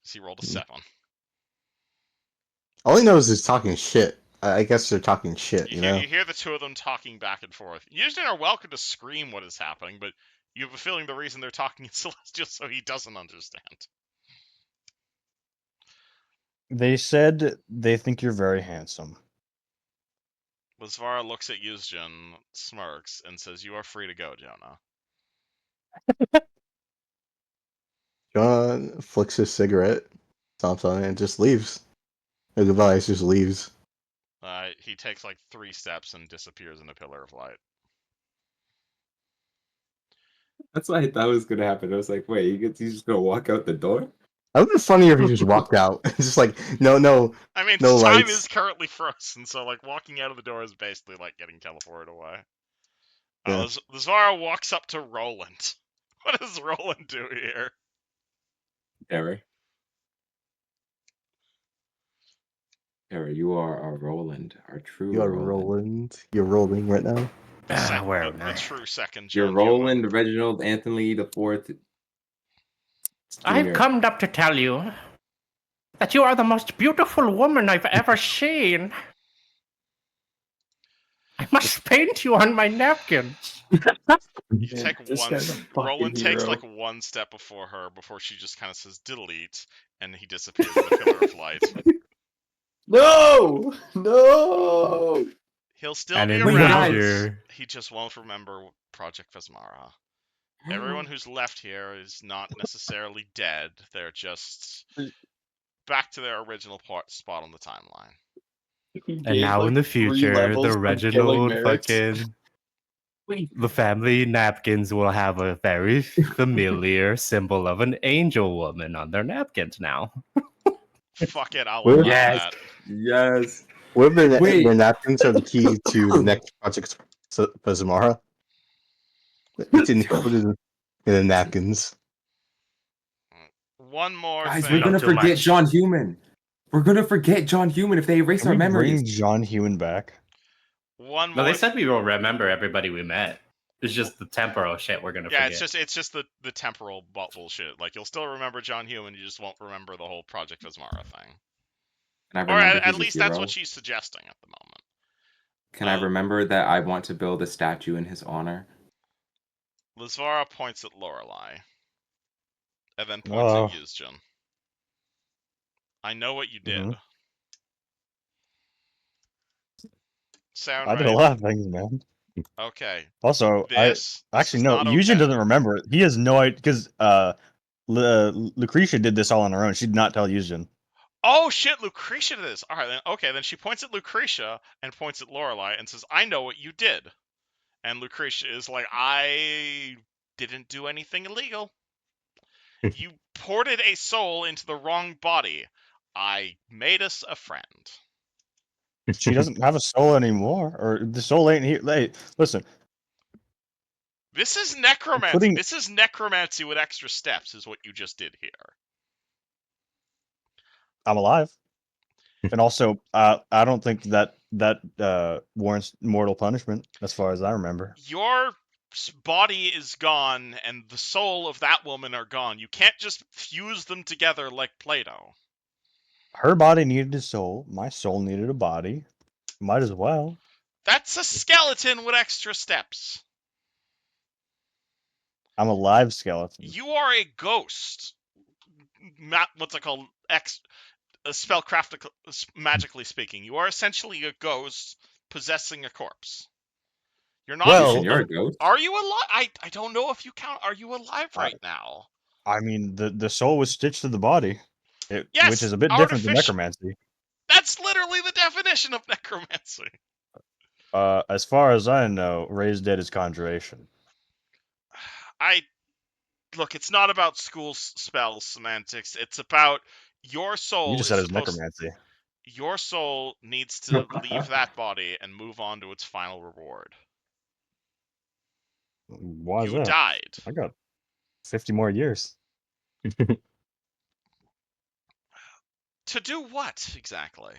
He rolled a 7. All he knows is talking shit. I guess they're talking shit, you know? You hear the 2 of them talking back and forth. Yuzhin are welcome to scream what is happening, but you have a feeling the reason they're talking in Celestial so he doesn't understand. They said they think you're very handsome. Lizvara looks at Yuzjin, smirks, and says, "You are free to go, Jonah." Jonah flicks his cigarette, stomps on it, and just leaves. No goodbyes, just leaves. He takes like 3 steps and disappears in a pillar of light. That's what I thought was gonna happen. I was like, wait, he's just gonna walk out the door? That would be funnier if he just walked out. Just like, no, I mean, no time lights. is currently frozen, so like walking out of the door is basically like getting teleported away. Yeah. Lizvara walks up to Roland. What does Roland do here? Harry, you are our Roland, our true You are Roland. Roland. You're rolling right now. The true second You're gen Roland human. Reginald Anthony the Fourth. I've come up to tell you that you are the most beautiful woman I've ever seen. I must paint you on my napkin. You take This one. guy's a fucking Roland takes hero. like 1 step before her, before she just kind of says "delete," and he disappears in a pillar of light. No! No! He'll still And be in around. future- He just won't remember Project Vesmara. Everyone who's left here is not necessarily dead. They're just back to their original spot on the timeline. And now in the future, the Reginald fucking the family napkins will have a very familiar symbol of an angel woman on their napkins now. Fuck it, I'll Well, allow yes. that. Yes. What if Wait. their napkins are the key to the next Project Zamara? It's included in the napkins. One more Guys, thing. we're gonna Not too forget much. John Human. We're gonna forget John Human if they erase Can our we memories. bring John Hewen back? One No, more. they said we will remember everybody we met. It's just the temporal shit we're gonna Yeah, forget. it's just the temporal bullshit. Like, you'll still remember John Human, you just won't remember the whole Project Vesmara thing. Can I Or remember at he's a least that's hero? what she's suggesting at the moment. Can I remember that I want to build a statue in his honor? Lizvara points at Lorelei. And then points Oh. at Yuzjin. I know what you did. Mhm. Sound I did a right? lot of things, man. Okay. Also, This actually is no. not Yujin okay. doesn't remember it. He has no idea because Lucretia did this all on her own. She did not tell Yujin. Oh shit, Lucretia did this. Alright, then okay, then she points at Lucretia and points at Lorelei and says, I know what you did. And Lucretia is like, I didn't do anything illegal. You ported a soul into the wrong body. I made us a friend. She doesn't have a soul anymore, or the soul ain't here. Hey, listen, This is necromancy. Including- This is necromancy with extra steps, is what you just did here. I'm alive, and also, I don't think that warrants mortal punishment, as far as I remember. Your body is gone, and the soul of that woman are gone. You can't just fuse them together like Play-Doh. Her body needed a soul. My soul needed a body. Might as well. That's a skeleton with extra steps. I'm a live skeleton. You are a ghost. What's it called? Spellcraft, magically speaking. You are essentially a ghost possessing a corpse. You're not. Well, You're a ghost. Are you alive? I don't know if you count. Are you alive right now? I mean, the soul was stitched to the body, Yes, which is a bit different than artificial. necromancy. That's literally the definition of necromancy. As far as I know, raised dead is conjuration. Look, it's not about school spell semantics. It's about your soul You just is said it was supposed. necromancy. Your soul needs to leave that body and move on to its final reward. Why is You that? died. I got 50 more years. To do what exactly?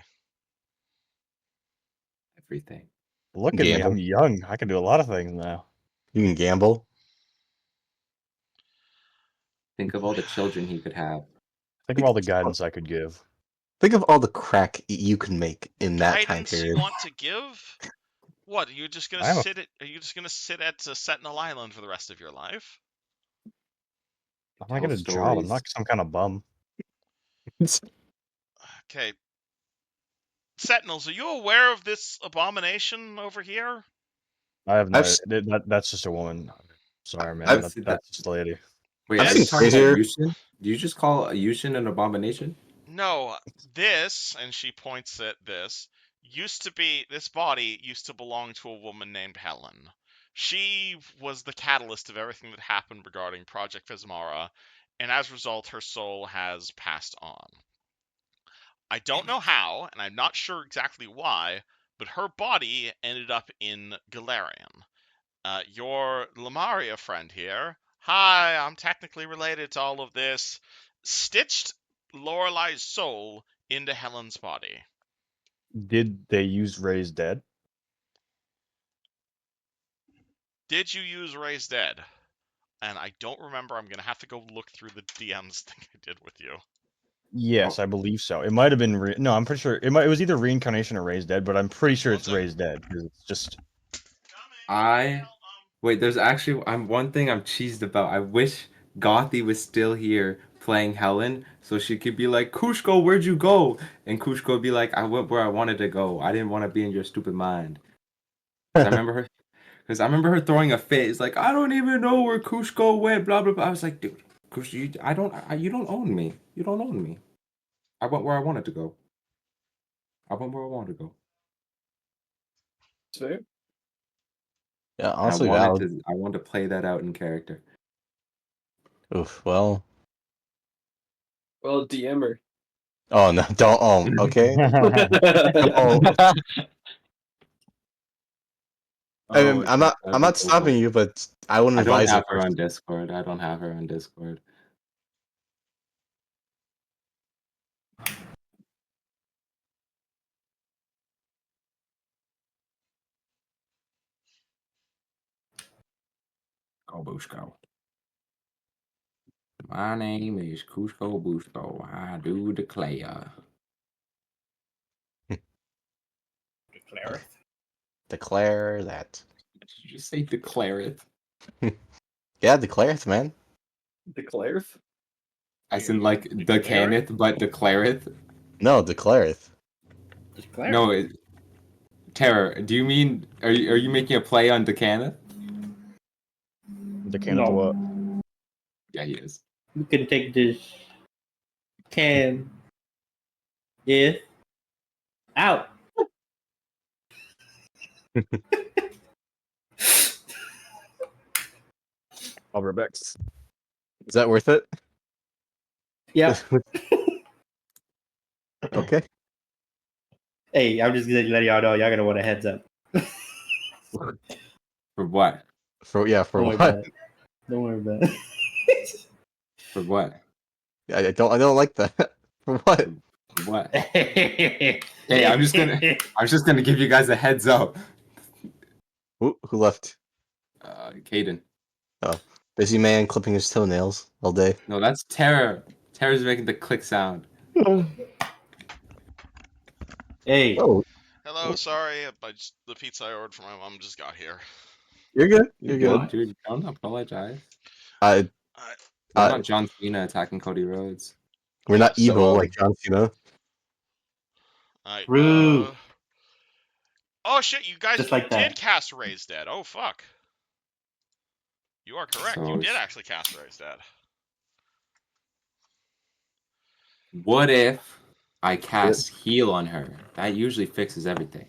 Everything. Look at me, Gamble. I'm young. I can do a lot of things now. You can gamble. Think of all the children he could have. Think of all the guidance I could give. Think of all the crack you can make in that time Guidance period. you want to give? What? Are you just gonna I am a- sit at? Are you just gonna sit at Sentinel Island for the rest of your life? I'm not Tell get a job. I'm stories. not some kind of bum. Okay. Sentinels, are you aware of this abomination over here? I have no. I've s- That's just a woman. Sorry, man. I've- That's just a lady. Wait, I've are seen you talking about crazier- Yushin? Do you just call a Yushin an abomination? No, this, and she points at this, this body used to belong to a woman named Helen. She was the catalyst of everything that happened regarding Project Vismara, and as a result, her soul has passed on. I don't know how, and I'm not sure exactly why, but her body ended up in Galarian. Your Lamaria friend here, hi, I'm technically related to all of this, stitched Lorelei's soul into Helen's body. Did they use raised dead? Did you use Raise Dead? And I don't remember. I'm gonna have to go look through the DMs thing I did with you. Yes, I believe so. It might have been. No, I'm pretty sure it was either reincarnation or raised dead, but I'm pretty sure it's raised dead because it's just. Wait, there's actually one thing I'm cheesed about. I wish Gothi was still here playing Helen so she could be like, Kushko, where'd you go? And Kushko would be like, I went where I wanted to go. I didn't want to be in your stupid mind. Because I remember her throwing a fit. It's like, I don't even know where Kushko went, blah blah blah. I was like, dude, Kush, you don't own me. You don't own me. I went where I wanted to go. I went where I wanted to go. Fair. Yeah, And honestly, valid. I wanted to play that out in character. Oof. Well. Well, DMer. Oh no! Don't. Oh, okay. Oh. I'm not. I'm not stopping you, but I wouldn't I don't advise have it. her on Discord. I don't have her on Discord. Go Bushko. My name is Kushko Bushko. I do declare. Declare that. Did you say declare it? Yeah, declareth, man. Declareth? As in like the Kenneth, but declareth. No, declareth. Declare. No, Terror. Do you mean are you making a play on the Kenneth? The can of the what? Yeah, he is. You can take this can it out. Albert Bex. Is that worth it? Yeah. Okay. Hey, I'm just gonna let y'all know. Y'all gonna want a heads up. For what? For Don't worry what? about it. Don't worry about it. For what? I don't like that. For what? For what? Hey, I'm just gonna give you guys a heads up. Who left? Caden. Busy man clipping his toenails all day. No, that's Terror. Terror's making the click sound. Hey, Oh, Hello, sorry, the pizza I ordered for my mom just got here. you're good. You're good. Dude, don't apologize. I We're not John Cena attacking Cody Rhodes. we're not So, evil like John Cena. Alright, rude. oh shit, you guys Just like did that. cast Raise Dead. Oh fuck. You are correct. You So- did actually cast Raise Dead. What if I cast heal on her? That usually fixes everything.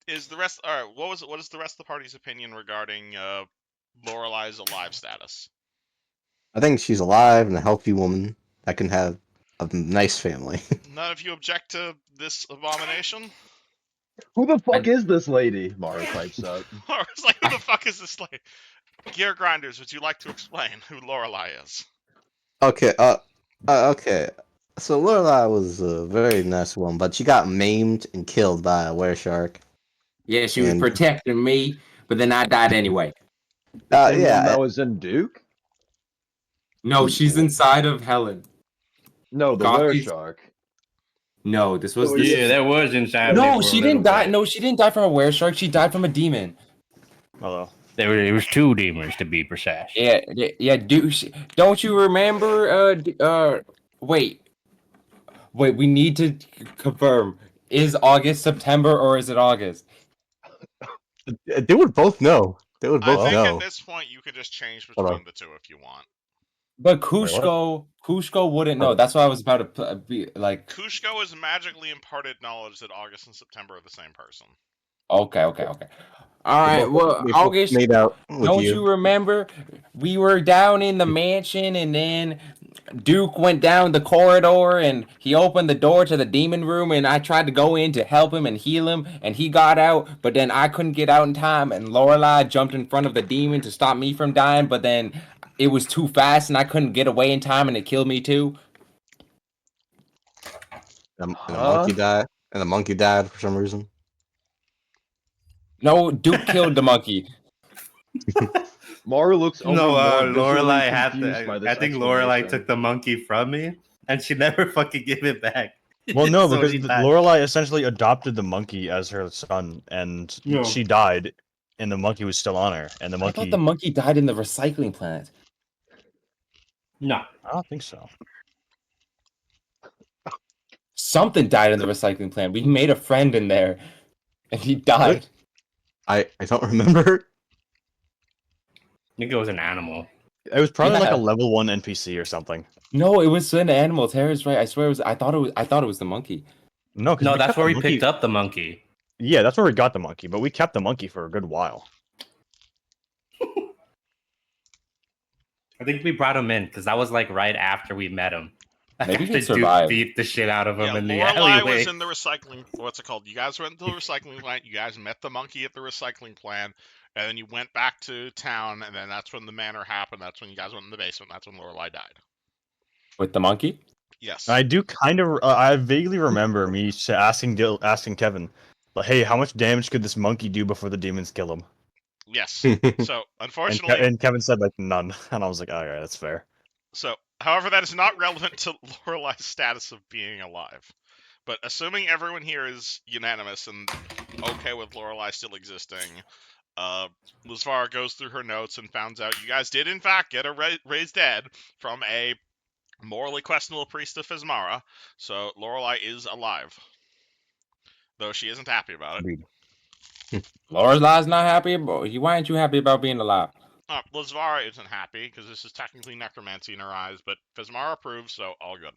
Is the rest alright, what is the rest of the party's opinion regarding Lorelai's alive status? I think she's alive and a healthy woman that can have a nice family. None of you object to this abomination? Who the fuck is this lady? Mara pipes up. Or it's like, who the fuck is this lady? Gear Grinders, would you like to explain who Lorelai is? Okay. Okay. So Lorelai was a very nice woman, but she got maimed and killed by a wereshark. Yeah, she was And- protecting me, but then I died anyway. The same yeah. one that was in Duke? No, she's inside of Helen. No, the Coffee's- wereshark. No, this was Oh, this. yeah, that was inside. No, she didn't die. No, she didn't die from a wereshark. She died from a demon. Hello. There was two demons to be precise. Yeah. Don't you remember? Wait. We need to confirm. Is August September or is it August? They would both know. They would I both think know. at this point you could just change Hold between on. the two if you want. But Kushko wouldn't know. That's why I was about to be like. Kushko is magically imparted knowledge that August and September are the same person. Okay. All right. Well, They both August. made out with Don't you remember? We were down in the mansion, and then Duke went down the corridor, and he opened the door to the demon room, and I tried to go in to help him and heal him, and he got out, but then I couldn't get out in time, and Lorelai jumped in front of the demon to stop me from dying, but then it was too fast, and I couldn't get away in time, and it killed me too. And the monkey died. And the monkey died for some reason. No, Duke killed the monkey. Mara looks only No, more visibly Lorelai had confused by to. this I think Lorelai explanation. took the monkey from me, and she never fucking gave it back. Well, no, So because many times. Lorelai essentially adopted the monkey as her son, and Yeah. she died, and the monkey was still on her, and the I monkey. thought the monkey died in the recycling plant. No. I don't think so. Something died in the recycling plant. We made a friend in there, and he died. I don't remember. I think it was an animal. It was probably like Yeah. a level 1 NPC or something. No, it was an animal. Terror's right. I swear it was. I thought it was the monkey. No, 'cause No, we that's kept where the we monkey- picked up the monkey. Yeah, that's where we got the monkey, but we kept the monkey for a good while. I think we brought him in because that was like right after we met him. Maybe he After Duke survived. beat the shit out of him Yeah, in the Lorelai alleyway. was in the recycling. What's it called? You guys went to the recycling plant. You guys met the monkey at the recycling plant, and then you went back to town. And then that's when the manor happened. That's when you guys went in the basement. That's when Lorelai died. With the monkey? Yes. I do kind of. I vaguely remember me asking Kevin, like, "Hey, how much damage could this monkey do before the demons kill him?" Yes. So And, unfortunately, and Kevin said like none, and I was like, "All right, that's fair." however, that is not relevant to Lorelai's status of being alive. But assuming everyone here is unanimous and okay with Lorelai still existing, Lizvara goes through her notes and finds out you guys did in fact get a raised dead from a morally questionable priest of Fismara, so Lorelei is alive. Though she isn't happy about it. Lorelei's not happy about. Why aren't you happy about being alive? Lizvara isn't happy because this is technically necromancy in her eyes, but Fismara approves, so all good.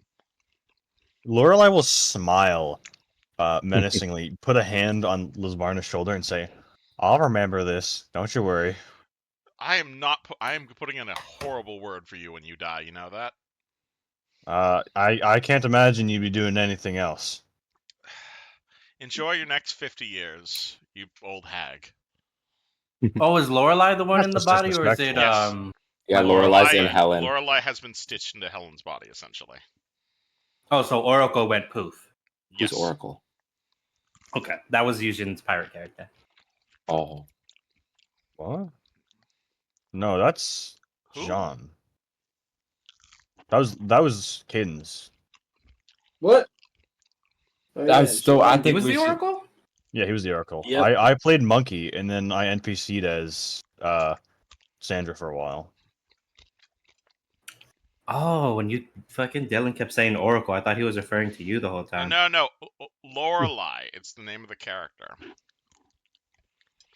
Lorelei will smile menacingly, put a hand on Lizvarna's shoulder, and say, "I'll remember this. Don't you worry." I am not. I am putting in a horrible word for you when you die. You know that. I can't imagine you'd be doing anything else. Enjoy your next 50 years, you old hag. Oh, is Lorelei the one That's in the just body, or is it Yes. Yeah, Lorelei? Lorelei's in Helen. Lorelei has been stitched into Helen's body, essentially. Oh, so Oracle went poof. Who's Yes. Oracle? Okay, that was Yushin's pirate character. Oh. What? No, that's Who? Jean. That was Caden's. What? Oh, yeah, So I Sean. He think was we the should. Oracle? Yeah, he was the Oracle. Yep. I played Monkey, and then I NPC'd as Sandra for a while. Oh, when you fucking Dylan kept saying Oracle, I thought he was referring to you the whole time. No. Lorelei. It's the name of the character.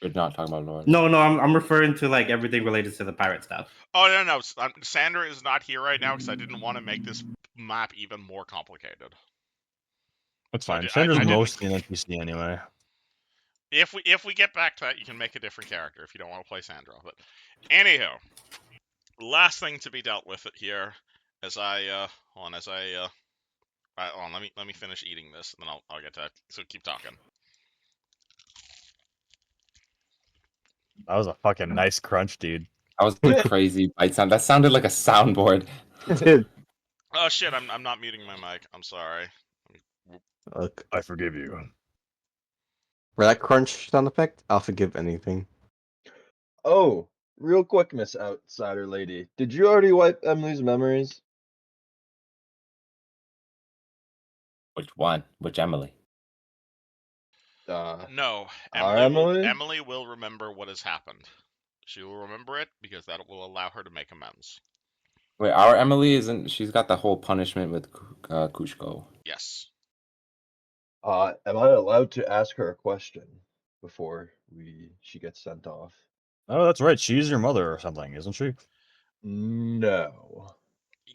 We're not talking about Lorelei. No, I'm referring to like everything related to the pirate stuff. Oh no. Sandra is not here right now because I didn't want to make this map even more complicated. That's So fine. I Sandra's didn't- mostly an NPC anyway. If we get back to that, you can make a different character if you don't want to play Sandra. But anyhow, last thing to be dealt with here, as I hold on, let me finish eating this, and then I'll get to that. So keep talking. That was a fucking nice crunch, dude. That was a crazy bite sound. That sounded like a soundboard. Oh shit, I'm not muting my mic. I'm sorry. Look, I forgive you. for that crunch sound effect, I'll forgive anything. Oh, real quick, Miss Outsider Lady. Did you already wipe Emily's memories? Which one? Which Emily? No, Our Emily Emily? will remember what has happened. She will remember it because that will allow her to make amends. Wait, our Emily isn't. She's got the whole punishment with Kushko. Yes. Am I allowed to ask her a question before she gets sent off? Oh, that's right. She's your mother or something, isn't she? No.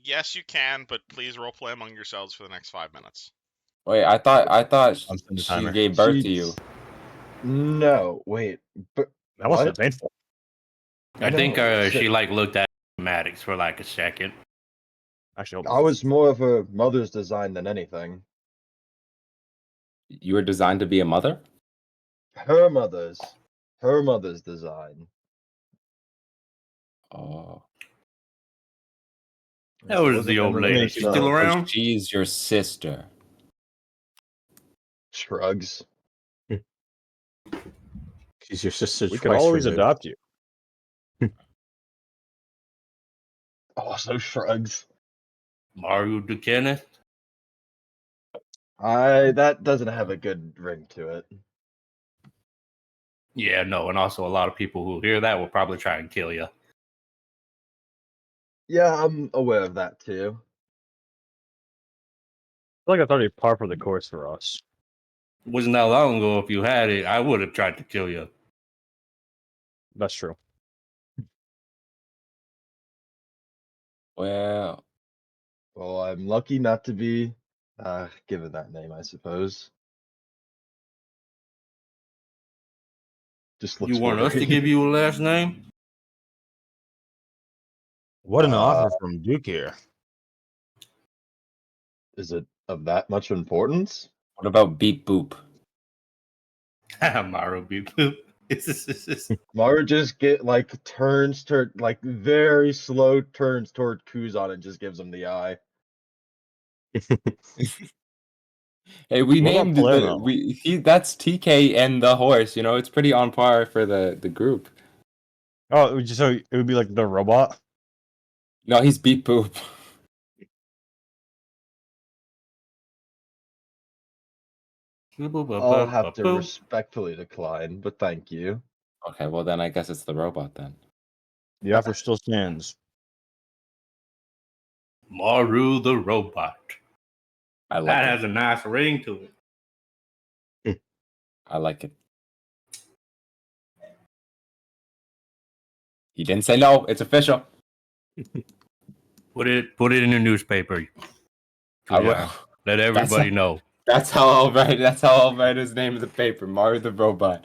Yes, you can, but please roleplay among yourselves for the next 5 minutes. Wait, I thought I'm setting the she timer. gave birth to you. No, wait. But That must have what? been painful. I think No, she like looked at Maddox for like a second. Actually, I was more of a mother's design than anything. You were designed to be a mother? Her mother's design. Oh. That was the old Emily lady. She's still no. around? She's your sister. Shrugs. She's your sister we could twice always removed. adopt you. Also shrugs. Mario the Kenneth? That doesn't have a good ring to it. Yeah, no, and also a lot of people who hear that will probably try and kill you. Yeah, I'm aware of that too. I feel like that's already par for the course for us. Wasn't that long ago. If you had it, I would have tried to kill you. That's true. Well, Well, I'm lucky not to be given that name, I suppose. Just looks You want us to worried. give you a last name? What an Uh, offer from Duke here. Is it of that much importance? what about Beep Boop? Mario beep boop. Maru just turns to very slow turns toward Kuzan and just gives him the eye. Hey, we What about named Palermo? that's TK and the horse, you know, it's pretty on par for the group. Oh, so it would be like the robot? No, he's Beep Boop. I'll have to respectfully decline, but thank you. Okay, well then I guess it's the robot then. The offer still stands. Maru the robot. I like That it. has a nice ring to it. I like it. He didn't say no. It's official. Put it in the newspaper. I will. Yeah. Let everybody know. That's how I'll write. That's how I'll write his name in the paper. Mario the robot.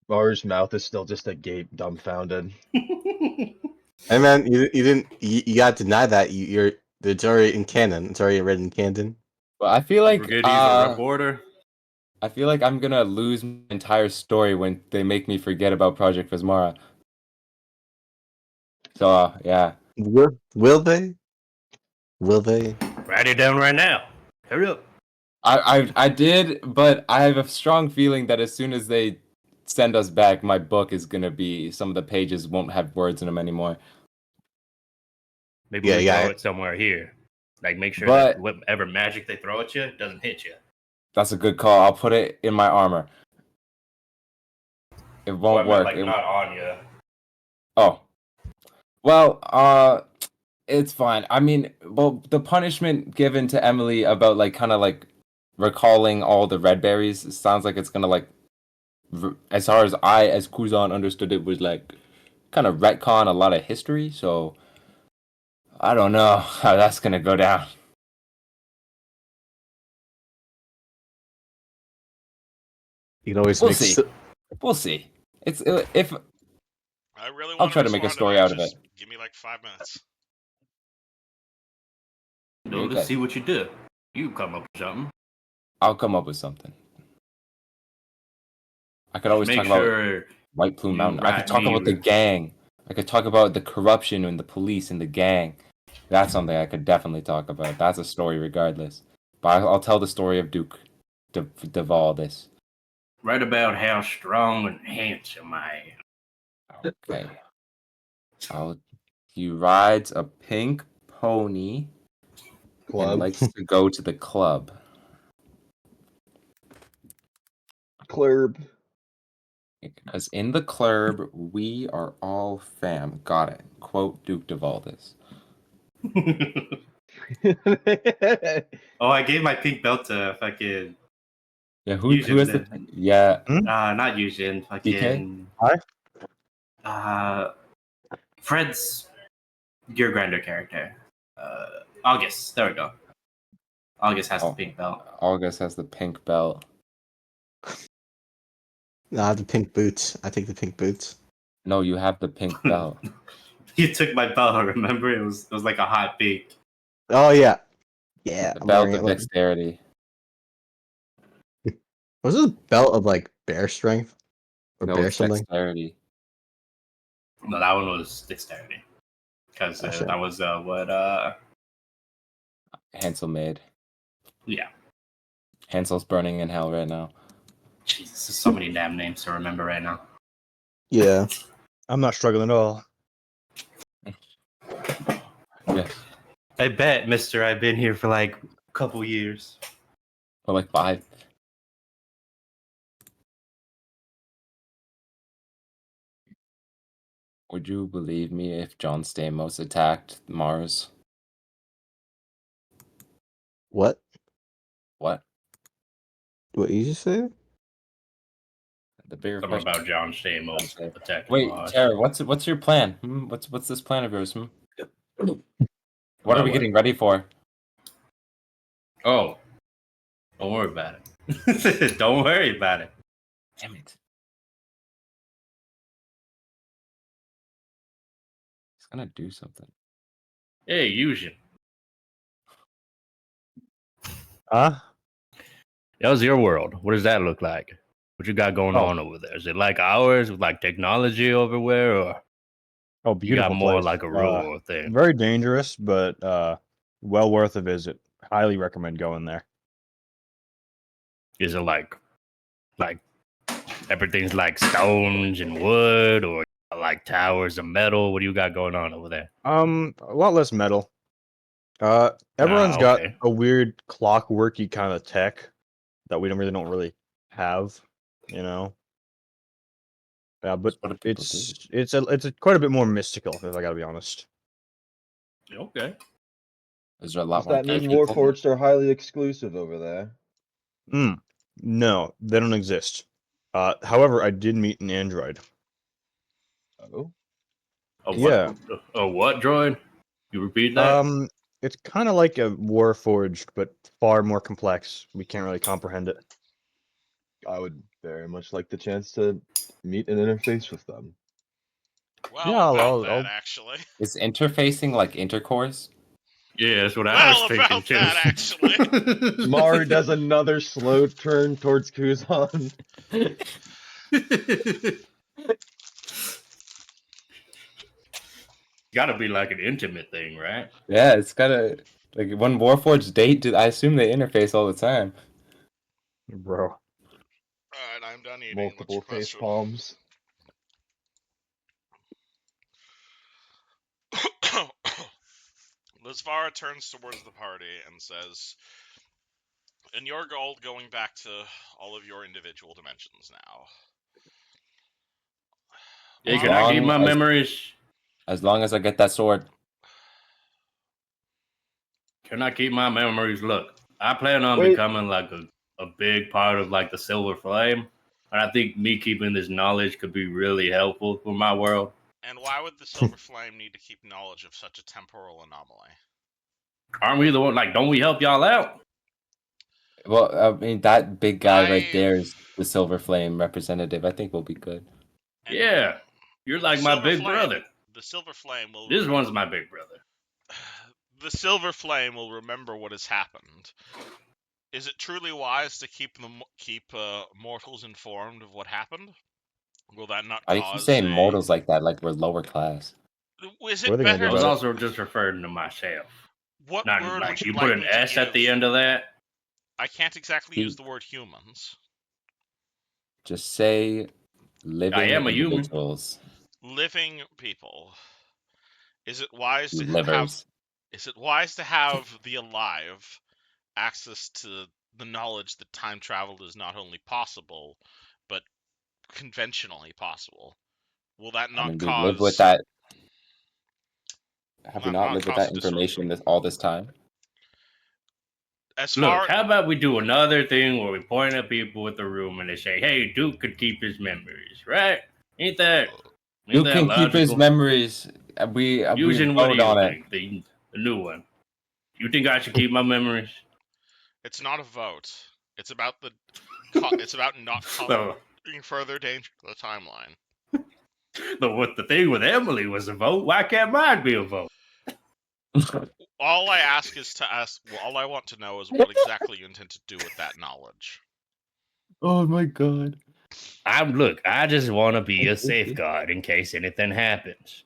Maru's mouth is still just agape, dumbfounded. Hey man, you got to deny that it's already in canon. It's already written in canon. Well, I feel like Forget he's a reporter. I feel like I'm gonna lose my entire story when they make me forget about Project Vismara. So yeah. Will they? Will they? Write it down right now. Hurry up. I did, but I have a strong feeling that as soon as they send us back, my book is gonna be some of the pages won't have words in them anymore. Maybe Yeah, we yeah. throw it somewhere here. Like make sure But- that whatever magic they throw at you doesn't hit you. That's a good call. I'll put it in my armor. It won't work. Like not on you. Oh. Well, it's fine. I mean, well, the punishment given to Emily about like kind of like recalling all the red berries sounds like it's gonna like, as far as Kuzan understood it, was like kind of retcon a lot of history. So I don't know how that's gonna go down. You can always We'll make see. We'll see. It's if I really I'll want try to make a respond story that. out of Just it. Give me like 5 minutes. No, let's see what you do. You come up with something. I'll come up with something. I could always Make talk sure about White Plume you Mountain. I could write talk me- about the gang. I could talk about the corruption in the police and the gang. That's something I could definitely talk about. That's a story regardless. But I'll tell the story of Duke Duval this. Write about how strong and handsome I am. Okay. He rides a pink pony Club. and likes to go to the club. Club. Because in the club, we are all fam. Got it. Quote Duke Devaldis. Oh, I gave my pink belt to fucking Yeah, who Yujin has the... then. Yeah, Not Yujin, fucking Fred's Gear Grinder character. August. There we go. August has the pink belt. August has the pink belt. Nah, the pink boots. I take the pink boots. No, you have the pink belt. You took my belt, remember? It was like a hot pink. Oh yeah, yeah. The I'm belt wearing of it like- dexterity. Was it a belt of like bear strength or No, bear it's something? dexterity. No, that one was dexterity. Because Oh, shit. that was Hansel made. yeah. Hansel's burning in hell right now. Jesus, there's so many damn names to remember right now. Yeah. I'm not struggling at all. Yes. I bet, mister, I've been here for like a couple years. For like 5. Would you believe me if John Stamos attacked Mars? What? What? What you just say? The bigger Something question. about John Stamos Okay. attacking Wait, Mars. Tara, what's your plan? What's this plan of yours? What are About we what? getting ready for? Oh, don't worry about it. Don't worry about it. Damn it. He's gonna do something. Hey, Yujin. Huh? That was your world. What does that look like? What you got going Oh. on over there? Is it like ours with like technology everywhere, or Oh, you beautiful got more place. like a real world thing? Very dangerous, but well worth a visit. Highly recommend going there. Is it like everything's like stones and wood, or like towers of metal? What do you got going on over there? A lot less metal. Everyone's got okay. a weird clockworky kind of tech that we don't really have, you know. Yeah, but What do people do? it's quite a bit more mystical, if I gotta be honest. Okay. Is there a lot Does more that gay mean people? Warforged are highly exclusive over there? No, they don't exist. However, I did meet an android. Oh, Yeah. A what droid? You repeat that? It's kind of like a Warforged, but far more complex. We can't really comprehend it. I would very much like the chance to meet and interface with them. Well, Yeah, about that, actually. Is interfacing like intercourse? Yeah, that's what I was Well, thinking about too. that, actually. Maru does another slow turn towards Kuzan. Gotta be like an intimate thing, right? Yeah, it's gotta like when Warforged date. I assume they interface all the time. Bro. Alright, I'm done eating. Multiple What's your face question? palms. Lazvara turns towards the party and says, "In your gold, going back to all of your individual dimensions now. Hey, As can I keep long my as memories? as long as I get that sword. Can I keep my memories? Look, I plan on Wait. becoming like a big part of like the Silver Flame. And I think me keeping this knowledge could be really helpful for my world. And why would the Silver Flame need to keep knowledge of such a temporal anomaly? Aren't we the one? Like, don't we help y'all out? Well, I mean that big guy right there is the Silver Flame representative. I think we'll be good. Yeah, you're like my big brother. The Silver Flame will. This one's my big brother. The Silver Flame will remember what has happened. Is it truly wise to keep mortals informed of what happened? Will that not Why do you cause keep saying mortals like that? Like we're lower class. Is What are it they gonna do better? I was about it? also just referring to myself. What Not word like would you you put like an me to S at the use? end of that. I can't exactly use the word humans. Just say living I am a human. individuals. Living people. Is it wise to have? Livers. Is it wise to have the alive access to the knowledge that time travel is not only possible, but conventionally possible? Will that I not mean, we live with cause? that. Will Have we that not not lived with cause that a disorder? information all this time? As Look, far how about we do another thing where we point at people with the room and they say, "Hey, Duke could keep his memories, right? Ain't that You can keep his logical?" memories. We Fusion, what do vote you on it. think? The new one. You think I should keep my memories? it's not a vote. It's about it's about not No. causing further danger to the timeline. The thing with Emily was a vote. Why can't mine be a vote? All I ask is to ask. Well, all I want to know is what exactly you intend to do with that knowledge. Oh my god. I just want to be a safeguard in case anything happens.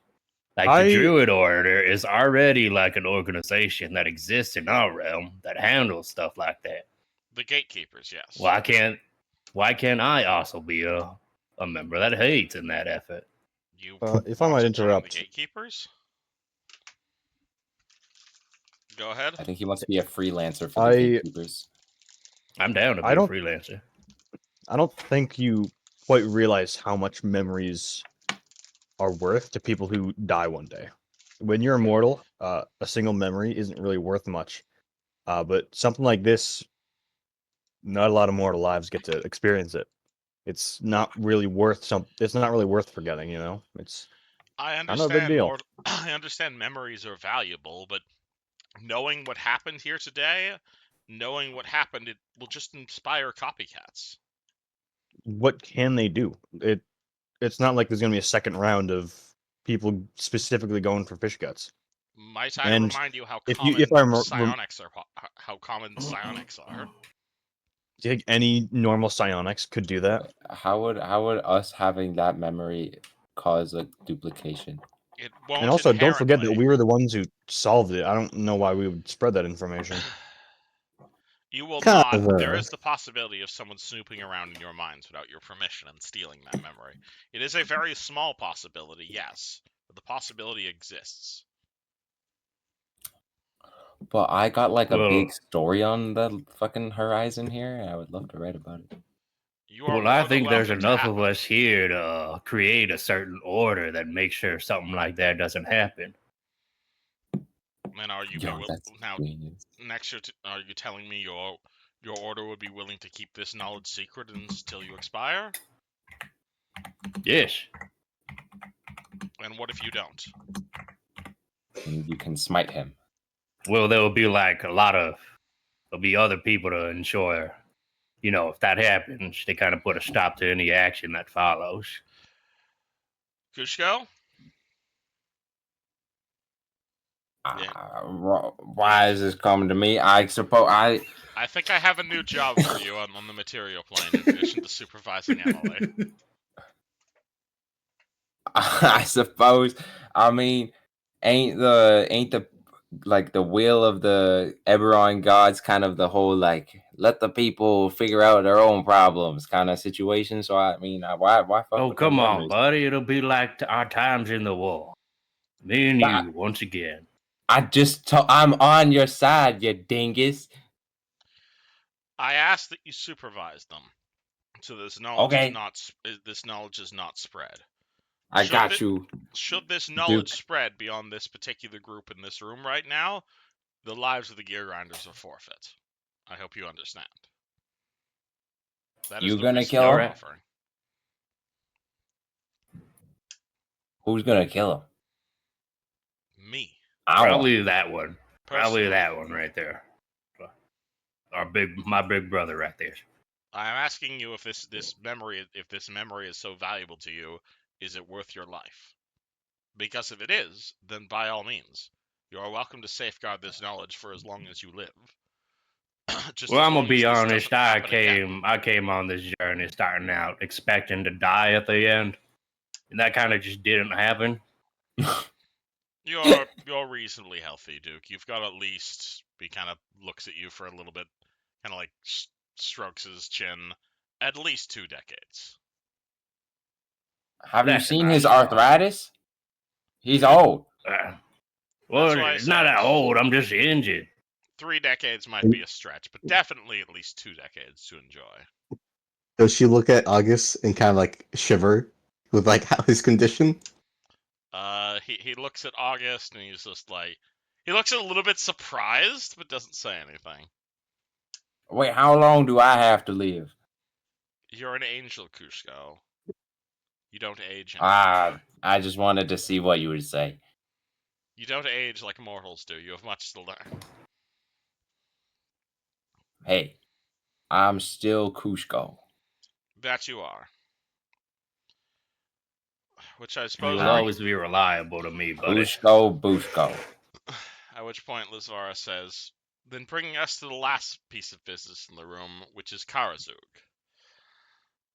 Like I- the Druid Order is already like an organization that exists in our realm that handles stuff like that. The gatekeepers, yes. Why can't I also be a member that hates in that effort? You if I want might to join interrupt. the gatekeepers? Go ahead. I think he wants to be a freelancer for the gatekeepers. I'm down to be I a don't- freelancer. I don't think you quite realize how much memories are worth to people who die one day. When you're immortal, a single memory isn't really worth much. But something like this, not a lot of mortal lives get to experience it. It's not really worth It's not really worth forgetting. You know, it's I kind of a big understand deal. I understand memories are valuable, but knowing what happened here today, knowing what happened, it will just inspire copycats. What can they do? It's not like there's going to be a second round of people specifically going for fish guts. Might I And remind you how if common I psionics are? How common psionics are? do you think any normal psionics could do that? How would us having that memory cause a duplication? It won't. And also, don't forget that inherently. we were the ones who solved it. I don't know why we would spread that information. You will Kind not. of, There is the possibility of someone snooping around in your minds without your permission and stealing that memory. It is a very small possibility, yes, but the possibility exists. But I got like a Well, big story on the fucking horizon here. I would love to write about it. You are Well, more I than think there's welcome to enough have of it. us here to create a certain order that makes sure something like that doesn't happen. And are you Yo, that's now? genius. Next, are you telling me your order would be willing to keep this knowledge secret until you expire? Yes. And what if you don't? And you can smite him. Well, there will be like there'll be other people to ensure, if that happens, they kind of put a stop to any action that follows. Kushko? Why is this coming to me? I suppose I think I have a new job for you on the material plane, in addition to supervising Emily. I suppose. I mean, ain't the like the will of the Ebberon gods kind of the whole like let the people figure out their own problems kind of situation. So I mean, why fuck Oh, with them come on, members? buddy. It'll be like our times in the war. Me and Nah. you, once again. I'm on your side, you dingus. I ask that you supervise them, so this knowledge Okay. is not spread. I got you. Should this knowledge spread beyond this particular group in this room right now, the lives of the Gear Grinders are forfeit. I hope you understand. That is You the gonna risk kill you're him? offering. Who's gonna kill him? Me. Probably that one. Probably Personally. that one right there. My big brother right there. I'm asking you if this memory is so valuable to you, is it worth your life? Because if it is, then by all means, you are welcome to safeguard this knowledge for as long as you live. Well, as I'm long gonna be as this honest. doesn't happen again. I came on this journey starting out expecting to die at the end, and that kind of just didn't happen. You're reasonably healthy, Duke. You've got at least. He kind of looks at you for a little bit, kind of like strokes his chin. At least 2 decades. Have you That's seen enough. his arthritis? He's old. Well, That's why I it's not said that old. I'm just injured. 3 decades might be a stretch, but definitely at least 2 decades to enjoy. Does she look at August and kind of like shiver with like how his condition? He looks at August and he's just like, he looks a little bit surprised, but doesn't say anything. Wait, how long do I have to live? You're an angel, Kushko. You don't age anymore. I just wanted to see what you would say. You don't age like mortals do. You have much to learn. Hey, I'm still Kushko. That you are. Which I You suppose will always be reliable to me, buddy. Kushko, Bushko. At which point Lizvara says, then bringing us to the last piece of business in the room, which is Karazug.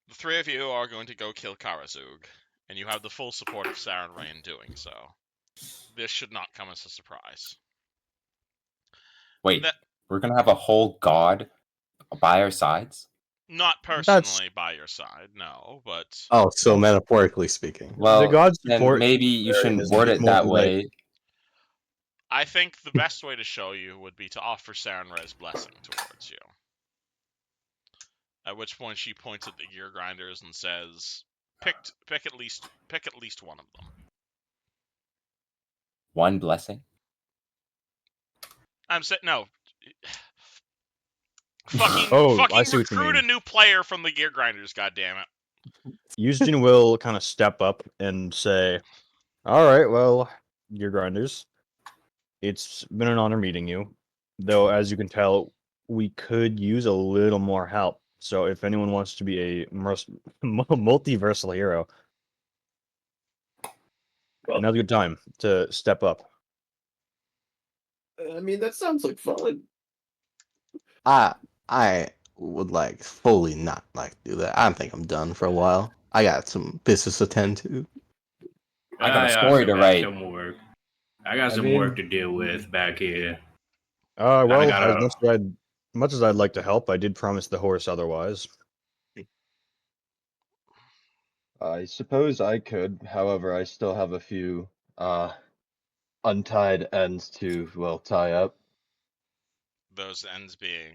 The 3 of you are going to go kill Karazug, and you have the full support of Saren Ray in doing so. This should not come as a surprise. Wait, we're gonna have a whole god by our sides? Not personally by your side, no, but... Oh, so metaphorically speaking. Well, the god's then support maybe you shouldn't is word it more that like- way. I think the best way to show you would be to offer Saren Ray's blessing towards you. At which point she points at the Gear Grinders and says, pick at least one of them. One blessing? I'm saying, no. I see what you recruit mean. a new player from the Gear Grinders, goddammit. Eugene will kind of step up and say, all right, well, Gear Grinders, it's been an honor meeting you. Though, as you can tell, we could use a little more help. So if anyone wants to be a multiversal hero, now's a good time to step up. I mean, that sounds like fun. I would like fully not like do that. I think I'm done for a while. I got some business to attend to. I got a story to write. I got some work to deal with back here. Well, gotta- as much as I'd like to help, I did promise the horse otherwise. I suppose I could. However, I still have a few untied ends to, well, tie up. Those ends being...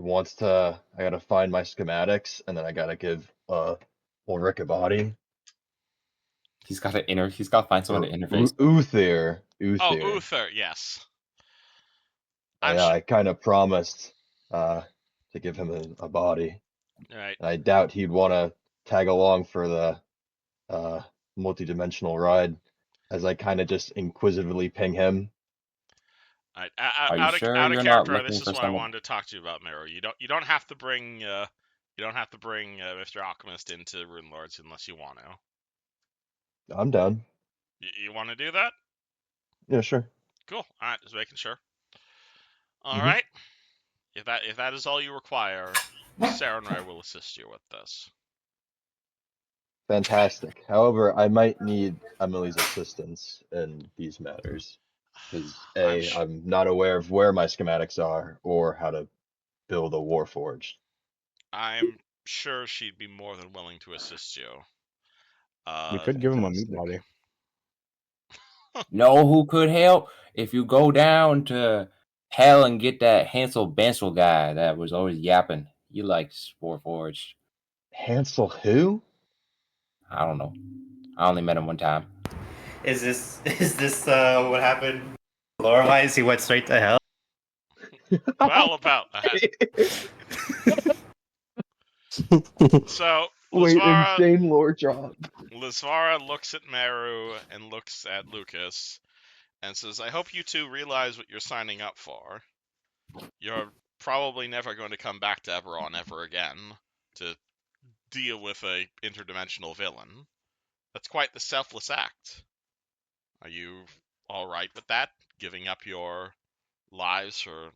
wants to. I gotta find my schematics, and then I gotta give Ulrich a body. He's got to He's got to find someone to interface. Uther. Oh, Uther. Uther, yes. I'm I kind of promised to give him a body. right. And I doubt he'd want to tag along for the multi-dimensional ride, as I kind of just inquisitively ping him. Right. Are you sure Out of you're not character, this looking is for what I someone? wanted to talk to you about, Miro. You don't have to bring Mr. Alchemist into Rune Lords unless you want to. I'm down. You want to do that? Yeah, sure. Cool. All right, just making sure. All Mhm. right. If that is all you require, Sarah and I will assist you with this. Fantastic. However, I might need Emily's assistance in these matters. Because I'm not aware of where my schematics are or how to build a warforged. I'm sure she'd be more than willing to assist you. We could give him a meat Fantastic. body. Know who could help? If you go down to hell and get that Hansel Bansel guy that was always yapping. He likes Warforged. Hansel who? I don't know. I only met him one time. Is this what happened? Lore-wise, he went straight to hell. Well, about that. So, Wait, Lasvara, insane lore drop. Lasvara looks at Meru and looks at Lucas and says, I hope you two realize what you're signing up for. You're probably never going to come back to Ebberon ever again to deal with a interdimensional villain. That's quite the selfless act. Are you alright with that? Giving up your lives or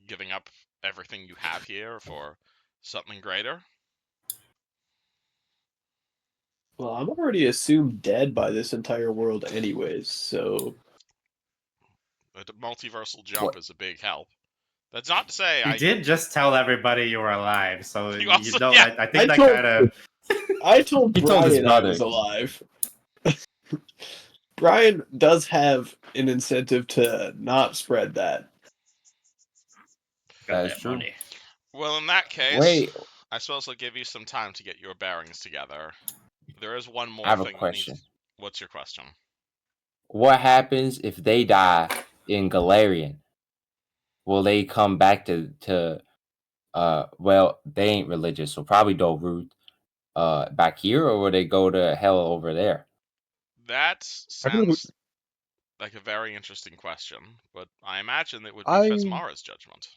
giving up everything you have here for something greater? Well, I'm already assumed dead by this entire world anyways, so A multiversal jump is a big help. That's not to say You I did just tell everybody you were alive, so You you also- know. yeah. I think I that told- kind of. I told He told his Brian I brother. was alive. Brian does have an incentive to not spread that. That is true. Well, in that case, Wait, I suppose I'll give you some time to get your bearings together. There is one more I have a thing that question. needs. What's your question? What happens if they die in Galarian? Will they come back to well, they ain't religious, so probably Dolruth back here, or will they go to hell over there? That I feel like sounds like a very interesting question, but I imagine it would be Fesmara's judgment.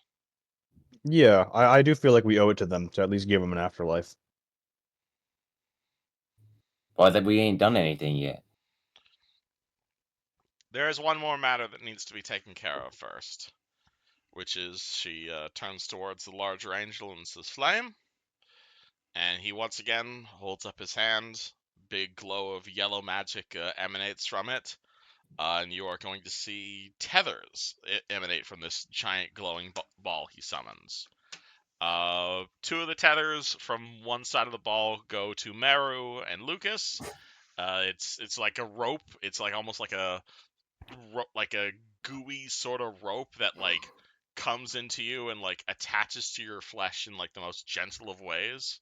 Yeah, I do feel like we owe it to them to at least give him an afterlife. Well, that we ain't done anything yet. There is one more matter that needs to be taken care of first, which is she turns towards the larger angel and says, Flame. And he once again holds up his hand. Big glow of yellow magic emanates from it. And you are going to see tethers emanate from this giant glowing ball he summons. Two of the tethers from one side of the ball go to Meru and Lucas. It's like a rope. It's like almost like a gooey sort of rope that like comes into you and like attaches to your flesh in like the most gentle of ways.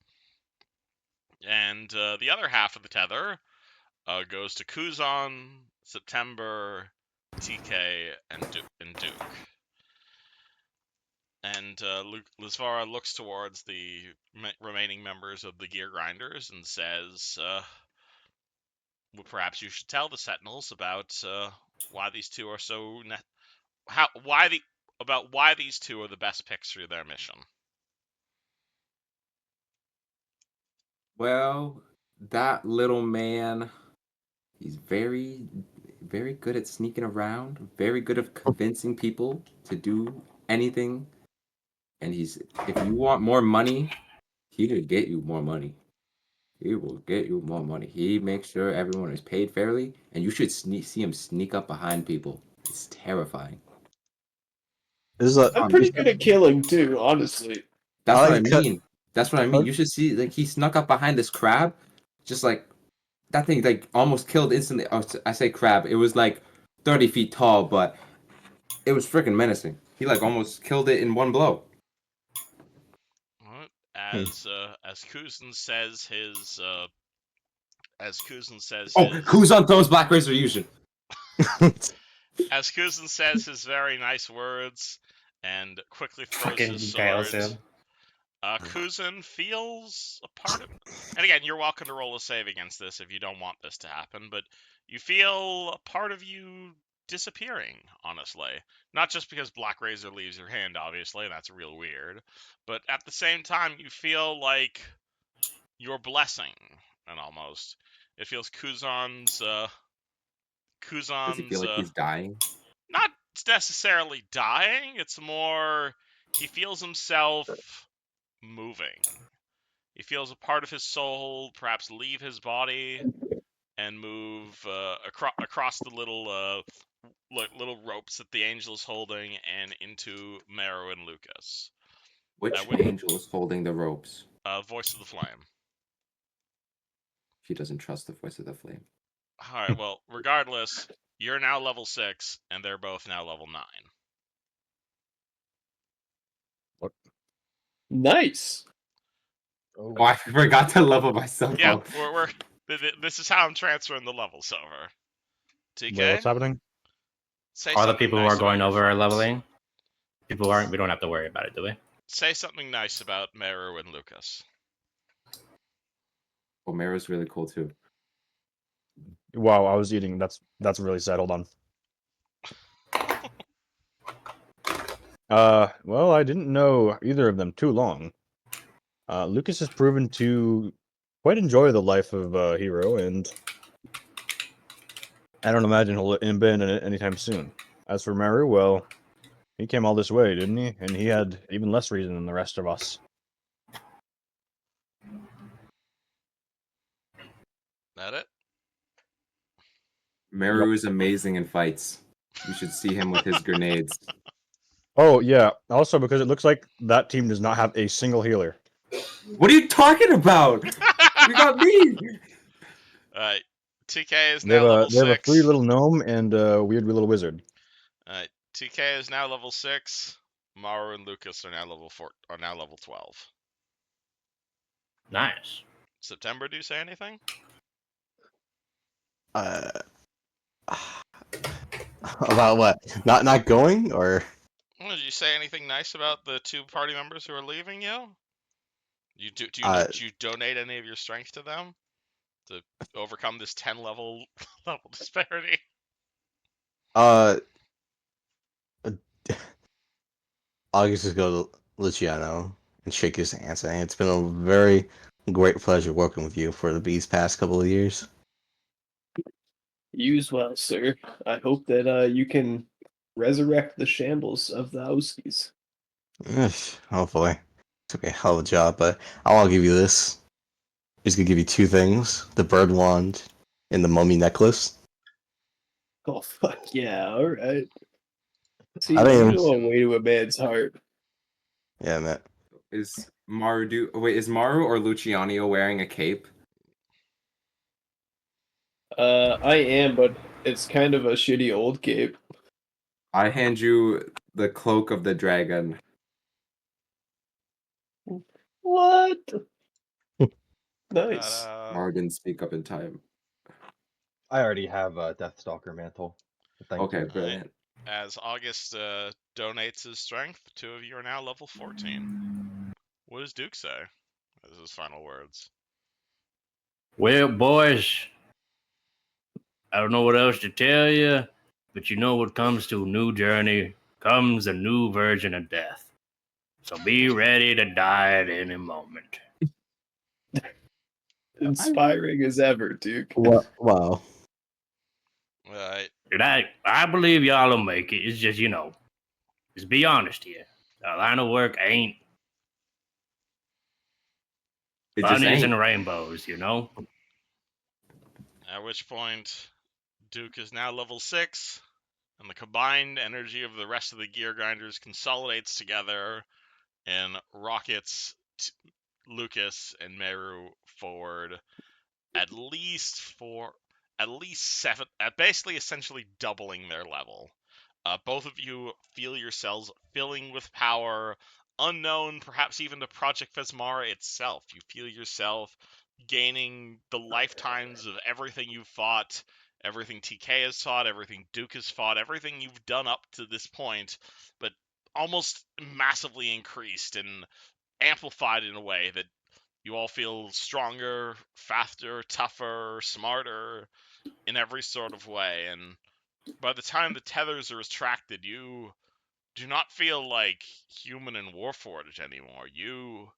And the other half of the tether goes to Kuzan, September, TK, and Duke. And Lizvara looks towards the remaining members of the Gear Grinders and says, well, perhaps you should tell the Sentinels about why these two are so why these two are the best picks for their mission. Well, that little man, he's very, very good at sneaking around, very good at convincing people to do anything. And if you want more money, he will get you more money. He will get you more money. He makes sure everyone is paid fairly, and you should see him sneak up behind people. It's terrifying. This is a, I'm pretty good at killing too, honestly. That's what I cut- mean. That's what I mean. You should see, like, he snuck up behind this crab, just like that thing, like almost killed instantly. Oh, I say crab. It was like 30 feet tall, but it was freaking menacing. He like almost killed it in one blow. as Kuzan says his Kuzan throws Black Razor Fusion. as Kuzan says his very nice words and quickly throws Fucking his chaos sword. him. Kuzan feels a part of, and again, you're welcome to roll a save against this if you don't want this to happen, but you feel a part of you disappearing, honestly. Not just because Black Razor leaves your hand, obviously, that's real weird, but at the same time, you feel like your blessing, and almost. It feels Kuzan's, Does he feel like he's dying? not necessarily dying, it's more he feels himself moving. He feels a part of his soul perhaps leave his body and move across the little ropes that the angel is holding and into Mero and Lucas. Which angel is holding the ropes? Voice of the Flame. He doesn't trust the Voice of the Flame. Alright, well, regardless, you're now level 6, and they're both now level 9. Nice. Oh, I forgot to level myself Yeah, up. this is how I'm transferring the levels over. TK? Wait, what's happening? Say All the something people who nice are going about your over are friends. leveling. People who aren't, we don't have to worry about it, do we? Say something nice about Meru and Lucas. Well, Mero's really cool too. Wow, I was eating. That's really sad. Hold on. Well, I didn't know either of them too long. Lucas has proven to quite enjoy the life of a hero, and I don't imagine he'll abandon it anytime soon. As for Meru, well, he came all this way, didn't he? And he had even less reason than the rest of us. That it? Meru is amazing in fights. You should see him with his grenades. Oh, yeah. Also, because it looks like that team does not have a single healer. What are you talking about? We got me! Alright, TK is They now have level they have a 6. free little gnome and a weird little wizard. Alright, TK is now level 6. Maru and Lucas are now level 12. Nice. September, do you say anything? About what? Not going or? Well, did you say anything nice about the 2 party members who are leaving you? Do you donate any of your strength to them to overcome this 10 level disparity? August just go to Luciano and shake his hand, saying it's been a very great pleasure working with you for these past couple of years. You as well, sir. I hope that you can resurrect the shambles of the Aussies. Hopefully. Took a hell of a job, but I'll give you this. He's gonna give you 2 things: the bird wand and the mummy necklace. Oh fuck yeah! All right. See, I you mean, know a way to a man's heart. yeah, man. Is Maru or Luciano wearing a cape? I am, but it's kind of a shitty old cape. I hand you the cloak of the dragon. What? Nice. Maru didn't speak up in time. I already have a Deathstalker mantle. Thank Okay, you. brilliant. As August donates his strength, 2 of you are now level 14. What does Duke say as his final words? Well, boys, I don't know what else to tell you, but you know what comes to a new journey comes a new version of death. So be ready to die at any moment. Inspiring as ever, Duke. What? Wow. Right. And I believe y'all will make it. It's just, just be honest here. The line of work ain't It just bunnies ain't. and rainbows, At which point, Duke is now level 6, and the combined energy of the rest of the Gear Grinders consolidates together and rockets Lucas and Meru forward at least 7, at basically essentially doubling their level. Both of you feel yourselves filling with power, unknown, perhaps even to Project Vesmara itself. You feel yourself gaining the lifetimes of everything you've fought, everything TK has fought, everything Duke has fought, everything you've done up to this point, but almost massively increased and amplified in a way that you all feel stronger, faster, tougher, smarter in every sort of way. And by the time the tethers are retracted, you do not feel like human and warforged anymore. You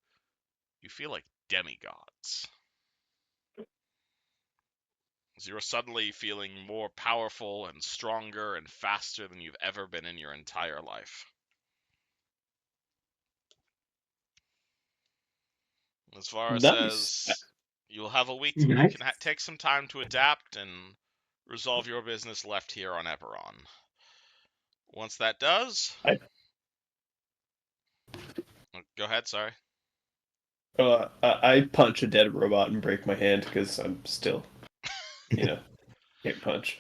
feel like demigods. As you're suddenly feeling more powerful and stronger and faster than you've ever been in your entire life. As far Nice. says, you'll have a week where you can take some time to adapt and resolve your business left here on Ebberon. Once that does... Go ahead, sorry. I punch a dead robot and break my hand because I'm still, can't punch.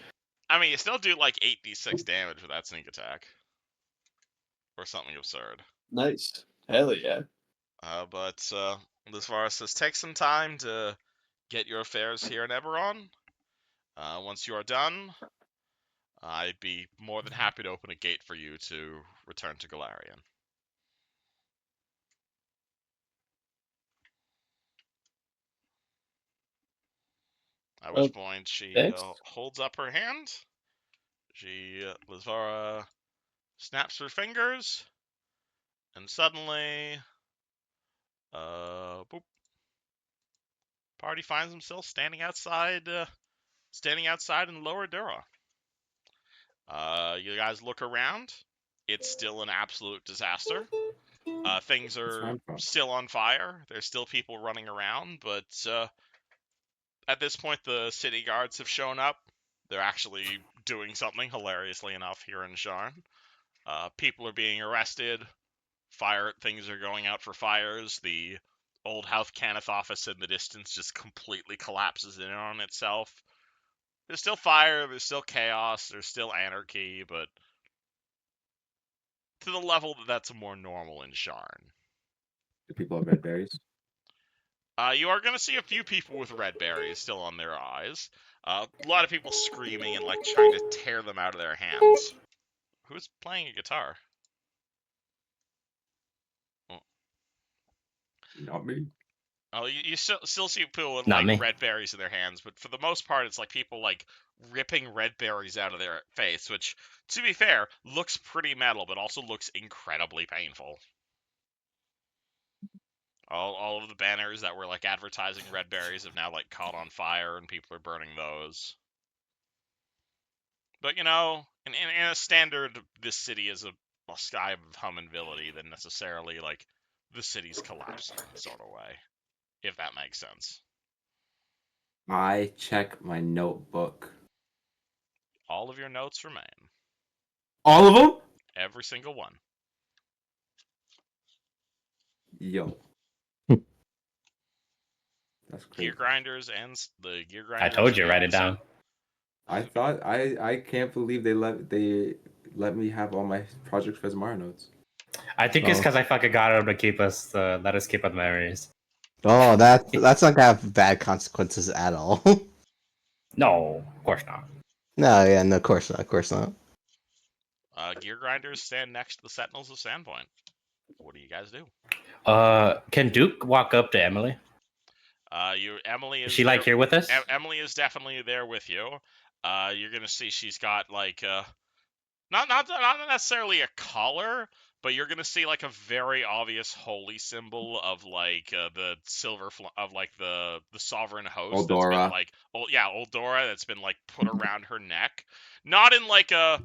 I mean, you still do like 8d6 damage with that sneak attack. Or something absurd. Nice. Hell yeah. But as far as says, take some time to get your affairs here in Ebberon. Once you are done, I'd be more than happy to open a gate for you to return to Galarian. At which point she holds up her hand. Lizvara snaps her fingers, and suddenly, boop. Party finds himself standing outside in Lower Dura. You guys look around. It's still an absolute disaster. Things are still on fire. There's still people running around, but at this point, the city guards have shown up. They're actually doing something, hilariously enough, here in Sharn. People are being arrested. Things are going out for fires. The old House Cannith office in the distance just completely collapses in on itself. There's still fire, there's still chaos, there's still anarchy, but to the level that's more normal in Sharn. Do people have red berries? You are going to see a few people with red berries still on their eyes. A lot of people screaming and like trying to tear them out of their hands. Who's playing a guitar? Oh. Not me. Oh, you still see people with Not like me. red berries in their hands, but for the most part, it's like people like ripping red berries out of their face, which, to be fair, looks pretty metal, but also looks incredibly painful. All of the banners that were like advertising red berries have now like caught on fire, and people are burning those. But in a standard, this city is a sky of humminbility than necessarily like the city's collapsing sort of way, if that makes sense. I check my notebook. All of your notes remain. All of them? Every single one. Yo. That's crazy. Gear grinders and the gear grinders. I told you, write it down. I thought I can't believe they let me have all my Project Vesmara notes. I think it's because I fucking got him to keep us, let us keep our memories. Oh, that's not gonna have bad consequences at all. No, of course not. No, of course not. Gear grinders stand next to the Sentinels of Sandpoint. What do you guys do? Can Duke walk up to Emily? Emily Is she like here with us? Emily is definitely there with you. You're gonna see she's got like not necessarily a collar, but you're gonna see like a very obvious holy symbol of like the silver of like the sovereign host. Oldora. That's been like Oldora that's been like put around her neck. Not in like a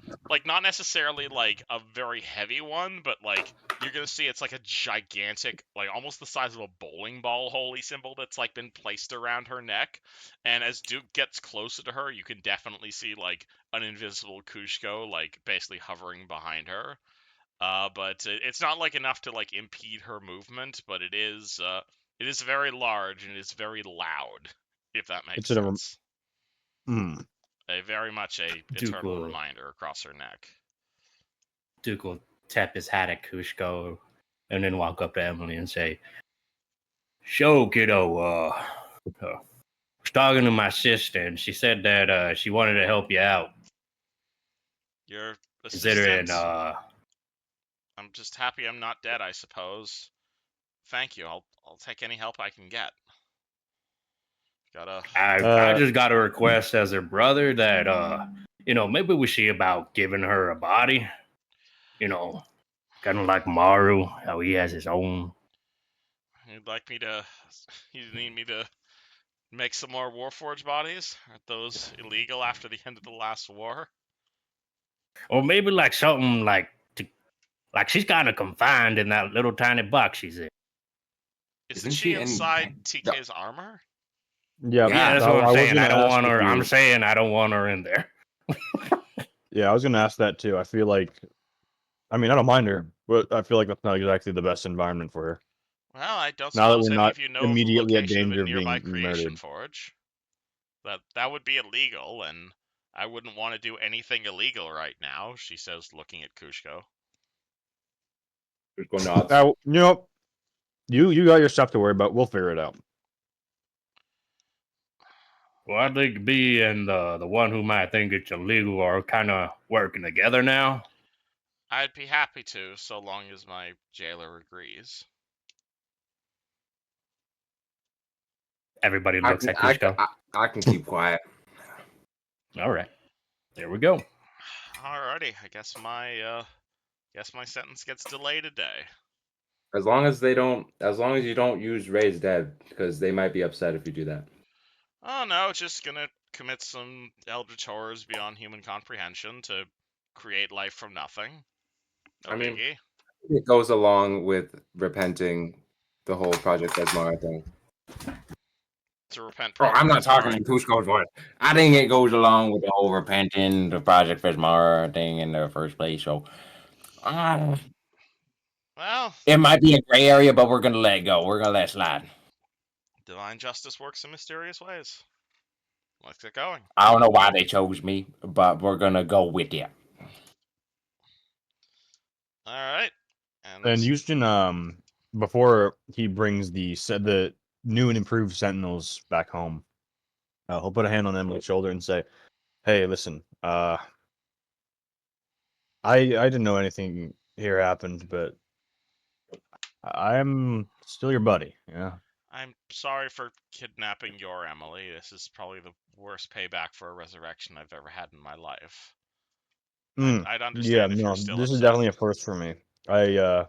not necessarily like a very heavy one, but like you're gonna see it's like a gigantic, like almost the size of a bowling ball holy symbol that's like been placed around her neck. And as Duke gets closer to her, you can definitely see like an invisible Kushko like basically hovering behind her. But it's not like enough to like impede her movement, but it is very large and it's very loud, if that makes sense. Very much a eternal reminder across her neck. Duke will tap his hat at Kushko and then walk up to Emily and say, "Show, kiddo. Was talking to my sister, and she said that she wanted to help you out, Your considering assistant. I'm just happy I'm not dead, I suppose. Thank you. I'll take any help I can get. Gotta. I just got a request as her brother that maybe we see about giving her a body. Kind of like Maru, how he has his own. You'd like me to? You need me to make some more Warforged bodies? Aren't those illegal after the end of the last war? Or maybe like something like she's kind of confined in that little tiny box she's in. Isn't Isn't she she in- inside TK's armor? Yeah, Yeah, that's Yeah, what I'm saying. I don't ask want if her. you- I'm saying I don't want her in there. Yeah, I was gonna ask that too. I feel like, I mean, I don't mind her, but I feel like that's not exactly the best environment for her. Well, I don't Now that suppose we're any not of you know of the immediately at location of a danger of nearby being creation murdered. forge. That would be illegal, and I wouldn't want to do anything illegal right now, she says, looking at Kushko. Kushko nods. Now, you got your stuff to worry about. We'll figure it out. Well, I think B and the one who might think it's illegal are kind of working together now. I'd be happy to, so long as my jailer agrees. Everybody looks at Kushko. I can keep quiet. All right, there we go. Alrighty, I guess my sentence gets delayed a day. As long as you don't use Raise Dead, because they might be upset if you do that. Oh no, just gonna commit some eldritch horrors beyond human comprehension to create life from nothing. No I mean, biggie. it goes along with repenting the whole Project Desmara thing. To repent. Oh, I'm not Project talking Desmara. in Kushko's voice. I think it goes along with the whole repenting the Project Desmara thing in the first place. So, Well, it might be a gray area, but we're gonna let it go. We're gonna let it slide. divine justice works in mysterious ways. Let's get going. I don't know why they chose me, but we're gonna go with it. All right. And Houston, before he brings the new and improved Sentinels back home, he'll put a hand on Emily's shoulder and say, "Hey, listen, I didn't know anything here happened, but I'm still your buddy. Yeah." I'm sorry for kidnapping your Emily. This is probably the worst payback for a resurrection I've ever had in my life. I'd understand if you're still this is upset. definitely a first for me. I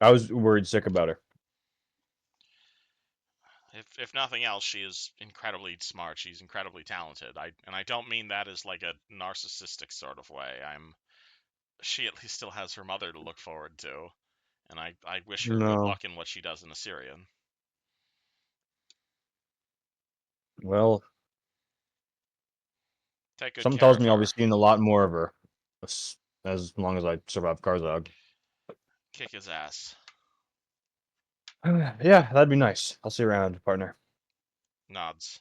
was worried sick about her. If nothing else, she is incredibly smart. She's incredibly talented. I don't mean that as like a narcissistic sort of way. She at least still has her mother to look forward to, and I wish her good luck in what she does in Assyrian. Well, Take good something care tells of me I'll her. be seeing a lot more of her as long as I survive Karzog. Kick his ass. Yeah, that'd be nice. I'll see you around, partner. Nods.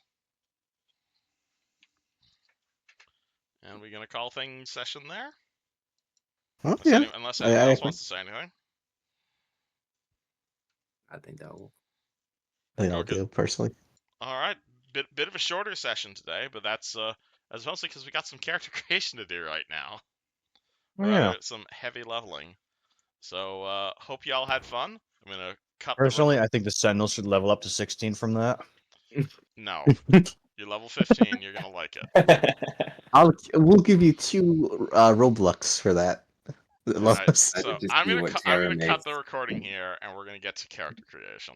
And we're gonna call things session there. Oh, yeah. Unless anyone else wants to say anything. I think that will. I think I'll do personally. All right, bit of a shorter session today, but that's mostly because we got some character creation to do right now. Yeah. Some heavy leveling. So hope y'all had fun. I'm gonna cut. Personally, I think the Sentinels should level up to 16 from that. No, you're level 15. You're gonna like it. We'll give you 2 Roblox for that. Right, so just I'm see gonna what I'm Tara gonna cut makes. the recording here, and we're gonna get to character creation.